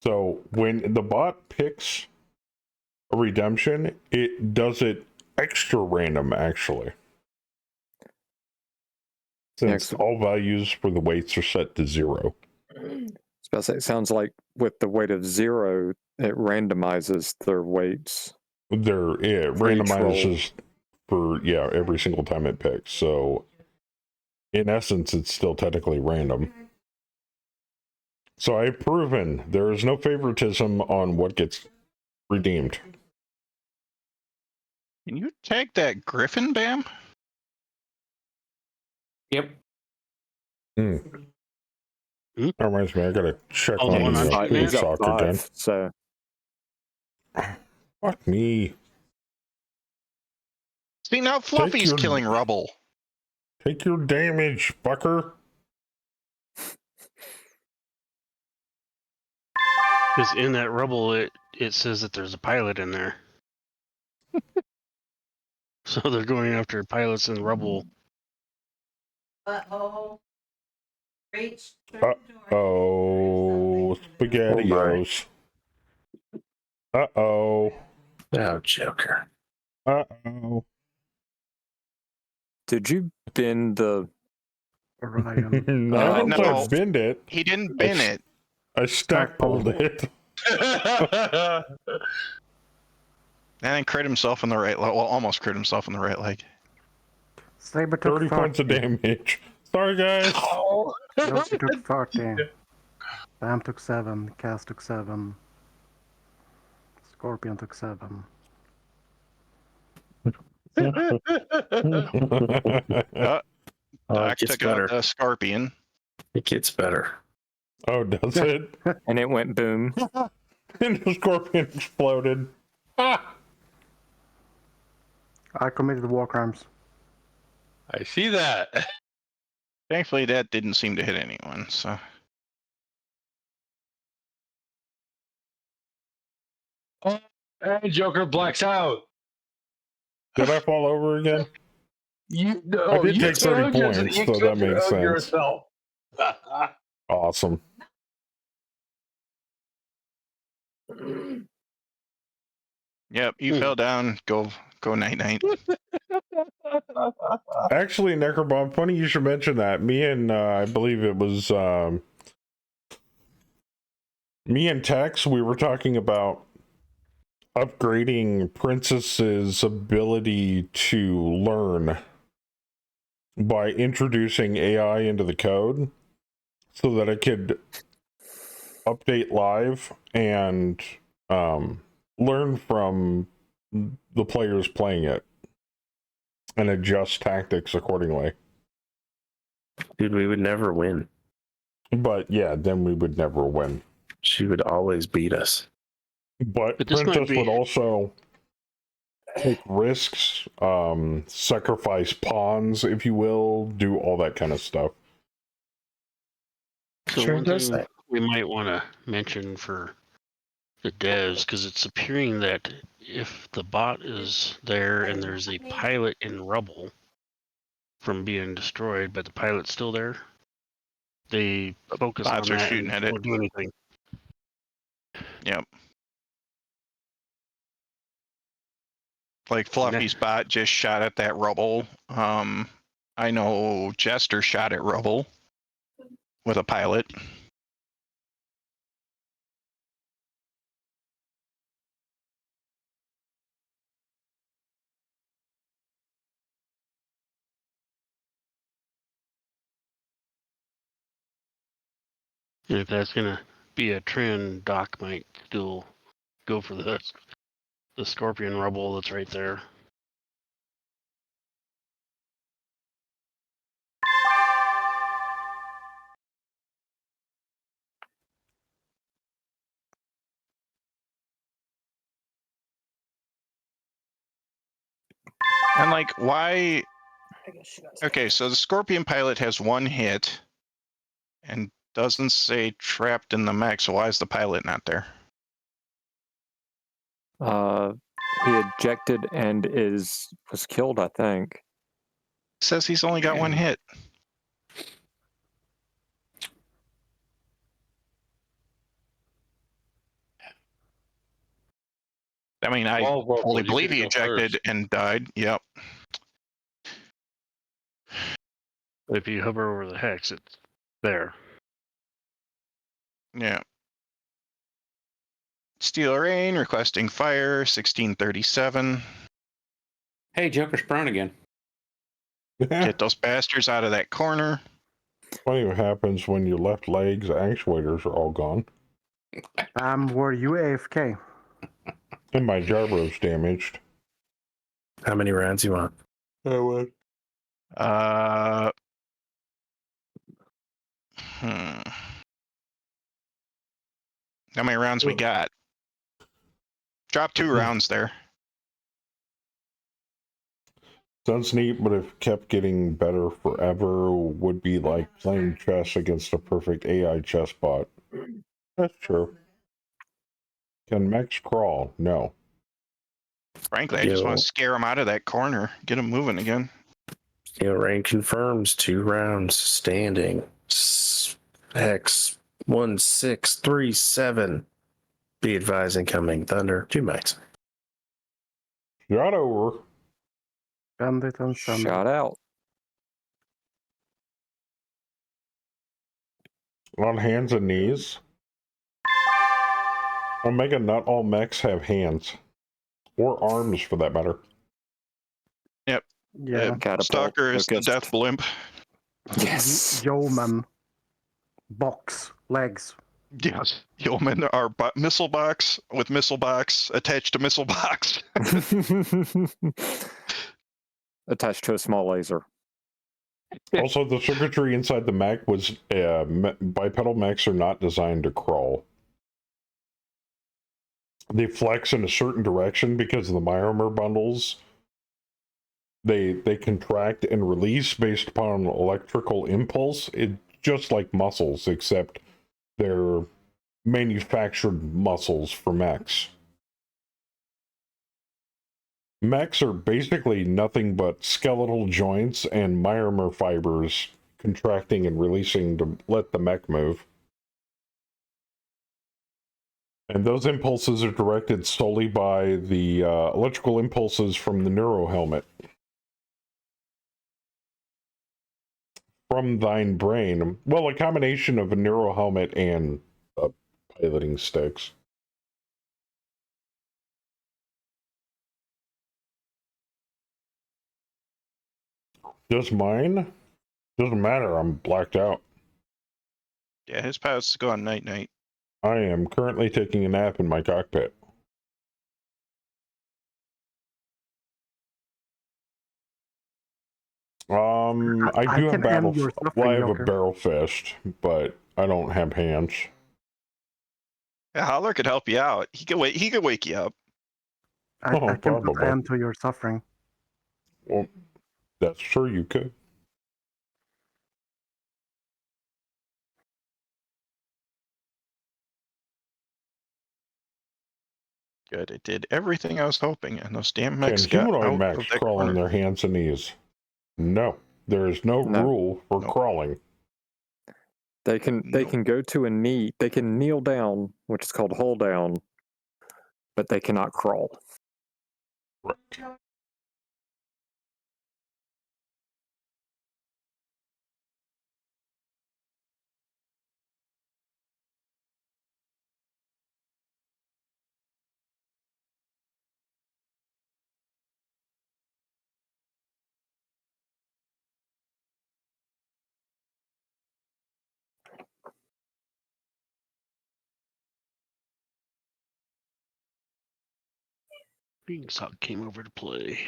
So when the bot picks a redemption, it does it extra random, actually. Since all values for the weights are set to 0. It sounds like with the weight of 0, it randomizes their weights. It randomizes for every single time it picks. So in essence, it's still technically random. So I've proven there is no favoritism on what gets redeemed. Can you tag that Griffin, Bam? Yep. That reminds me, I gotta check on the soccer again. So Fuck me. See, now Fluffy's your- killing rubble. Take your damage, fucker. Because in that rubble, it says that there's a pilot in there. So they're going after pilots in rubble. Butthole. Reach. Oh, SpaghettiOs. Uh-oh. Oh, Joker. Uh-oh. Did you bend the? Ryan. No, I don't know if no. I bend it. He didn't bin it. I stack pulled it. And then crit himself in the right leg. Well, almost crit himself in the right leg. Saber took 30 points of damage. Sorry, guys. Oh. Joker took 30. Bam took 7. Cass took 7. Scorpion took 7. Doc It gets took better. out the Scorpion. It gets better. Oh, does it? And it went boom. And the Scorpion exploded. Ah! I committed war crimes. I see that. Thankfully, that didn't seem to hit anyone. So Oh, and Joker blacks out. Did I fall over again? I did take 30 points, so that makes sense. Yourself. Awesome. yep, you fell down. Go night night. Actually, Necrobomb, funny you should mention that. Me and I believe it was me and Tex, we were talking about upgrading Princess's ability to learn by introducing AI into the code so that it could update live and learn from the players playing it and adjust tactics accordingly. Dude, we would never win. But yeah, then we would never win. She would always beat us. But But this might Princess be- would also take risks, sacrifice pawns, if you will, do all that kind of stuff. So Sure one does thing that. we might want to mention for the devs, because it's appearing that if the bot is there and there's a pilot in rubble from being destroyed, but the pilot's still there, they focus Bots on are that shooting and at it. won't do anything. Yep. Like Fluffy's bot just shot at that rubble. I know Jester shot at rubble with a pilot. And if that's gonna be a trend, Doc might still go for the Scorpion rubble that's right there. And like, why? Okay, so the Scorpion pilot has 1 hit and doesn't say trapped in the mech, so why is the pilot not there? He ejected and was killed, I think. It says he's only got 1 hit. I mean, I fully believe he ejected and died. Yep. If you hover over the hex, it's there. Yeah. Steel Rain requesting fire, 1637. Hey, Joker's prone again. Get those bastards out of that corner. Funny what happens when your left leg's actuators are all gone. Were you AFK? And my gyro's damaged. How many rounds you want? How many rounds we got? Drop 2 rounds there. Sounds neat, but if kept getting better forever, would be like playing chess against a perfect AI chess bot. That's true. Can mechs crawl? No. Frankly, I just want to scare him out of that corner, get him moving again. Rank confirms 2 rounds standing. X 1637. Be advised, incoming thunder. 2 mics. Shot over. Bandit and Sand. Shot out. On hands and knees. Omega, not all mechs have hands. Or arms, for that matter. Yep. Yeah. Stalker is the death blimp. Yes. Yeoman. Box. Legs. Yes. Yeomen are missile box with missile box attached to missile box. Attached to a small laser. Also, the circuitry inside the mech was bipedal mechs are not designed to crawl. They flex in a certain direction because of the myarmor bundles. They contract and release based upon electrical impulse. It's just like muscles, except they're manufactured muscles for mechs. Mechs are basically nothing but skeletal joints and myarmor fibers contracting and releasing to let the mech move. And those impulses are directed solely by the electrical impulses from the neuro helmet. From thine brain. Well, a combination of a neuro helmet and piloting sticks. Just mine? Doesn't matter, I'm blacked out. Yeah, his path's go on night-night. I am currently taking a nap in my cockpit. I do have I have a barrel fist, but I don't have hands. Yeah, Holler could help you out. He could wake you up. I can put an end to your suffering. Well, that's true, you could. Good, it did everything I was hoping, and those damn mechs Can got humanoid out mechs of that crawl on corner. their hands and knees? No. There is no rule for crawling. They can go to a knee. They can kneel down, which is called hold down, but they cannot crawl. Right. Beanstalk came over to play.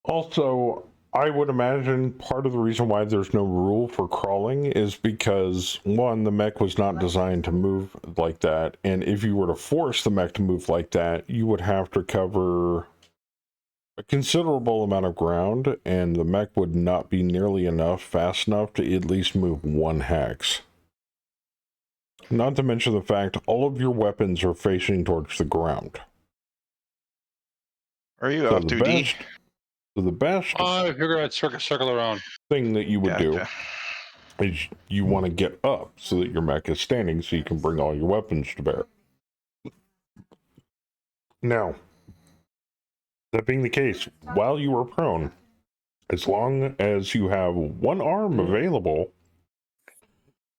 Also, I would imagine part of the reason why there's no rule for crawling is because, one, the mech was not designed to move like that, and if you were to force the mech to move like that, you would have to cover a considerable amount of ground, and the mech would not be nearly fast enough to at least move 1 hex. Not to mention the fact all of your weapons are facing towards the ground. Are you off duty? So the best I figure I'd circle around. thing that you would do is you want to get up so that your mech is standing so you can bring all your weapons to bear. Now, that being the case, while you are prone, as long as you have 1 arm available,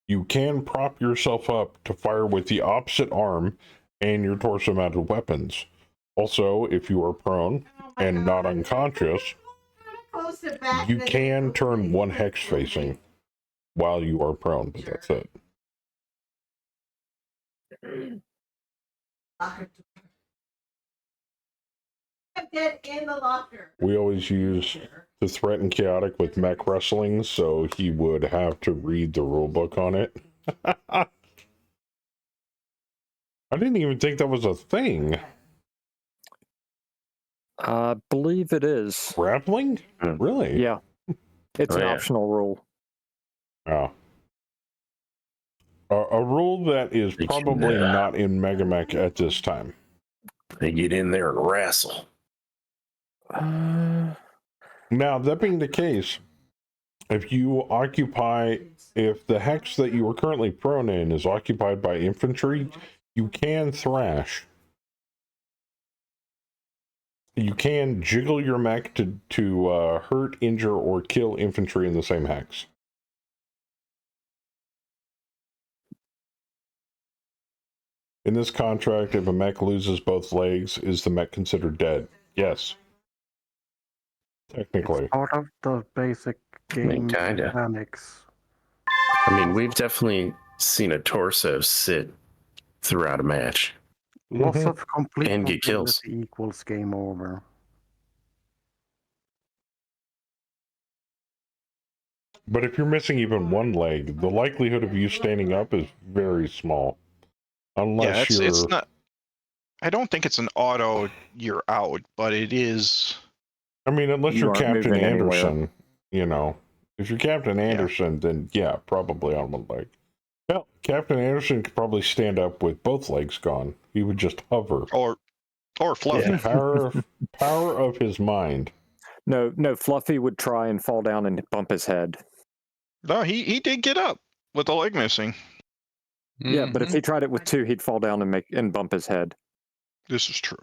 you can prop yourself up to fire with the opposite arm and your torso mounted weapons. Also, if you are prone and not unconscious, you can turn 1 hex facing while you are prone, but that's it. Get in the locker. We always use to threaten Chaotic with mech wrestling, so he would have to read the rulebook on it. I didn't even think that was a thing. I believe it is. Grappling? Really? Yeah. It's an optional rule. Oh. A rule that is probably not in Megamech at this time. They get in there and wrestle. Now, that being the case, if the hex that you are currently prone in is occupied by infantry, you can thrash. You can jiggle your mech to hurt, injure, or kill infantry in the same hex. In this contract, if a mech loses both legs, is the mech considered dead? Yes. Technically. It's part of the basic game mechanics. I mean, we've definitely seen a torso sit throughout a match. Loss of complete and get kills. equals game over. But if you're missing even one leg, the likelihood of you standing up is very small. Unless it's not. I don't think it's an auto you're out, but it is. I mean, unless you're Captain Anderson, you know. If you're Captain Anderson, then yeah, probably on one leg. Well, Captain Anderson could probably stand up with both legs gone. He would just hover. Or Fluffy. Yeah, power of his mind. No, Fluffy would try and fall down and bump his head. No, he did get up with a leg missing. Yeah, but if he tried it with two, he'd fall down and bump his head. This is true.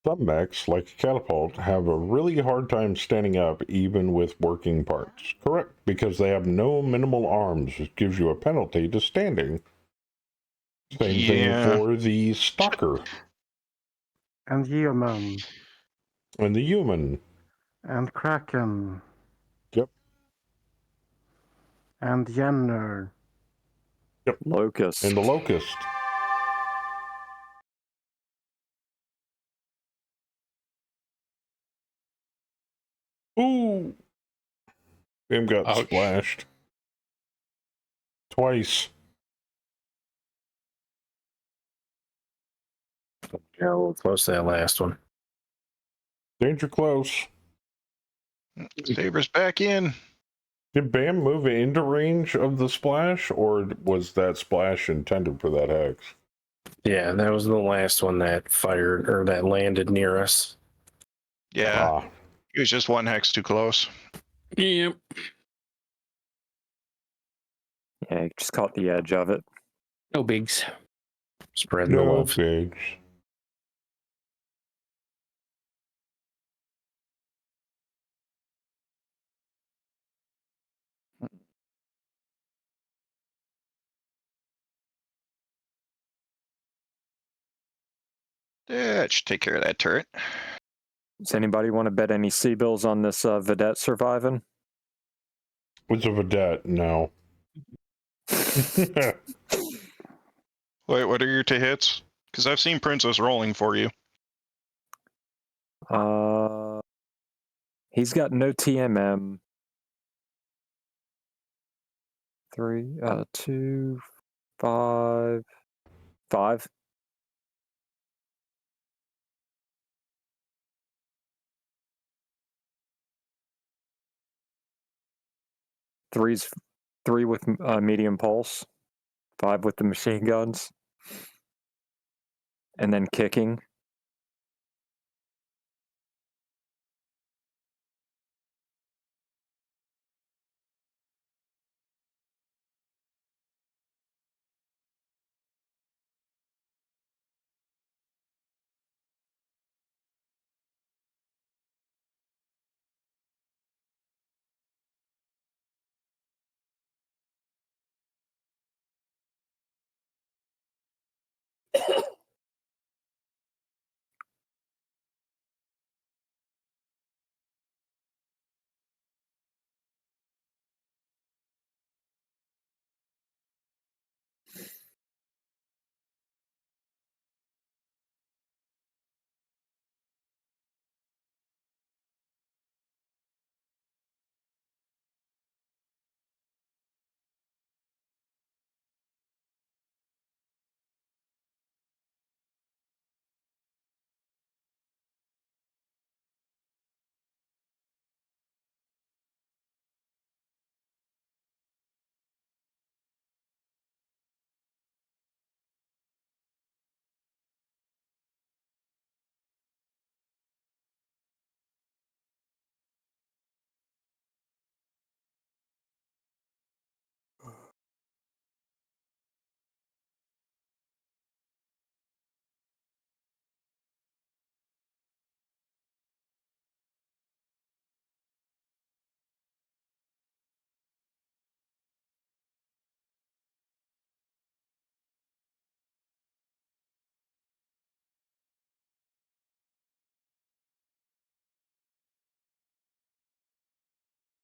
Some mechs, like a catapult, have a really hard time standing up even with working parts. Correct, because they have no minimal arms, which gives you a penalty to standing. Same thing for the stalker. And human. And the human. And Kraken. Yep. And Jenner. Yep. Locust. And the locust. Ooh. Him got splashed. Twice. Yeah, a little close to that last one. Danger close. Saber's back in. Did Bam move into range of the splash, or was that splash intended for that hex? Yeah, that was the last one that fired or that landed near us. Yeah. He was just one hex too close. Yep. Yeah, just caught the edge of it. No bigs. Spreading the love. Bigs. Yeah, it should take care of that turret. Does anybody want to bet any C-bills on this Vedette surviving? It's a Vedette, no. Wait, what are your 2 hits? Because I've seen Princess rolling for you. He's got no TMM. 3, 2, 5, 5. Three with medium pulse, 5 with the machine guns, and then kicking.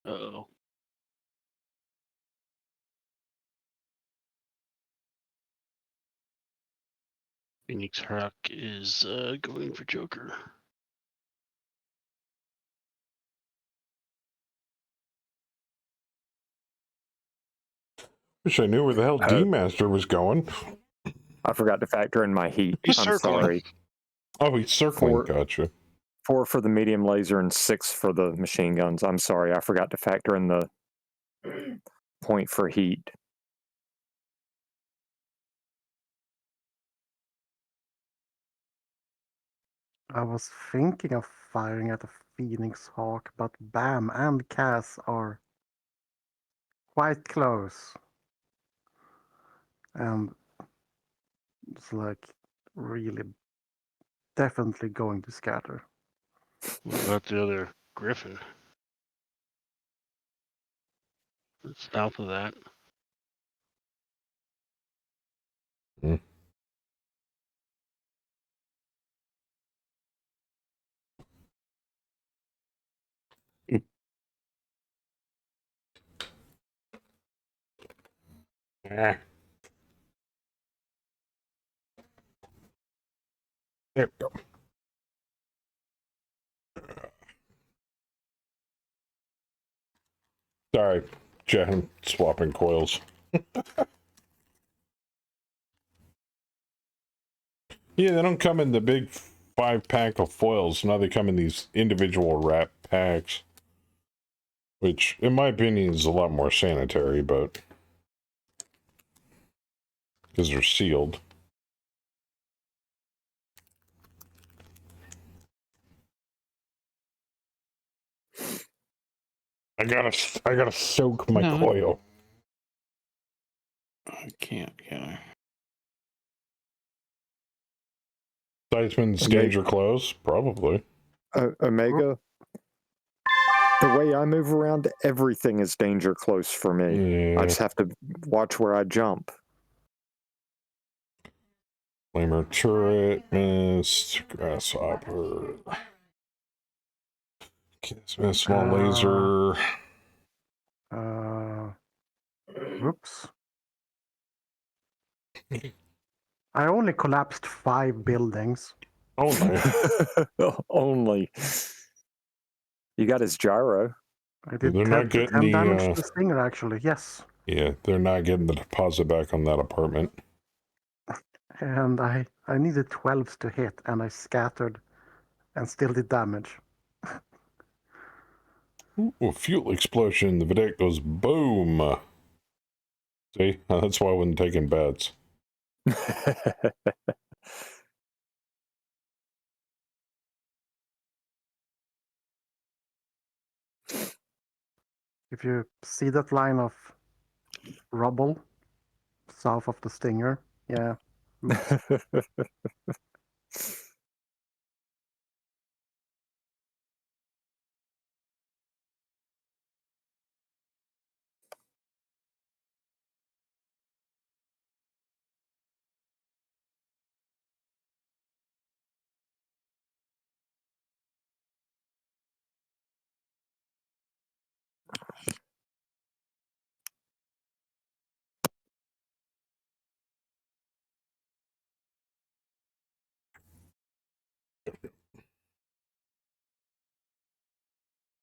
Uh-oh. Phoenix Hawk is going for Joker. Wish I knew where the hell D-Master was going. I forgot to factor in my heat. He's I'm circling. sorry. Oh, he's circling. Gotcha. 4 for the medium laser and 6 for the machine guns. I'm sorry, I forgot to factor in the point for heat. I was thinking of firing at a Phoenix Hawk, but Bam and Cass are quite close. And it's like really definitely going to scatter. What about the other Griffin? South of that. Hmm. Ah. There we go. Sorry, Jen, I'm swapping coils. Yeah, they don't come in the big 5-pack of foils. Now they come in these individual wrap packs. Which, in my opinion, is a lot more sanitary, but... because they're sealed. I gotta soak my coil. I can't, can I? Seisman's danger close? Probably. Omega, the way I move around, everything is danger close for me. Yeah. I just have to watch where I jump. Flamer turret, missed, grasshopper. Miss small laser. Whoops. I only collapsed 5 buildings. Only. Only. You got his gyro. I did They're 10, not getting 10 damage to the stinger, actually, yes. Yeah, they're not getting the deposit back on that apartment. And I needed 12s to hit, and I scattered and still did damage. Ooh, fuel explosion. The Vedette goes boom. See? That's why I wasn't taking bets. If you see that line of rubble south of the stinger, yeah.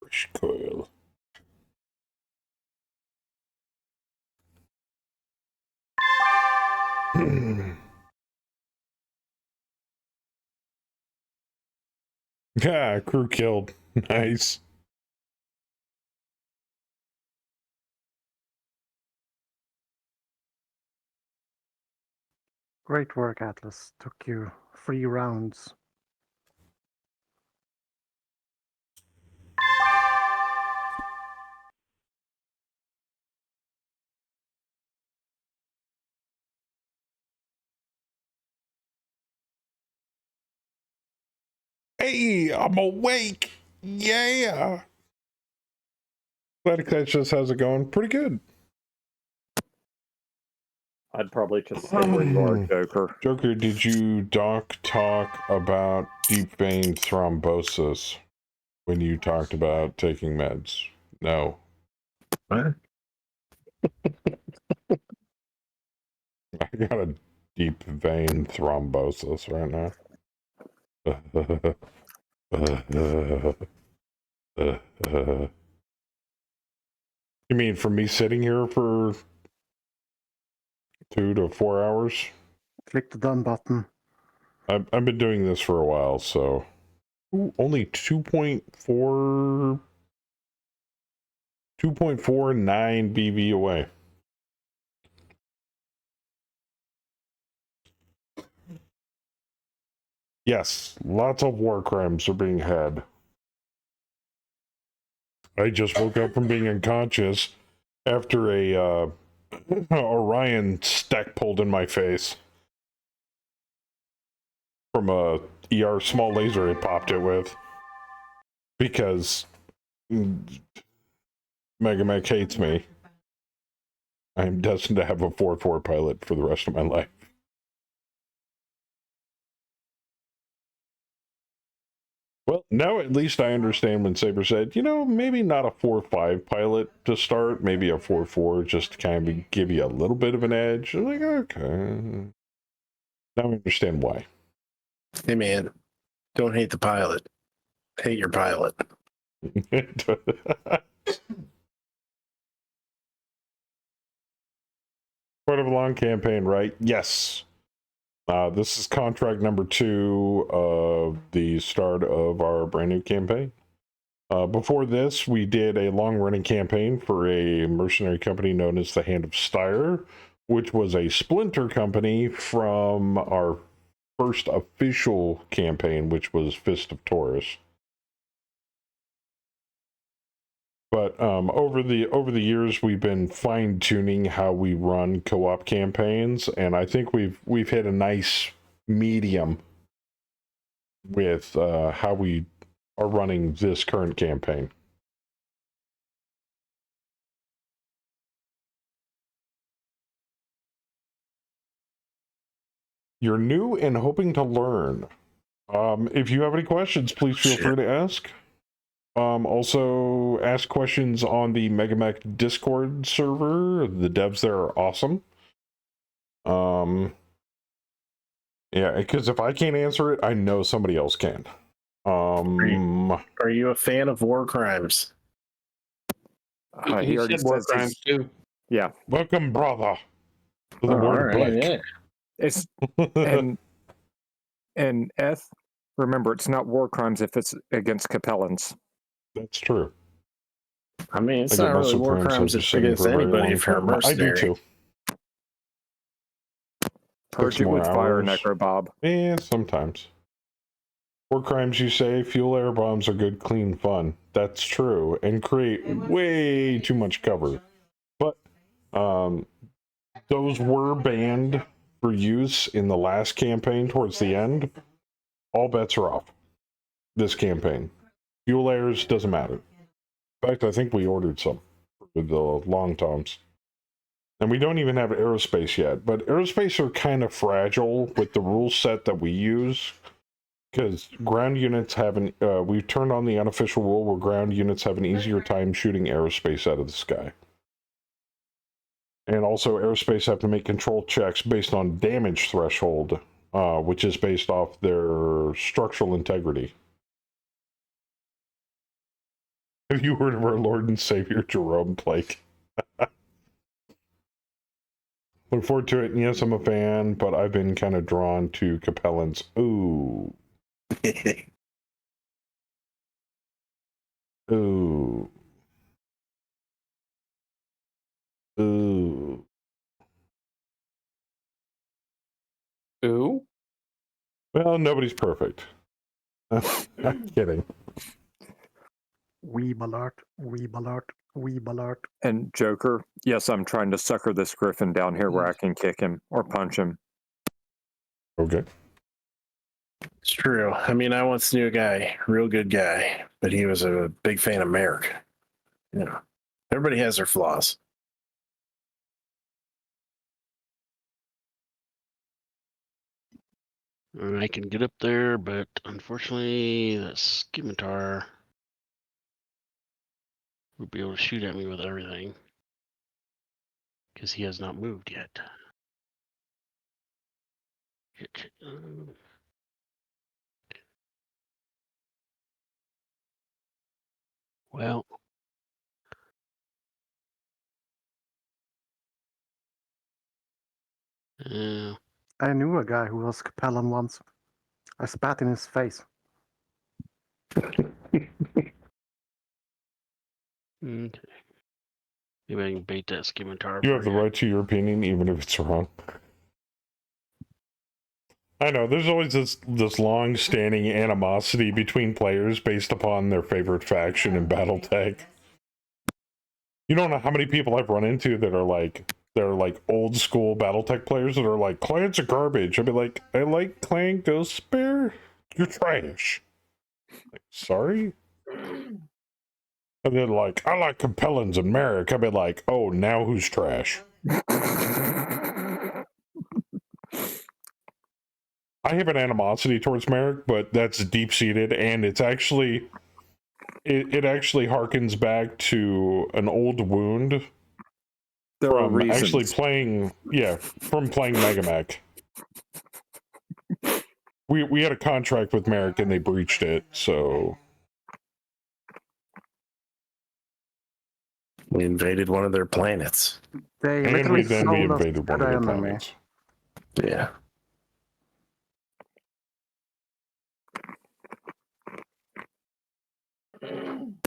Fresh coil. Yeah, crew killed. Nice. Great work, Atlas. Took you 3 rounds. Hey, I'm awake. Yeah. Battletech just how's it going? Pretty good. I'd probably just say where you are, Joker. Joker, did you talk about deep vein thrombosis when you talked about taking meds? No. What? I got a deep vein thrombosis right now. You mean for me sitting here for 2 to 4 hours? Click the done button. I've been doing this for a while, so only 2.49 BV away. Yes, lots of war crimes are being had. I just woke up from being unconscious after a Orion stack pulled in my face from a ER small laser it popped it with, because Megamech hates me. I'm destined to have a 4-4 pilot for the rest of my life. Well, now at least I understand when Saber said, you know, maybe not a 4-5 pilot to start, maybe a 4-4 just to kind of give you a little bit of an edge. I'm like, okay. Now I understand why. Hey, man, don't hate the pilot. Hate your pilot. Part of a long campaign, right? Yes. This is contract number 2 of the start of our brand new campaign. Before this, we did a long-running campaign for a mercenary company known as the Hand of Styre, which was a splinter company from our first official campaign, which was Fist of Taurus. But over the years, we've been fine-tuning how we run co-op campaigns, and I think we've hit a nice medium with how we are running this current campaign. You're new and hoping to learn. If you have any questions, please feel free to ask. Also, ask questions on the Megamech Discord server. The devs there are awesome. Yeah, because if I can't answer it, I know somebody else can. Are you a fan of war crimes? He already said war says crimes too. Yeah. Welcome, brother, to the Oh, world all of right, Blake. yeah. It's and Eth, remember, it's not war crimes if it's against Capellans. That's true. I mean, it's I get not really muscle war cramps crimes after sitting against for a very anybody long if you're a time. I mercenary. do too. Purge it with fire, Necrobob. Yeah, sometimes. War crimes, you say, fuel air bombs are good, clean fun. That's true, and create way too much cover. But those were banned for use in the last campaign towards the end. All bets are off this campaign. Fuel airs doesn't matter. In fact, I think we ordered some with the long toms. And we don't even have aerospace yet, but aerospace are kind of fragile with the rule set that we use, because ground units have we've turned on the unofficial rule where ground units have an easier time shooting aerospace out of the sky. And also aerospace have to make control checks based on damage threshold, which is based off their structural integrity. Have you heard of our Lord and Savior Jerome Blake? Look forward to it. And yes, I'm a fan, but I've been kind of drawn to Capellans. Ooh. Ooh. Ooh. Ooh. Well, nobody's perfect. I'm kidding. Weeb alert, weeb alert, weeb alert. And Joker, yes, I'm trying to sucker this Griffin down here where I can kick him or punch him. Okay. It's true. I mean, I once knew a guy, real good guy, but he was a big fan of merc. You know, everybody has their flaws. I can get up there, but unfortunately, that scimitar would be able to shoot at me with everything. Because he has not moved yet. Well. I knew a guy who was Capellan once. I spat in his face. Okay. Maybe I can bait that scimitar. You have the right to your opinion, even if it's wrong. I know, there's always this long-standing animosity between players based upon their favorite faction in Battletech. You don't know how many people I've run into that are like old school Battletech players that are like, clans are garbage. I'd be like, I like Clan Ghost Spear? You're trash. Like, sorry? And then like, I like Compellins and Merrick. I'd be like, oh, now who's trash? I have an animosity towards Merrick, but that's deep-seated, and it's actually... It actually harkens back to an old wound from actually playing, from playing Megamech. We had a contract with Merrick and they breached it, so... We invaded one of their planets. And we invaded one of their planets. Yeah.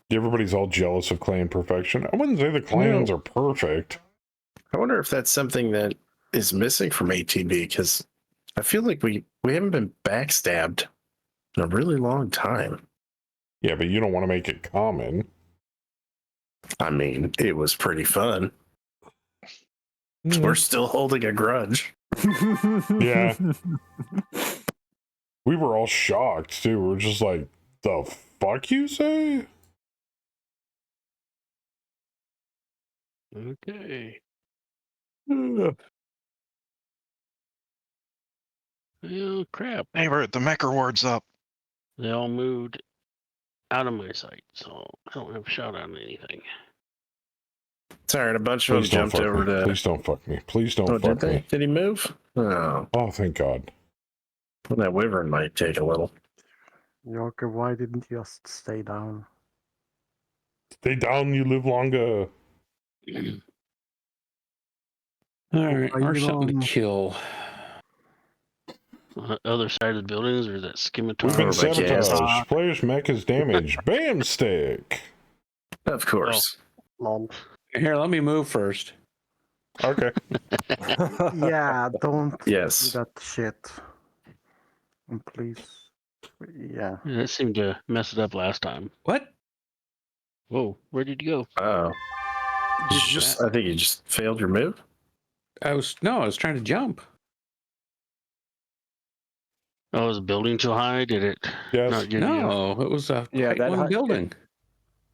Everybody's all jealous of clan perfection. I wouldn't say the clans are perfect. I wonder if that's something that is missing from ATB, because I feel like we haven't been backstabbed in a really long time. Yeah, but you don't want to make it common. I mean, it was pretty fun. We're still holding a grudge. Yeah. We were all shocked, too. We were just like, the fuck you say? Okay. Oh, crap. Hey, the mech reward's up. They all moved out of my sight, so I don't have a shot on anything. Sorry, a bunch of them jumped over to... Please don't fuck me. Please don't fuck me. Did he move? Oh. Oh, thank God. Well, that wyvern might take a little. Yorker, why didn't you just stay down? Stay down, you live longer. Alright, or something to kill. On the other side of the buildings, or is that scimitar? We've been sabotaged. Player's mech is damaged. Bam stick. Of course. Lol. Here, let me move first. Okay. Yeah, don't do Yes. that shit. And please. Yeah. That seemed to mess it up last time. What? Whoa, where did you go? Oh. I think you just failed your move. I was trying to jump. Oh, was the building too high? Did it? Yes. Not give No, it was a one building.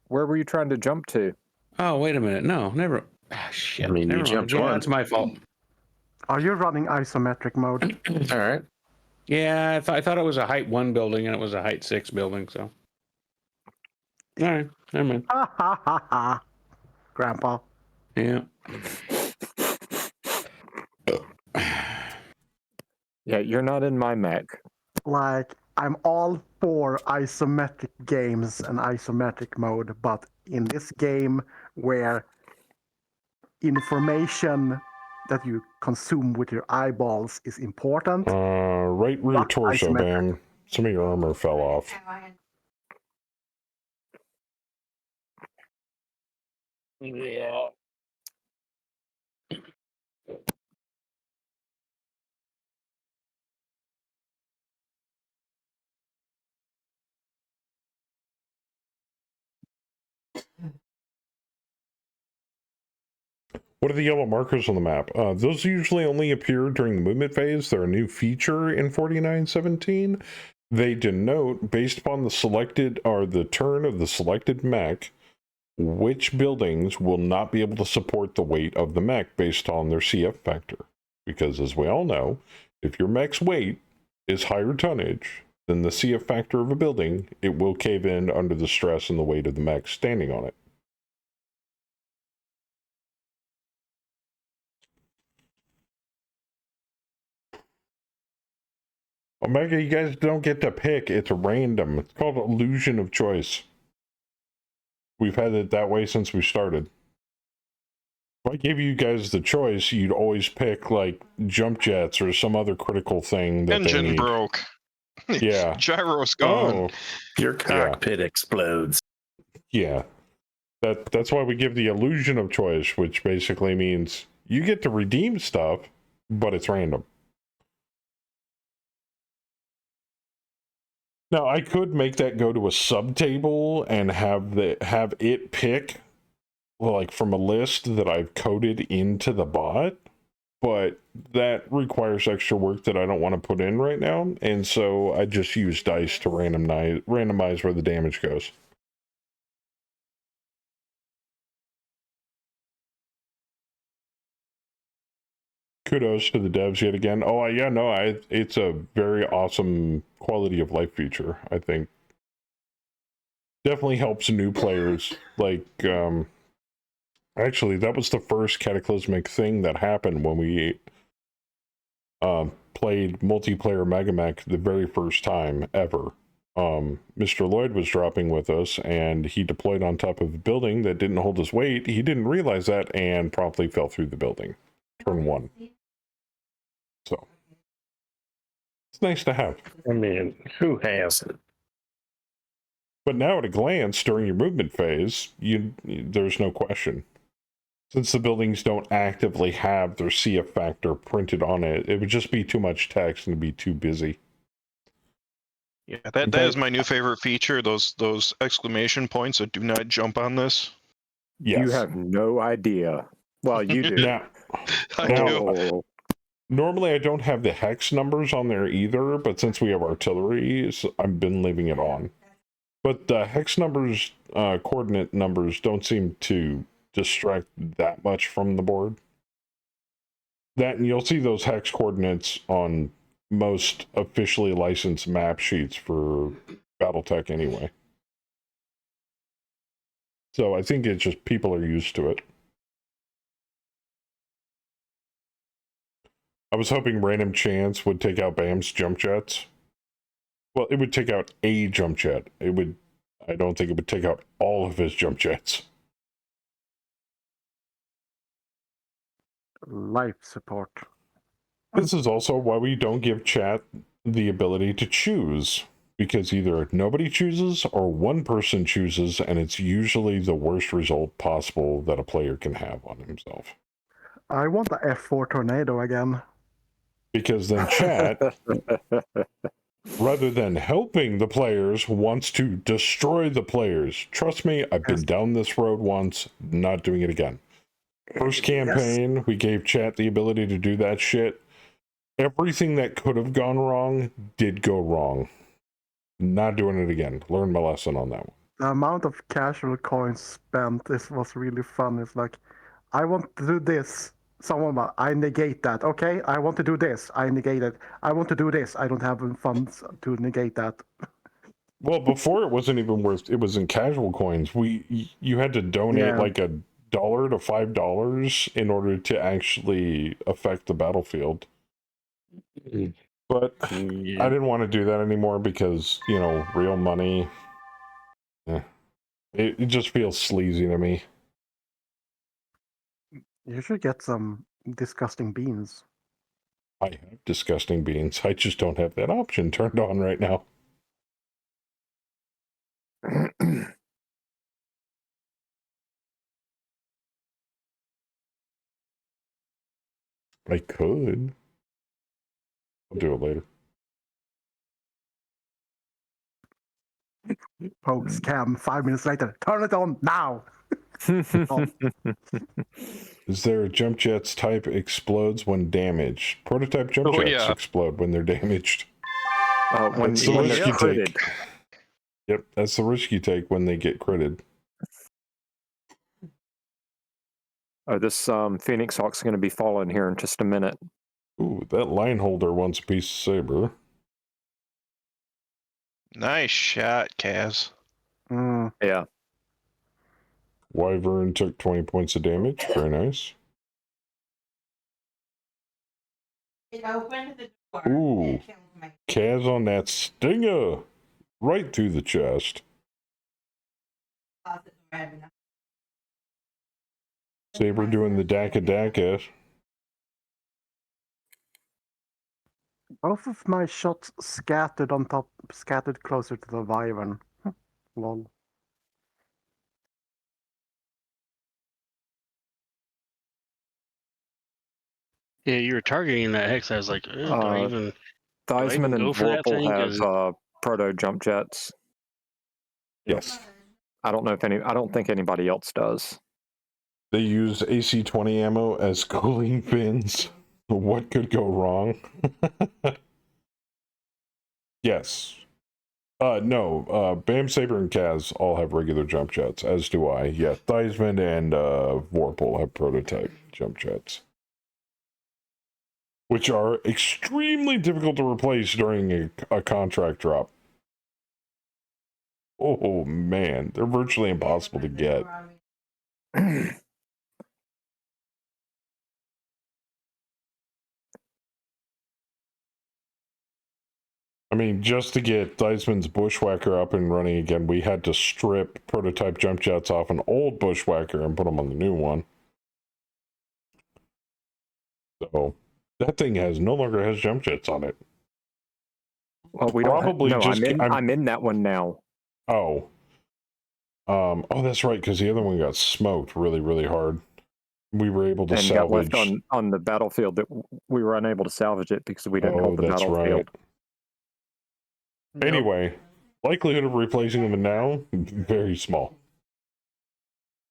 Where were you trying to jump to? Oh, wait a minute. No, never. Ah, shit. I mean, you never jumped mind. one. Yeah, that's my fault. Are you running isometric mode? All right. Yeah, I thought it was a height 1 building and it was a height 6 building, so. All right, never mind. Ha ha ha ha. Grandpa. Yeah. Yeah, you're not in my mech. Like, I'm all for isometric games and isometric mode, but in this game where information that you consume with your eyeballs is important. Right rear torso, Bam. Some of your armor fell off. Yeah. What are the yellow markers on the map? Those usually only appear during the movement phase. They're a new feature in 49.17. They denote, based upon the selected or the turn of the selected mech, which buildings will not be able to support the weight of the mech based on their CF factor. Because as we all know, if your mech's weight is higher tonnage than the CF factor of a building, it will cave in under the stress and the weight of the mech standing on it. Omega, you guys don't get to pick. It's random. It's called illusion of choice. We've had it that way since we started. If I gave you guys the choice, you'd always pick like jump jets or some other critical thing that Engine they need. broke. Yeah. Gyro's gone. Oh, Your cockpit explodes. yeah. That's why we give the illusion of choice, which basically means you get to redeem stuff, but it's random. Now, I could make that go to a subtable and have it pick like from a list that I've coded into the bot, but that requires extra work that I don't want to put in right now, and so I just use dice to randomize where the damage goes. Kudos to the devs yet again. Oh, yeah, no, it's a very awesome quality of life feature, I think. Definitely helps new players. Like, actually, that was the first cataclysmic thing that happened when we played multiplayer Megamech the very first time ever. Mr. Lloyd was dropping with us, and he deployed on top of a building that didn't hold his weight. He didn't realize that and promptly fell through the building. Turn 1. So, it's nice to have. I mean, who hasn't? But now at a glance, during your movement phase, there's no question. Since the buildings don't actively have their CF factor printed on it, it would just be too much text and it'd be too busy. Yeah, that is my new favorite feature. Those exclamation points that do not jump on this. Yes. You have no idea. Well, you do. Now, I do. Normally, I don't have the hex numbers on there either, but since we have artillery, I've been leaving it on. But the hex numbers, coordinate numbers, don't seem to distract that much from the board. That, and you'll see those hex coordinates on most officially licensed map sheets for Battletech anyway. So I think it's just people are used to it. I was hoping Random Chance would take out Bam's jump jets. Well, it would take out a jump jet. I don't think it would take out all of his jump jets. Life support. This is also why we don't give chat the ability to choose, because either nobody chooses or one person chooses, and it's usually the worst result possible that a player can have on himself. I want the F4 tornado again. Because then chat, rather than helping the players, wants to destroy the players. Trust me, I've been down this road once, not doing it again. First campaign, we gave chat the ability to do that shit. Everything that could have gone wrong did go wrong. Not doing it again. Learned my lesson on that one. The amount of casual coins spent was really fun. It's like, I want to do this. Someone, I negate that. Okay, I want to do this. I negate it. I want to do this. I don't have funds to negate that. Well, before it wasn't even worth. It was in casual coins. You had to donate like $1 to $5 in order to actually affect the battlefield. But I didn't want to do that anymore because, real money. It just feels sleazy to me. You should get some disgusting beans. I have disgusting beans. I just don't have that option turned on right now. I could. I'll do it later. Pokes cam 5 minutes later. Turn it on now. Is there a jump jets type explodes when damaged? Prototype jump jets explode when they're damaged. When that's the risk you critted. take. Yep, that's the risk you take when they get critted. This Phoenix Hawk's going to be falling here in just a minute. Ooh, that line holder wants a piece of saber. Nice shot, Kaz. Yeah. Wyvern took 20 points of damage. Very nice. It opened the Ooh, Kaz on that stinger, right through the chest. Saber doing the daka. Both of my shots scattered closer to the Wyvern. Lol. Yeah, you were targeting that hex. I was like, do I even Theismann go and for that Vorpal thing? have proto jump jets. Yes. I don't think anybody else does. They use AC-20 ammo as cooling fins. What could go wrong? Yes. No. Bam, Saber, and Kaz all have regular jump jets, as do I. Yeah, Theismann and Vorpal have prototype jump jets, which are extremely difficult to replace during a contract drop. Oh man, they're virtually impossible to get. I mean, just to get Theismann's Bushwhacker up and running again, we had to strip prototype jump jets off an old Bushwhacker and put them on the new one. So that thing no longer has jump jets on it. Well, we probably don't. I'm in that one now. Oh. Oh, that's right, because the other one got smoked really, really hard. We were able to salvage. Got left on the battlefield that we were unable to salvage it because we didn't hold the battlefield. Right. Anyway, likelihood of replacing them now, very small.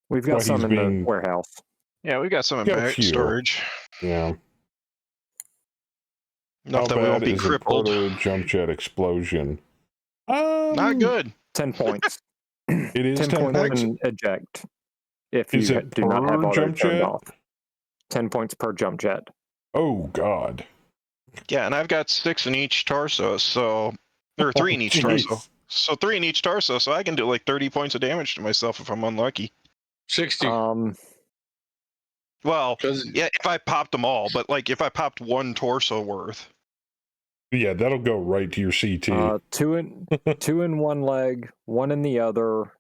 We've got some in the warehouse. Yeah, we got some in back storage. Yeah. Enough that we won't be crippled. Jump jet explosion. Not good. 10 points. It is 10 points and eject. If you do not have auto turned off. 10 points per jump jet. Oh God. Yeah, and I've got 6 in each torso, so or 3 in each torso. So 3 in each torso, so I can do like 30 points of damage to myself if I'm unlucky. 60. Well, yeah, if I popped them all, but like if I popped one torso worth. Yeah, that'll go right to your CT. 2 in one leg, 1 in the other.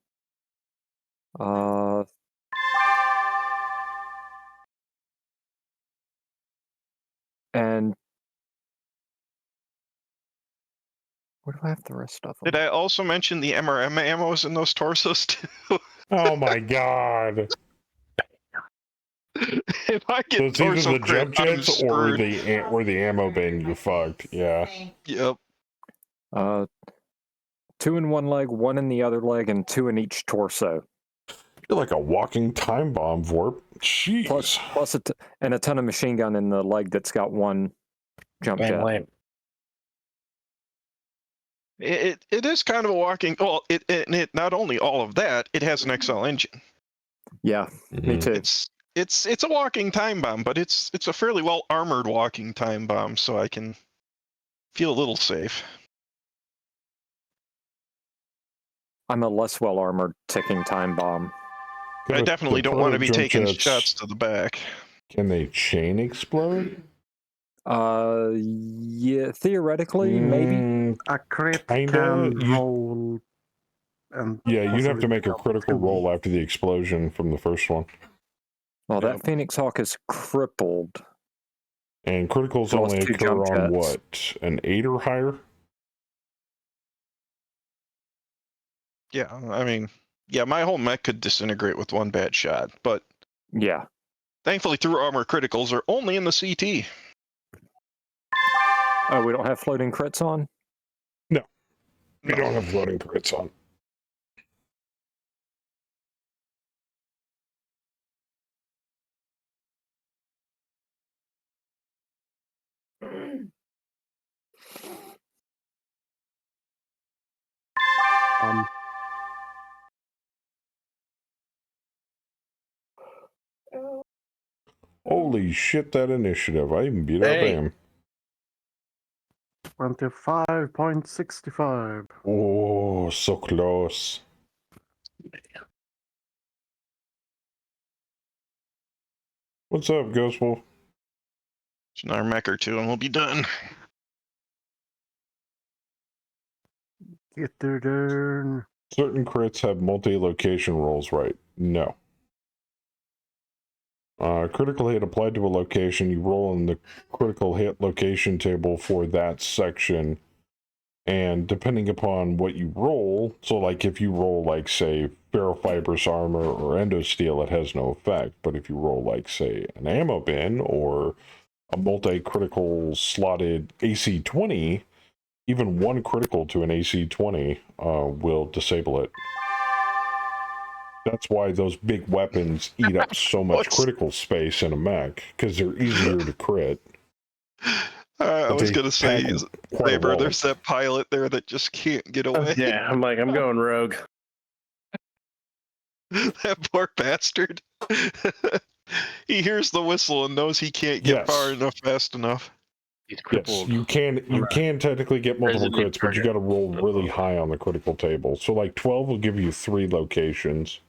And where do I have the rest of them? Did I also mention the MRM ammos in those torsos too? Oh my God. If I get so it's either the jump jets or the ammo bin, you're fucked. Yeah. Yep. 2 in one leg, 1 in the other leg, and 2 in each torso. You're like a walking time bomb, Vorp. Jeez. Plus and a ton of machine gun in the leg that's got 1 jump jet. It is kind of a walking. Well, it not only all of that, it has an XL engine. Yeah, me too. It's a walking time bomb, but it's a fairly well armored walking time bomb, so I can feel a little safe. I'm a less well armored ticking time bomb. I definitely don't want to be taking shots to the back. Can they chain explode? Yeah, theoretically, maybe. A crit can roll. And yeah, you'd have to make a critical roll after the explosion from the first one. Well, that Phoenix Hawk is crippled. And criticals only occur on what? An 8 or higher? Yeah, I mean, yeah, my whole mech could disintegrate with 1 bad shot, but yeah. Thankfully, through armor criticals are only in the CT. Oh, we don't have floating crits on? No. We don't have floating crits on. Holy shit, that initiative. I even beat out Bam. 25.65. Oh, so close. What's up, Ghost Wolf? Just another mech or two and we'll be done. Get their turn. Certain crits have multi-location rolls, right? No. Critical hit applied to a location, you roll in the critical hit location table for that section, and depending upon what you roll, so like if you roll like say ferrofibrous armor or endosteel, it has no effect, but if you roll like say an ammo bin or a multi-critical slotted AC-20, even one critical to an AC-20 will disable it. That's why those big weapons eat up so much critical space in a mech, because they're easier to crit. I was going to say, Labor, there's that pilot there that just can't get away. Yeah, I'm going rogue. That poor bastard. He hears the whistle and knows he can't get far enough fast enough. Yes, you can technically get multiple crits, but you got to roll really high on the critical table. So like 12 will give you 3 locations.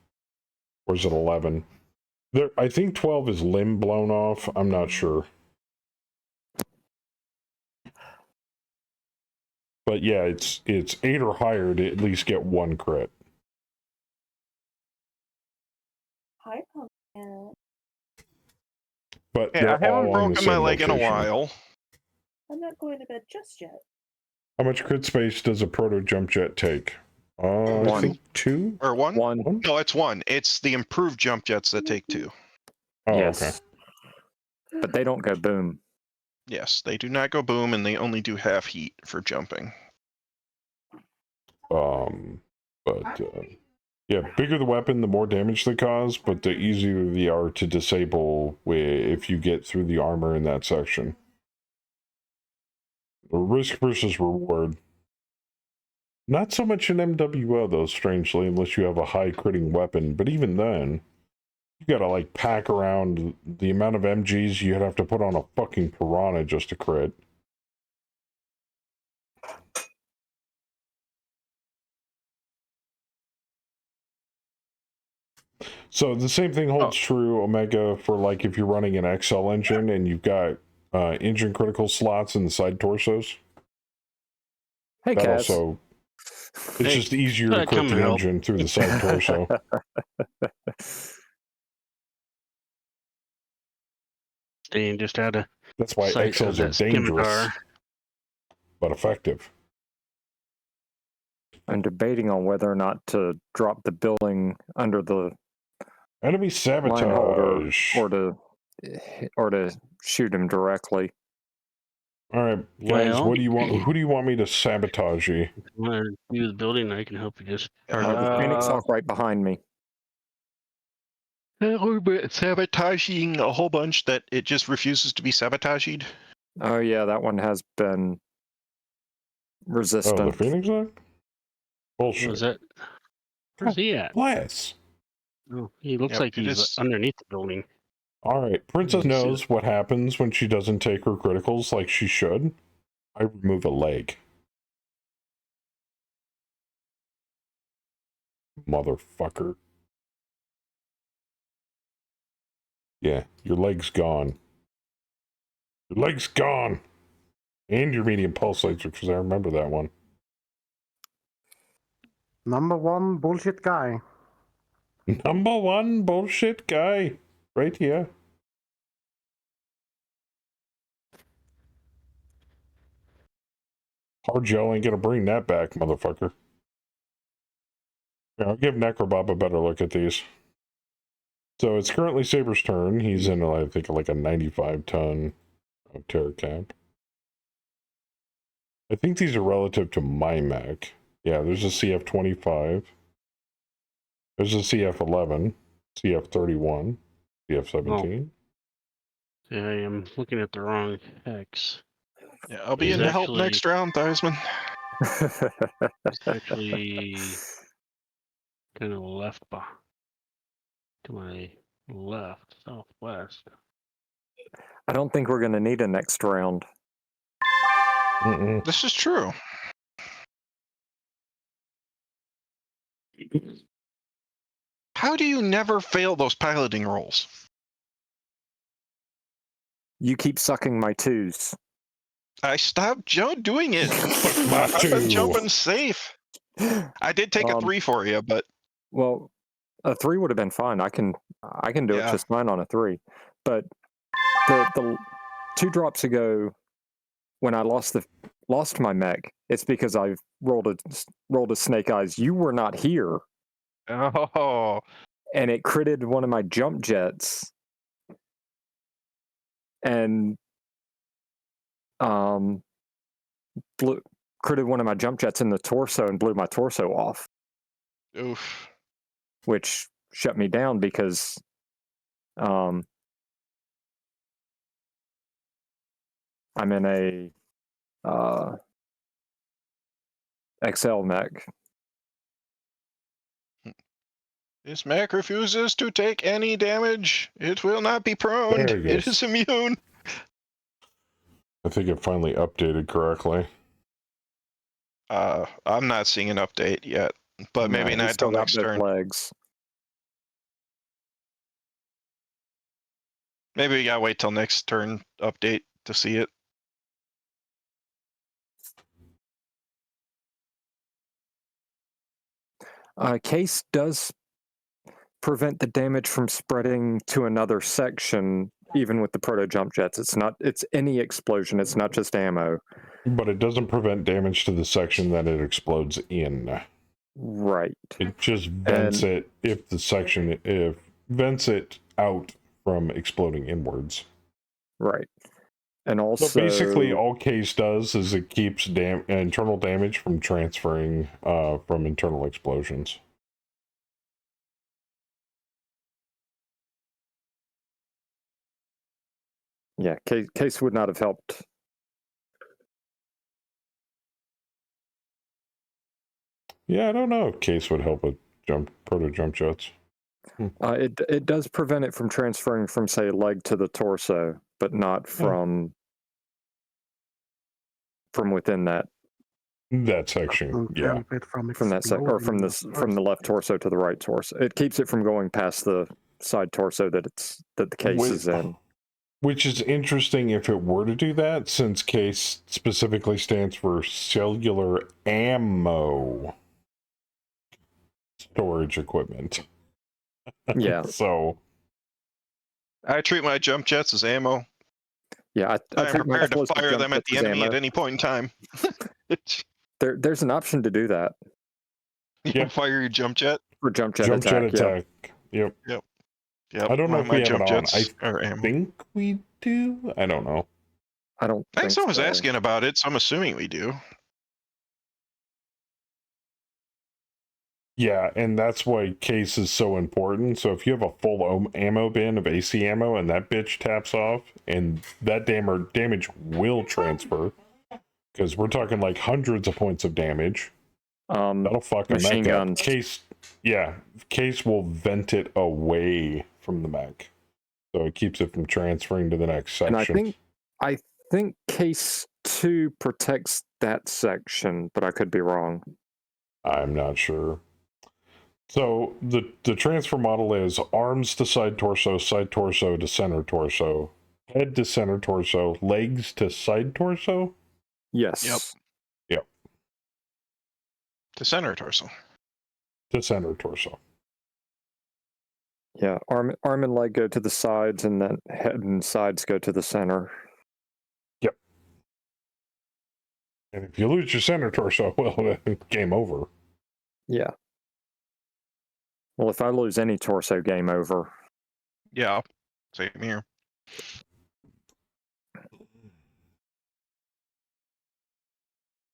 Or is it 11? I think 12 is limb blown off. I'm not sure. But yeah, it's 8 or higher to at least get 1 crit. Hi, Pumpkin. But yeah, I haven't broken my leg in a while. I'm not going to bed just yet. How much crit space does a proto jump jet take? I think 2 or 1? 1. No, it's 1. It's the improved jump jets that take 2. Oh, yes. Okay. But they don't go boom. Yes, they do not go boom, and they only do half heat for jumping. Yeah, bigger the weapon, the more damage they cause, but the easier they are to disable if you get through the armor in that section. Risk versus reward. Not so much in MWO, though, strangely, unless you have a high critting weapon. But even then, you gotta, like, pack around the amount of MGs you'd have to put on a fucking piranha just to crit. So the same thing holds true, Omega, for, like, if you're running an XL engine and you've got engine critical slots in the side torsos. Hey, that Kaz. Also... It's just easier to crit the engine through the side torso. And just out of That's why XLs are dangerous, but effective. I'm debating on whether or not to drop the building under the enemy sabotage, or to shoot him directly. All right, guys. What do you want? Who do you want me to sabotage? You want to do the building? I can help you just. The Phoenix Hawk right behind me. Sabotaging a whole bunch that it just refuses to be sabotaged. Oh yeah, that one has been resistant. Oh, the Phoenix Hawk? Bullshit. Was that? Where's he at? Glass. Oh, he looks like he's underneath the building. All right, Princess knows what happens when she doesn't take her criticals like she should. I remove a leg. Motherfucker. Yeah, your leg's gone. Your leg's gone! And your medium pulse laser, because I remember that one. Number 1 bullshit guy. Number 1 bullshit guy. Right here. Hard gel ain't gonna bring that back, motherfucker. Yeah, I'll give Necrobob a better look at these. So it's currently Saber's turn. He's in, I think, like a 95-ton of Terror Cap. I think these are relative to my mech. Yeah, there's a CF-25. There's a CF-11, CF-31, CF-17. Yeah, I am looking at the wrong hex. Yeah, I'll be in to help next round, Theismann. It's actually kind of left to my left, southwest. I don't think we're going to need a next round. This is true. How do you never fail those piloting rolls? You keep sucking my twos. I stopped doing it. I've been jumping safe. I did take a 3 for you, but well, a 3 would have been fine. I can do it just fine on a 3. But the 2 drops ago, when I lost my mech, it's because I rolled a snake eyes. You were not here. Oh. And it critted one of my jump jets. And critted one of my jump jets in the torso and blew my torso off. Oof. Which shut me down because I'm in a XL mech. This mech refuses to take any damage. It will not be prone. It is immune. I think it finally updated correctly. I'm not seeing an update yet, but maybe not until next turn. Legs. Maybe we gotta wait till next turn update to see it. Case does prevent the damage from spreading to another section, even with the proto jump jets. It's any explosion. It's not just ammo. But it doesn't prevent damage to the section that it explodes in. Right. It just vents it vents it out from exploding inwards. Right. And also, so basically, all Case does is it keeps internal damage from transferring from internal explosions. Yeah, Case would not have helped. Yeah, I don't know if Case would help with proto jump jets. It does prevent it from transferring from, say, leg to the torso, but not from within that section. Yeah, from that section, or from the left torso to the right torso. It keeps it from going past the side torso that the case is in. Which is interesting if it were to do that, since Case specifically stands for cellular ammo storage equipment. Yeah. So I treat my jump jets as ammo. Yeah, I am prepared to fire them at the enemy at any point in time. There's an option to do that. You can fire your jump jet? For jump jet attack. Yep. Yep. I don't know if we have it on. I think we do. I don't know. I think someone's asking about it, so I'm assuming we do. Yeah, and that's why Case is so important. So if you have a full ammo bin of AC ammo and that bitch taps off, and that damage will transfer, because we're talking like hundreds of points of damage. That'll fuck a mech up. Case will vent it away from the mech, so it keeps it from transferring to the next section. And I think Case 2 protects that section, but I could be wrong. I'm not sure. So the transfer model is arms to side torso to center torso, head to center torso, legs to side torso. Yes. Yep. To center torso. To center torso. Yeah, arm and leg go to the sides, and then head and sides go to the center. Yep. And if you lose your center torso, well, game over. Yeah. Well, if I lose any torso, game over. Yeah, same here.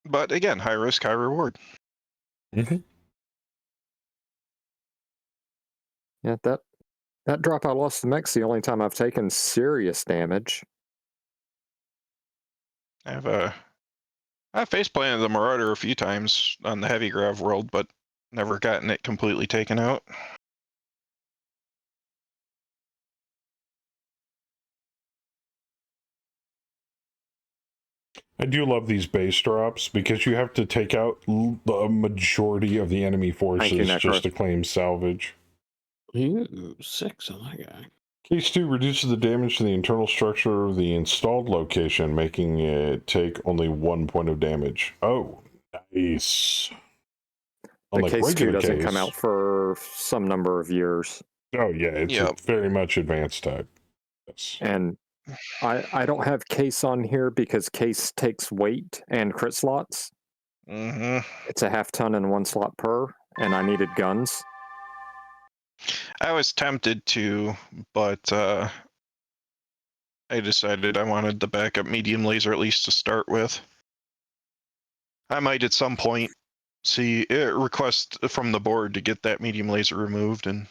But again, high risk, high reward. Mm-hmm. Yeah, that drop I lost the mech's the only time I've taken serious damage. I've face planted the Marauder a few times on the heavy grav world, but never gotten it completely taken out. I do love these base drops because you have to take out the majority of the enemy forces just to claim salvage. Ooh, 6 on that guy. Case 2 reduces the damage to the internal structure of the installed location, making it take only 1 point of damage. Oh, nice. The case 2 doesn't come out for some number of years. Oh yeah, it's a very much advanced type. Yes. And I don't have case on here because case takes weight and crit slots. It's a half ton and 1 slot per, and I needed guns. I was tempted to, but I decided I wanted the backup medium laser at least to start with. I might at some point see a request from the board to get that medium laser removed, and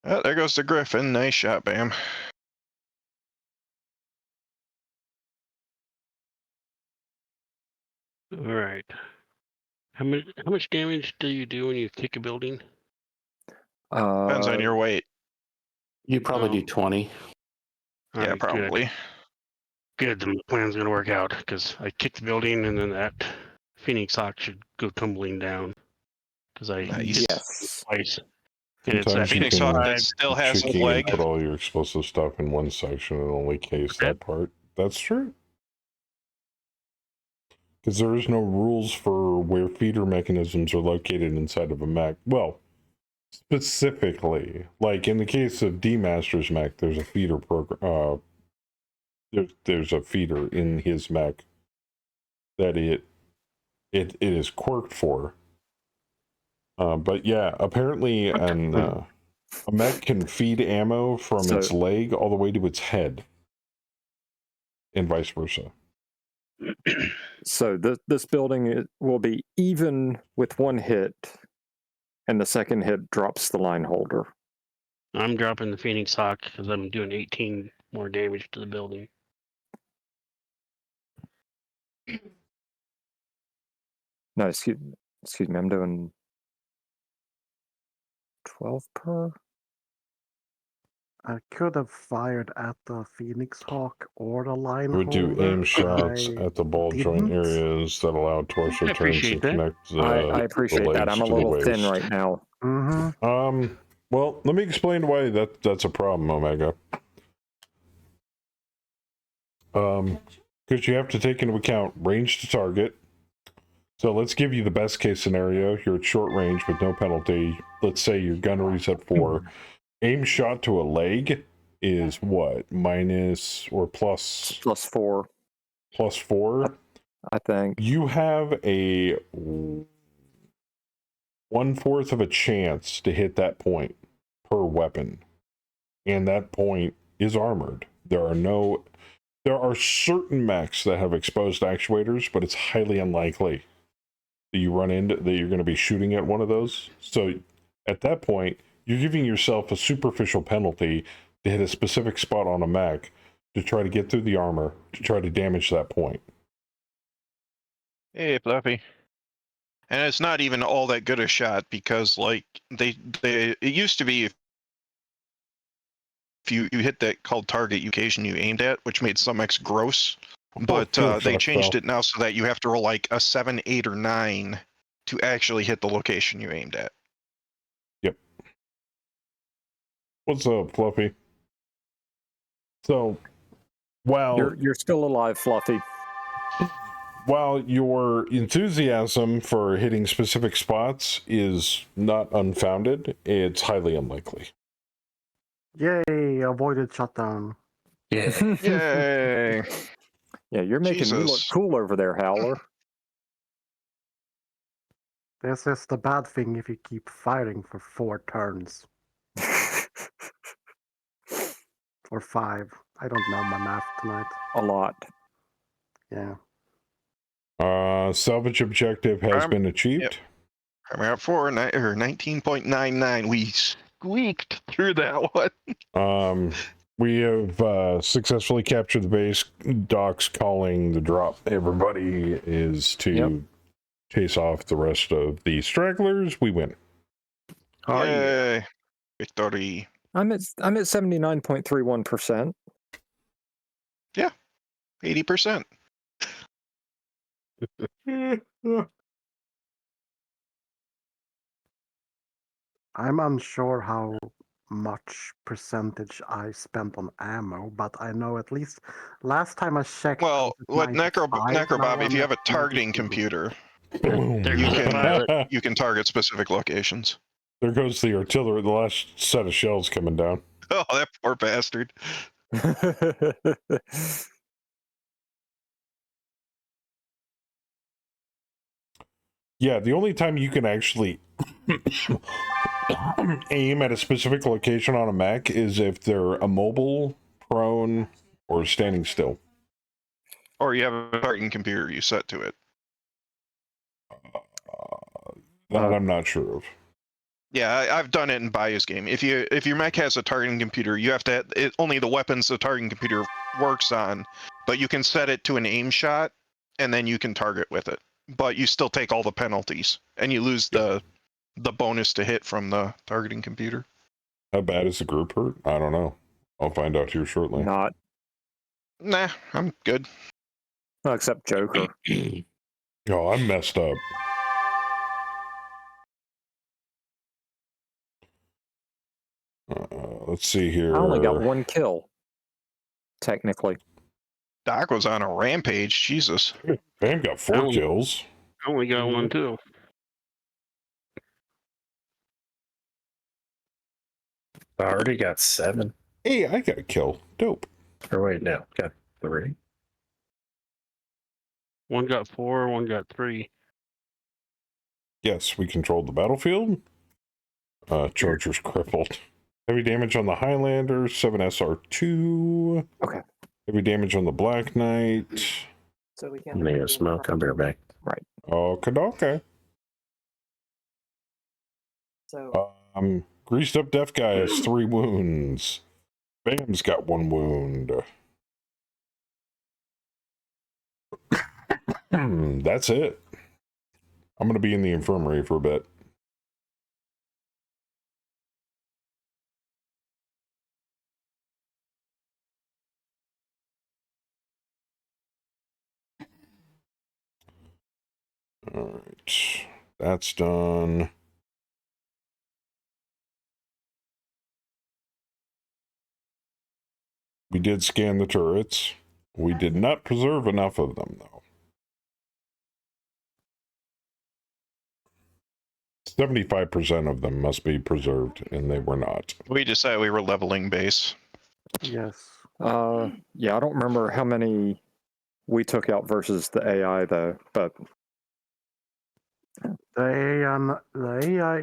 oh, there goes the Griffin. Nice shot, Bam. All right. How much damage do you do when you kick a building? Depends on your weight. You probably do 20. Yeah, Right, probably. Good. The plan's gonna work out because I kicked the building and then that Phoenix Hawk should go tumbling down because I hit it twice. And it's that Phoenix Hawk that still has a leg. Put all your explosive stuff in one section and only case that part. That's true. Because there is no rules for where feeder mechanisms are located inside of a mech. Well, specifically, like in the case of D-Master's mech, there's a feeder program. There's a feeder in his mech that it is quirked for. But yeah, apparently a mech can feed ammo from its leg all the way to its head, and vice versa. So this building will be even with 1 hit, and the second hit drops the line holder. I'm dropping the Phoenix Hawk because I'm doing 18 more damage to the building. No, excuse me, I'm doing 12 per. I could have fired at the Phoenix Hawk or the line Would do aim shots at the ball joint areas that allow torso turns and connect the I appreciate that. I'm a little thin right now. Well, let me explain why that's a problem, Omega. Because you have to take into account range to target. So let's give you the best case scenario. You're at short range with no penalty. Let's say your gunnery's at 4. Aim shot to a leg is what? Minus or plus? Plus 4. Plus 4? I think. You have a 1/4 of a chance to hit that point per weapon. And that point is armored. There are certain mechs that have exposed actuators, but it's highly unlikely that you run into that you're going to be shooting at one of those. So at that point, you're giving yourself a superficial penalty to hit a specific spot on a mech to try to get through the armor to try to damage that point. Hey, Fluffy. And it's not even all that good a shot because, like, it used to be if you hit that called target location you aimed at, which made some X gross. But they changed it now so that you have to roll like a 7, 8, or 9 to actually hit the location you aimed at. Yep. What's up, Fluffy? So, while you're still alive, Fluffy. While your enthusiasm for hitting specific spots is not unfounded, it's highly unlikely. Yay! Avoided shutdown. Yeah. Yay! Yeah, you're making me look cool over there, Howler. This is the bad thing if you keep firing for 4 turns. Or 5. I don't know my math tonight. A lot. Yeah. Salvage objective has been achieved. Yep. Coming out for 19.99. We squeaked through that one. We have successfully captured the base. Doc's calling the drop. Everybody is to chase off the rest of the stragglers. We win. Yay! Victory. I'm at 79.31%. Yeah, 80%. I'm unsure how much percentage I spent on ammo, but I know at least last time I checked. Well, what Necrobob, if you have a targeting computer, Boom. There goes the pilot. You can target specific locations. There goes the artillery, the last set of shells coming down. Oh, that poor bastard. Yeah, the only time you can actually aim at a specific location on a mech is if they're immobile, prone, or standing still. Or you have a targeting computer you set to it. That I'm not sure of. Yeah, I've done it in Bayou's game. If your mech has a targeting computer, you have to only the weapons the targeting computer works on, but you can set it to an aim shot, and then you can target with it. But you still take all the penalties, and you lose the bonus to hit from the targeting computer. How bad is the group hurt? I don't know. I'll find out here shortly. Not. Nah, I'm good. Well, except Joker. Oh, I'm messed up. Let's see here. I only got 1 kill, technically. Doc was on a rampage. Jesus. Bam got 4 kills. I only got 1 too. I already got 7. Hey, I got a kill. Dope. Or wait, no, got 3. 1 got 4, 1 got 3. Yes, we controlled the battlefield. Charger's crippled. Heavy damage on the Highlander, 7 SR2. Okay. Heavy damage on the Black Knight. So we can't. Made a smoke. I'll be right back. Right. Okay. So Greased up deaf guy has 3 wounds. Bam's got 1 wound. That's it. I'm gonna be in the infirmary for a bit. All right, that's done. We did scan the turrets. We did not preserve enough of them, though. 75% of them must be preserved, and they were not. We decided we were leveling base. Yes. Yeah, I don't remember how many we took out versus the AI, though, but... The AI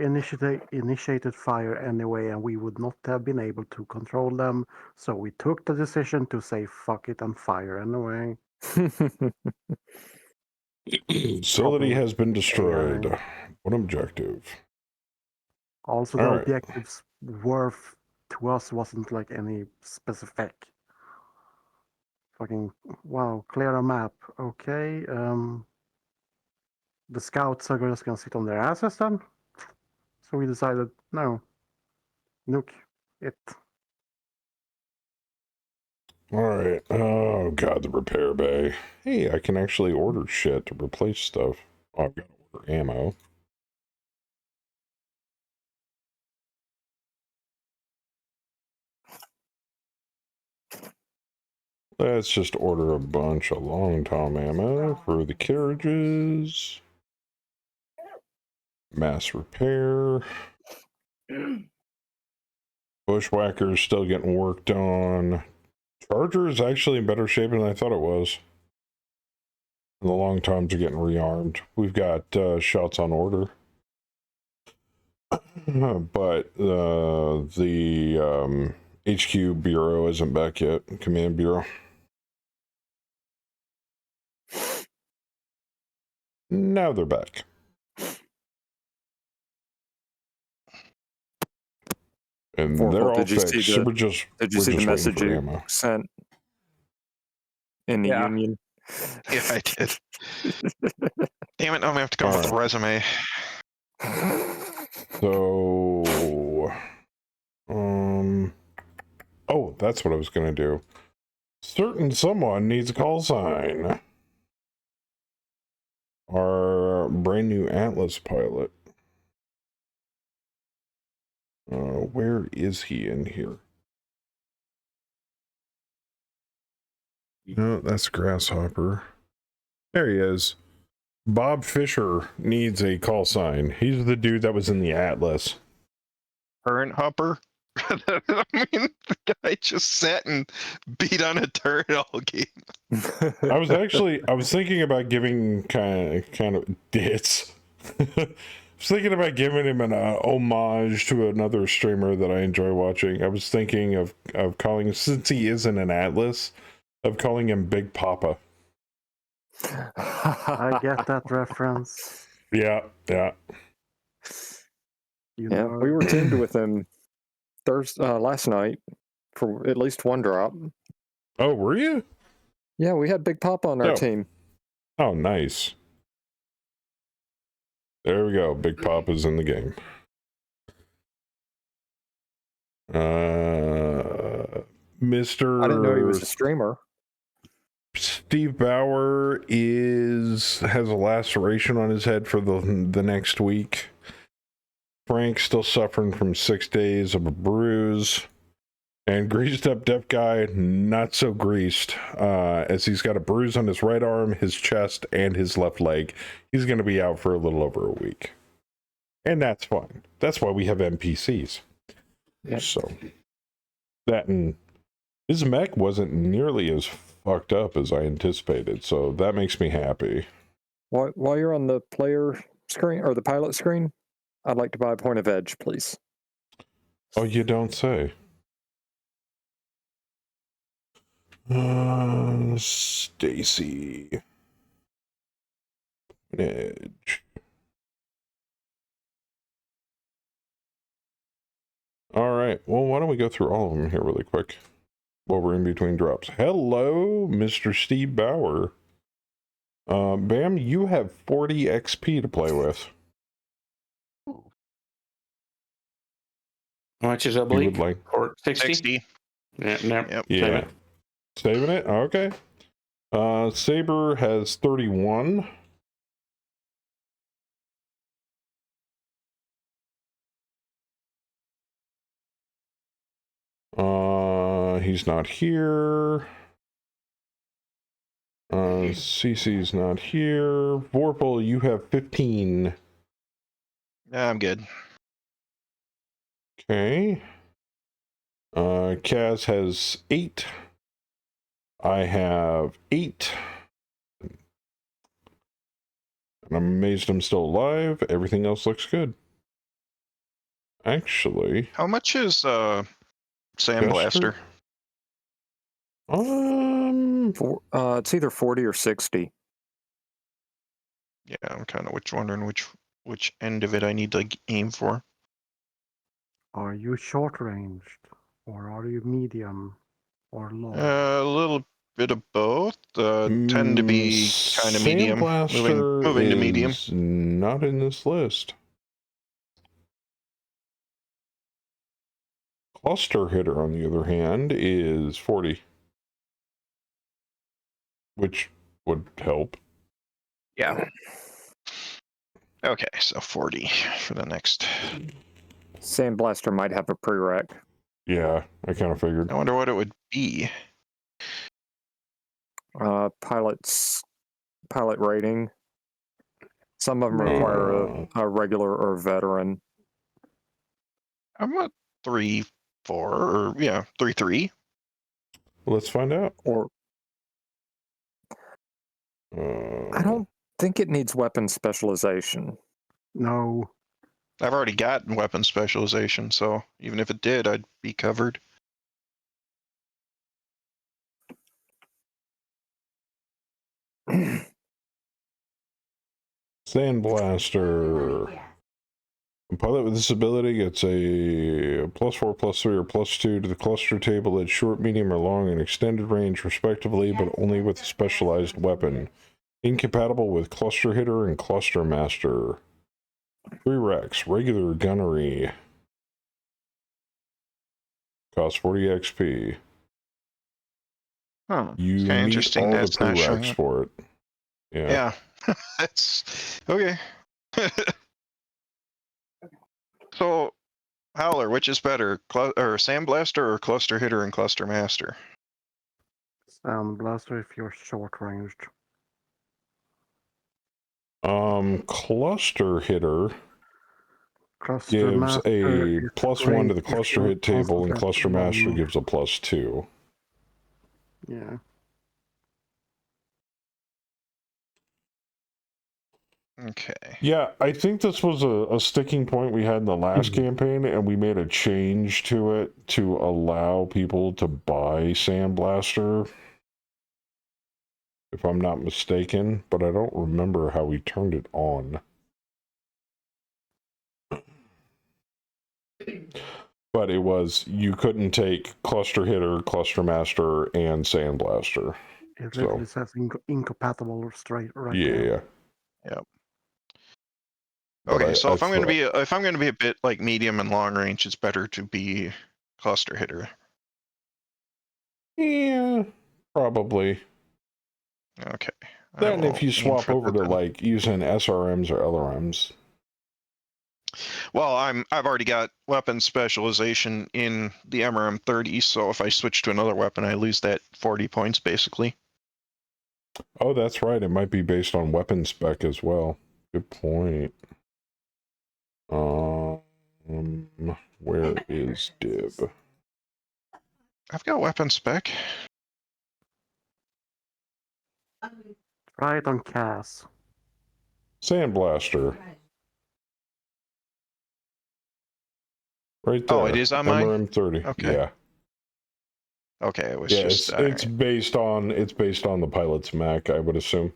initiated fire anyway, and we would not have been able to control them, so we took the decision to say fuck it and fire anyway. Facility has been destroyed. AI. What objective? Also, the objectives worth to us wasn't like any specific. Fucking wow, clear a map. Okay. The scouts are just gonna sit on their asses then. So we decided no. Nuke it. Alright. Oh god, the repair bay. Hey, I can actually order shit to replace stuff. Oh, I've got to order ammo. Let's just order a bunch of long tom ammo for the carriages. Mass repair. Bushwhacker's still getting worked on. Charger is actually in better shape than I thought it was. And the long toms are getting rearmed. We've got shots on order. But the HQ Bureau isn't back yet. Command Bureau. Now they're back. And they're all fixed. Did you see the message you sent in the union? Yeah, I did. Damn it, I'm gonna have to come up with a resume. So, oh, that's what I was gonna do. Certain someone needs a call sign. Our brand new Atlas pilot. Where is he in here? No, that's Grasshopper. There he is. Bob Fisher needs a call sign. He's the dude that was in the Atlas. Turret hopper. I mean, the guy just sat and beat on a turret all game. I was thinking about giving kind of dits. I was thinking about giving him an homage to another streamer that I enjoy watching. I was thinking of calling, since he isn't an Atlas, of calling him Big Papa. I get that reference. Yeah. You Yeah, know. we were teamed with him last night for at least one drop. Oh, were you? Yeah, we had Big Papa on our team. Oh, nice. There we go. Big Papa's in the game. Mr. I didn't know he was a streamer. Steve Bauer has a laceration on his head for the next week. Frank's still suffering from 6 days of a bruise. And Greased Up Deaf Guy, not so greased, as he's got a bruise on his right arm, his chest, and his left leg. He's going to be out for a little over a week. And that's fine. That's why we have NPCs. Yep. So, that and his mech wasn't nearly as fucked up as I anticipated, so that makes me happy. While you're on the player screen, or the pilot screen, I'd like to buy a point of edge, please. Oh, you don't say. Stacy. Edge. All right. Well, why don't we go through all of them here really quick while we're in between drops. Hello, Mr. Steve Bauer. Bam, you have 40 XP to play with. How much is oblique? Like 60? Yeah, no. Yep. Yeah. Saving it? Okay. Saber has 31. He's not here. CC's not here. Vorpal, you have 15. I'm good. Okay. Kaz has 8. I have 8. And I'm amazed I'm still alive. Everything else looks good. Actually. How much is Sandblaster? It's either 40 or 60. Yeah, I'm kind of wondering which end of it I need to aim for. Are you short ranged, or are you medium, or long? A little bit of both. Tend to be kind of medium. Moving to medium. Not in this list. Cluster Hitter, on the other hand, is 40. Which would help. Yeah. Okay, so 40 for the next. Sandblaster might have a prereq. Yeah, I kind of figured. I wonder what it would be. Pilot rating. Some of them require a regular or veteran. I'm at 3-4 or 3-3. Let's find out. Or I don't think it needs weapon specialization. No. I've already got weapon specialization, so even if it did, I'd be covered. Sandblaster. A pilot with this ability gets a +4, +3, or +2 to the cluster table at short, medium, or long and extended range, respectively, but only with a specialized weapon. Incompatible with Cluster Hitter and Cluster Master. Prereqs, regular gunnery. Costs 40 XP. Huh. You It's kind of interesting all that's the not showing prereqs up. for it. Yeah. That's okay. So, Howler, which is better, Sandblaster or Cluster Hitter and Cluster Master? Sandblaster if you're short ranged. Cluster hitter Cluster gives master a is +1 to the great if cluster you hit table, and concentrate cluster master on- gives a +2. Yeah. Okay. Yeah, I think this was a sticking point we had in the last campaign, and we made a change to it to allow people to buy Sandblaster, if I'm not mistaken, but I don't remember how we turned it on. But it was, you couldn't take Cluster Hitter, Cluster Master, and Sandblaster. It literally says incompatible or straight right Yeah. Yep. But Okay, so if I'm thought- going to be a bit like medium and long range, it's better to be cluster hitter. Yeah, probably. Okay. Then if you swap over to like using SRMs or LRMs. Well, I've already got weapon specialization in the MRM 30, so if I switch to another weapon, I lose that 40 points basically. Oh, that's right. It might be based on weapon spec as well. Good point. Where is Dib? I've got weapon spec. Right on Cass. Sandblaster. Right there. Oh, it is on mine? MRM 30. Okay. Yeah. Okay, it was Yeah, just it's based on the pilot's Mac, I would assume.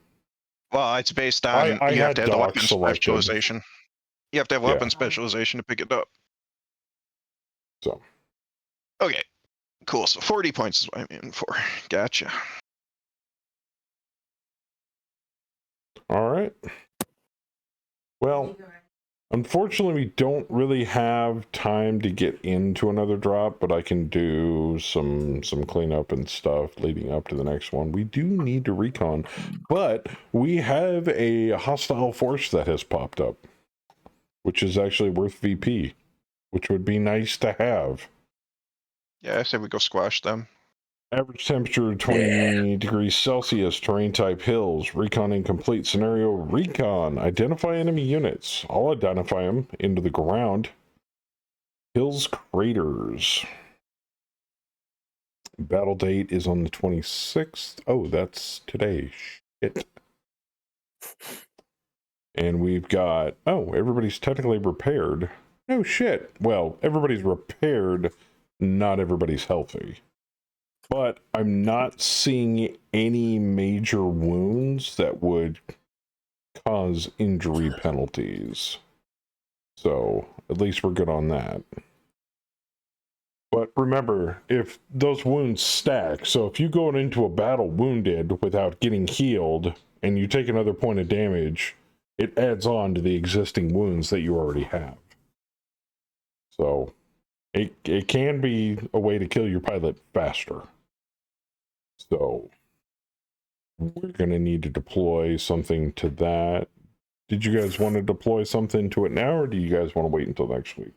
well, it's based on I you have to have the dock weapon selected. specialization. You have to have weapon specialization to pick it up. So. Okay, cool. So 40 points is what I'm aiming for. Gotcha. All right. Well, unfortunately, we don't really have time to get into another drop, but I can do some cleanup and stuff leading up to the next one. We do need to recon, but we have a hostile force that has popped up, which is actually worth VP, which would be nice to have. Yeah, I say we go squash them. Average temperature 20 degrees Celsius, terrain type hills, recon incomplete, scenario recon, identify enemy units. I'll identify them into the ground. Hills craters. Battle date is on the 26th. Oh, that's today. Shit. And we've got, oh, everybody's technically repaired. No shit. Well, everybody's repaired, not everybody's healthy. But I'm not seeing any major wounds that would cause injury penalties. So, at least we're good on that. But remember, if those wounds stack, so if you go into a battle wounded without getting healed, and you take another point of damage, it adds on to the existing wounds that you already have. So, it can be a way to kill your pilot faster. So, we're going to need to deploy something to that. Did you guys want to deploy something to it now, or do you guys want to wait until next week?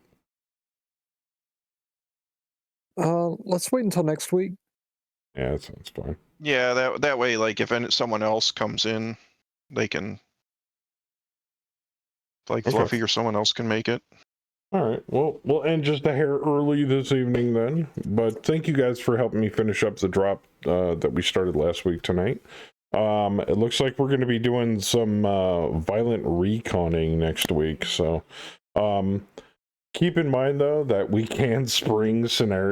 Let's wait until next week. Yeah, that sounds fine. Yeah, that way, like if someone else comes in, they can, like Okay. Fluffy or someone else can make it. All right. Well, we'll end just a hair early this evening then. But thank you guys for helping me finish up the drop that we started last week tonight. It looks like we're going to be doing some violent reconning next week. So keep in mind, though, that we can spring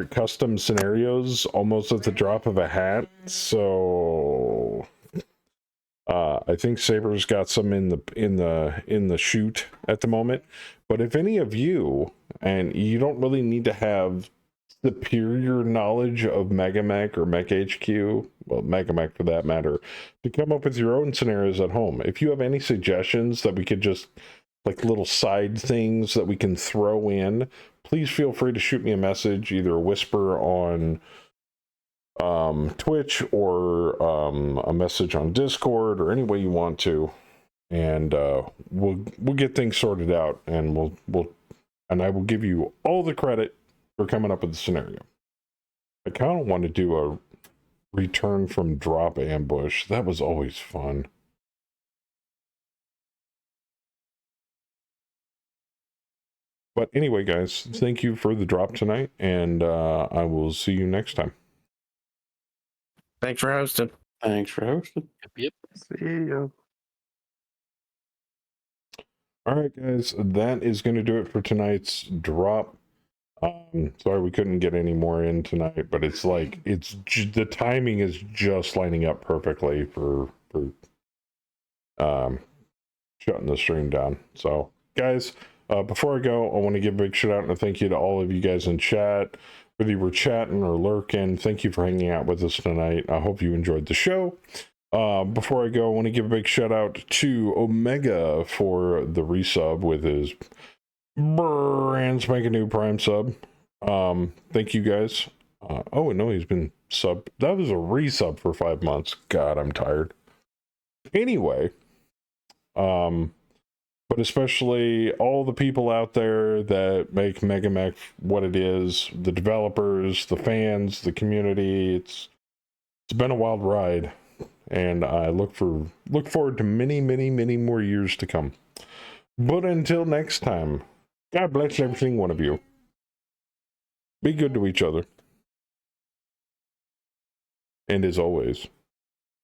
custom scenarios almost at the drop of a hat. So I think Saber's got some in the chute at the moment. But if any of you, and you don't really need to have superior knowledge of MegaMech or MechHQ, well, MegaMech for that matter, to come up with your own scenarios at home. If you have any suggestions that we could just, like little side things that we can throw in, please feel free to shoot me a message, either a whisper on Twitch or a message on Discord, or any way you want to, and we'll get things sorted out, and and I will give you all the credit for coming up with the scenario. I kind of want to do a return from drop ambush. That was always fun. But anyway, guys, thank you for the drop tonight, and I will see you next time. Thanks for hosting. Thanks for hosting. Yep. See you. All right, guys, that is going to do it for tonight's drop. Sorry we couldn't get any more in tonight, but it's like the timing is just lining up perfectly for shutting the stream down. So, guys, before I go, I want to give a big shout out and a thank you to all of you guys in chat. Whether you were chatting or lurking, thank you for hanging out with us tonight. I hope you enjoyed the show. Before I go, I want to give a big shout out to Omega for the resub with his brand spanking new Prime sub. Thank you guys. Oh no, he's been sub. That was a resub for 5 months. God, I'm tired. Anyway, but especially all the people out there that make MegaMech what it is, the developers, the fans, the community. It's been a wild ride, and I look forward to many, many, many more years to come. But until next time, God bless every single one of you. Be good to each other. And as always,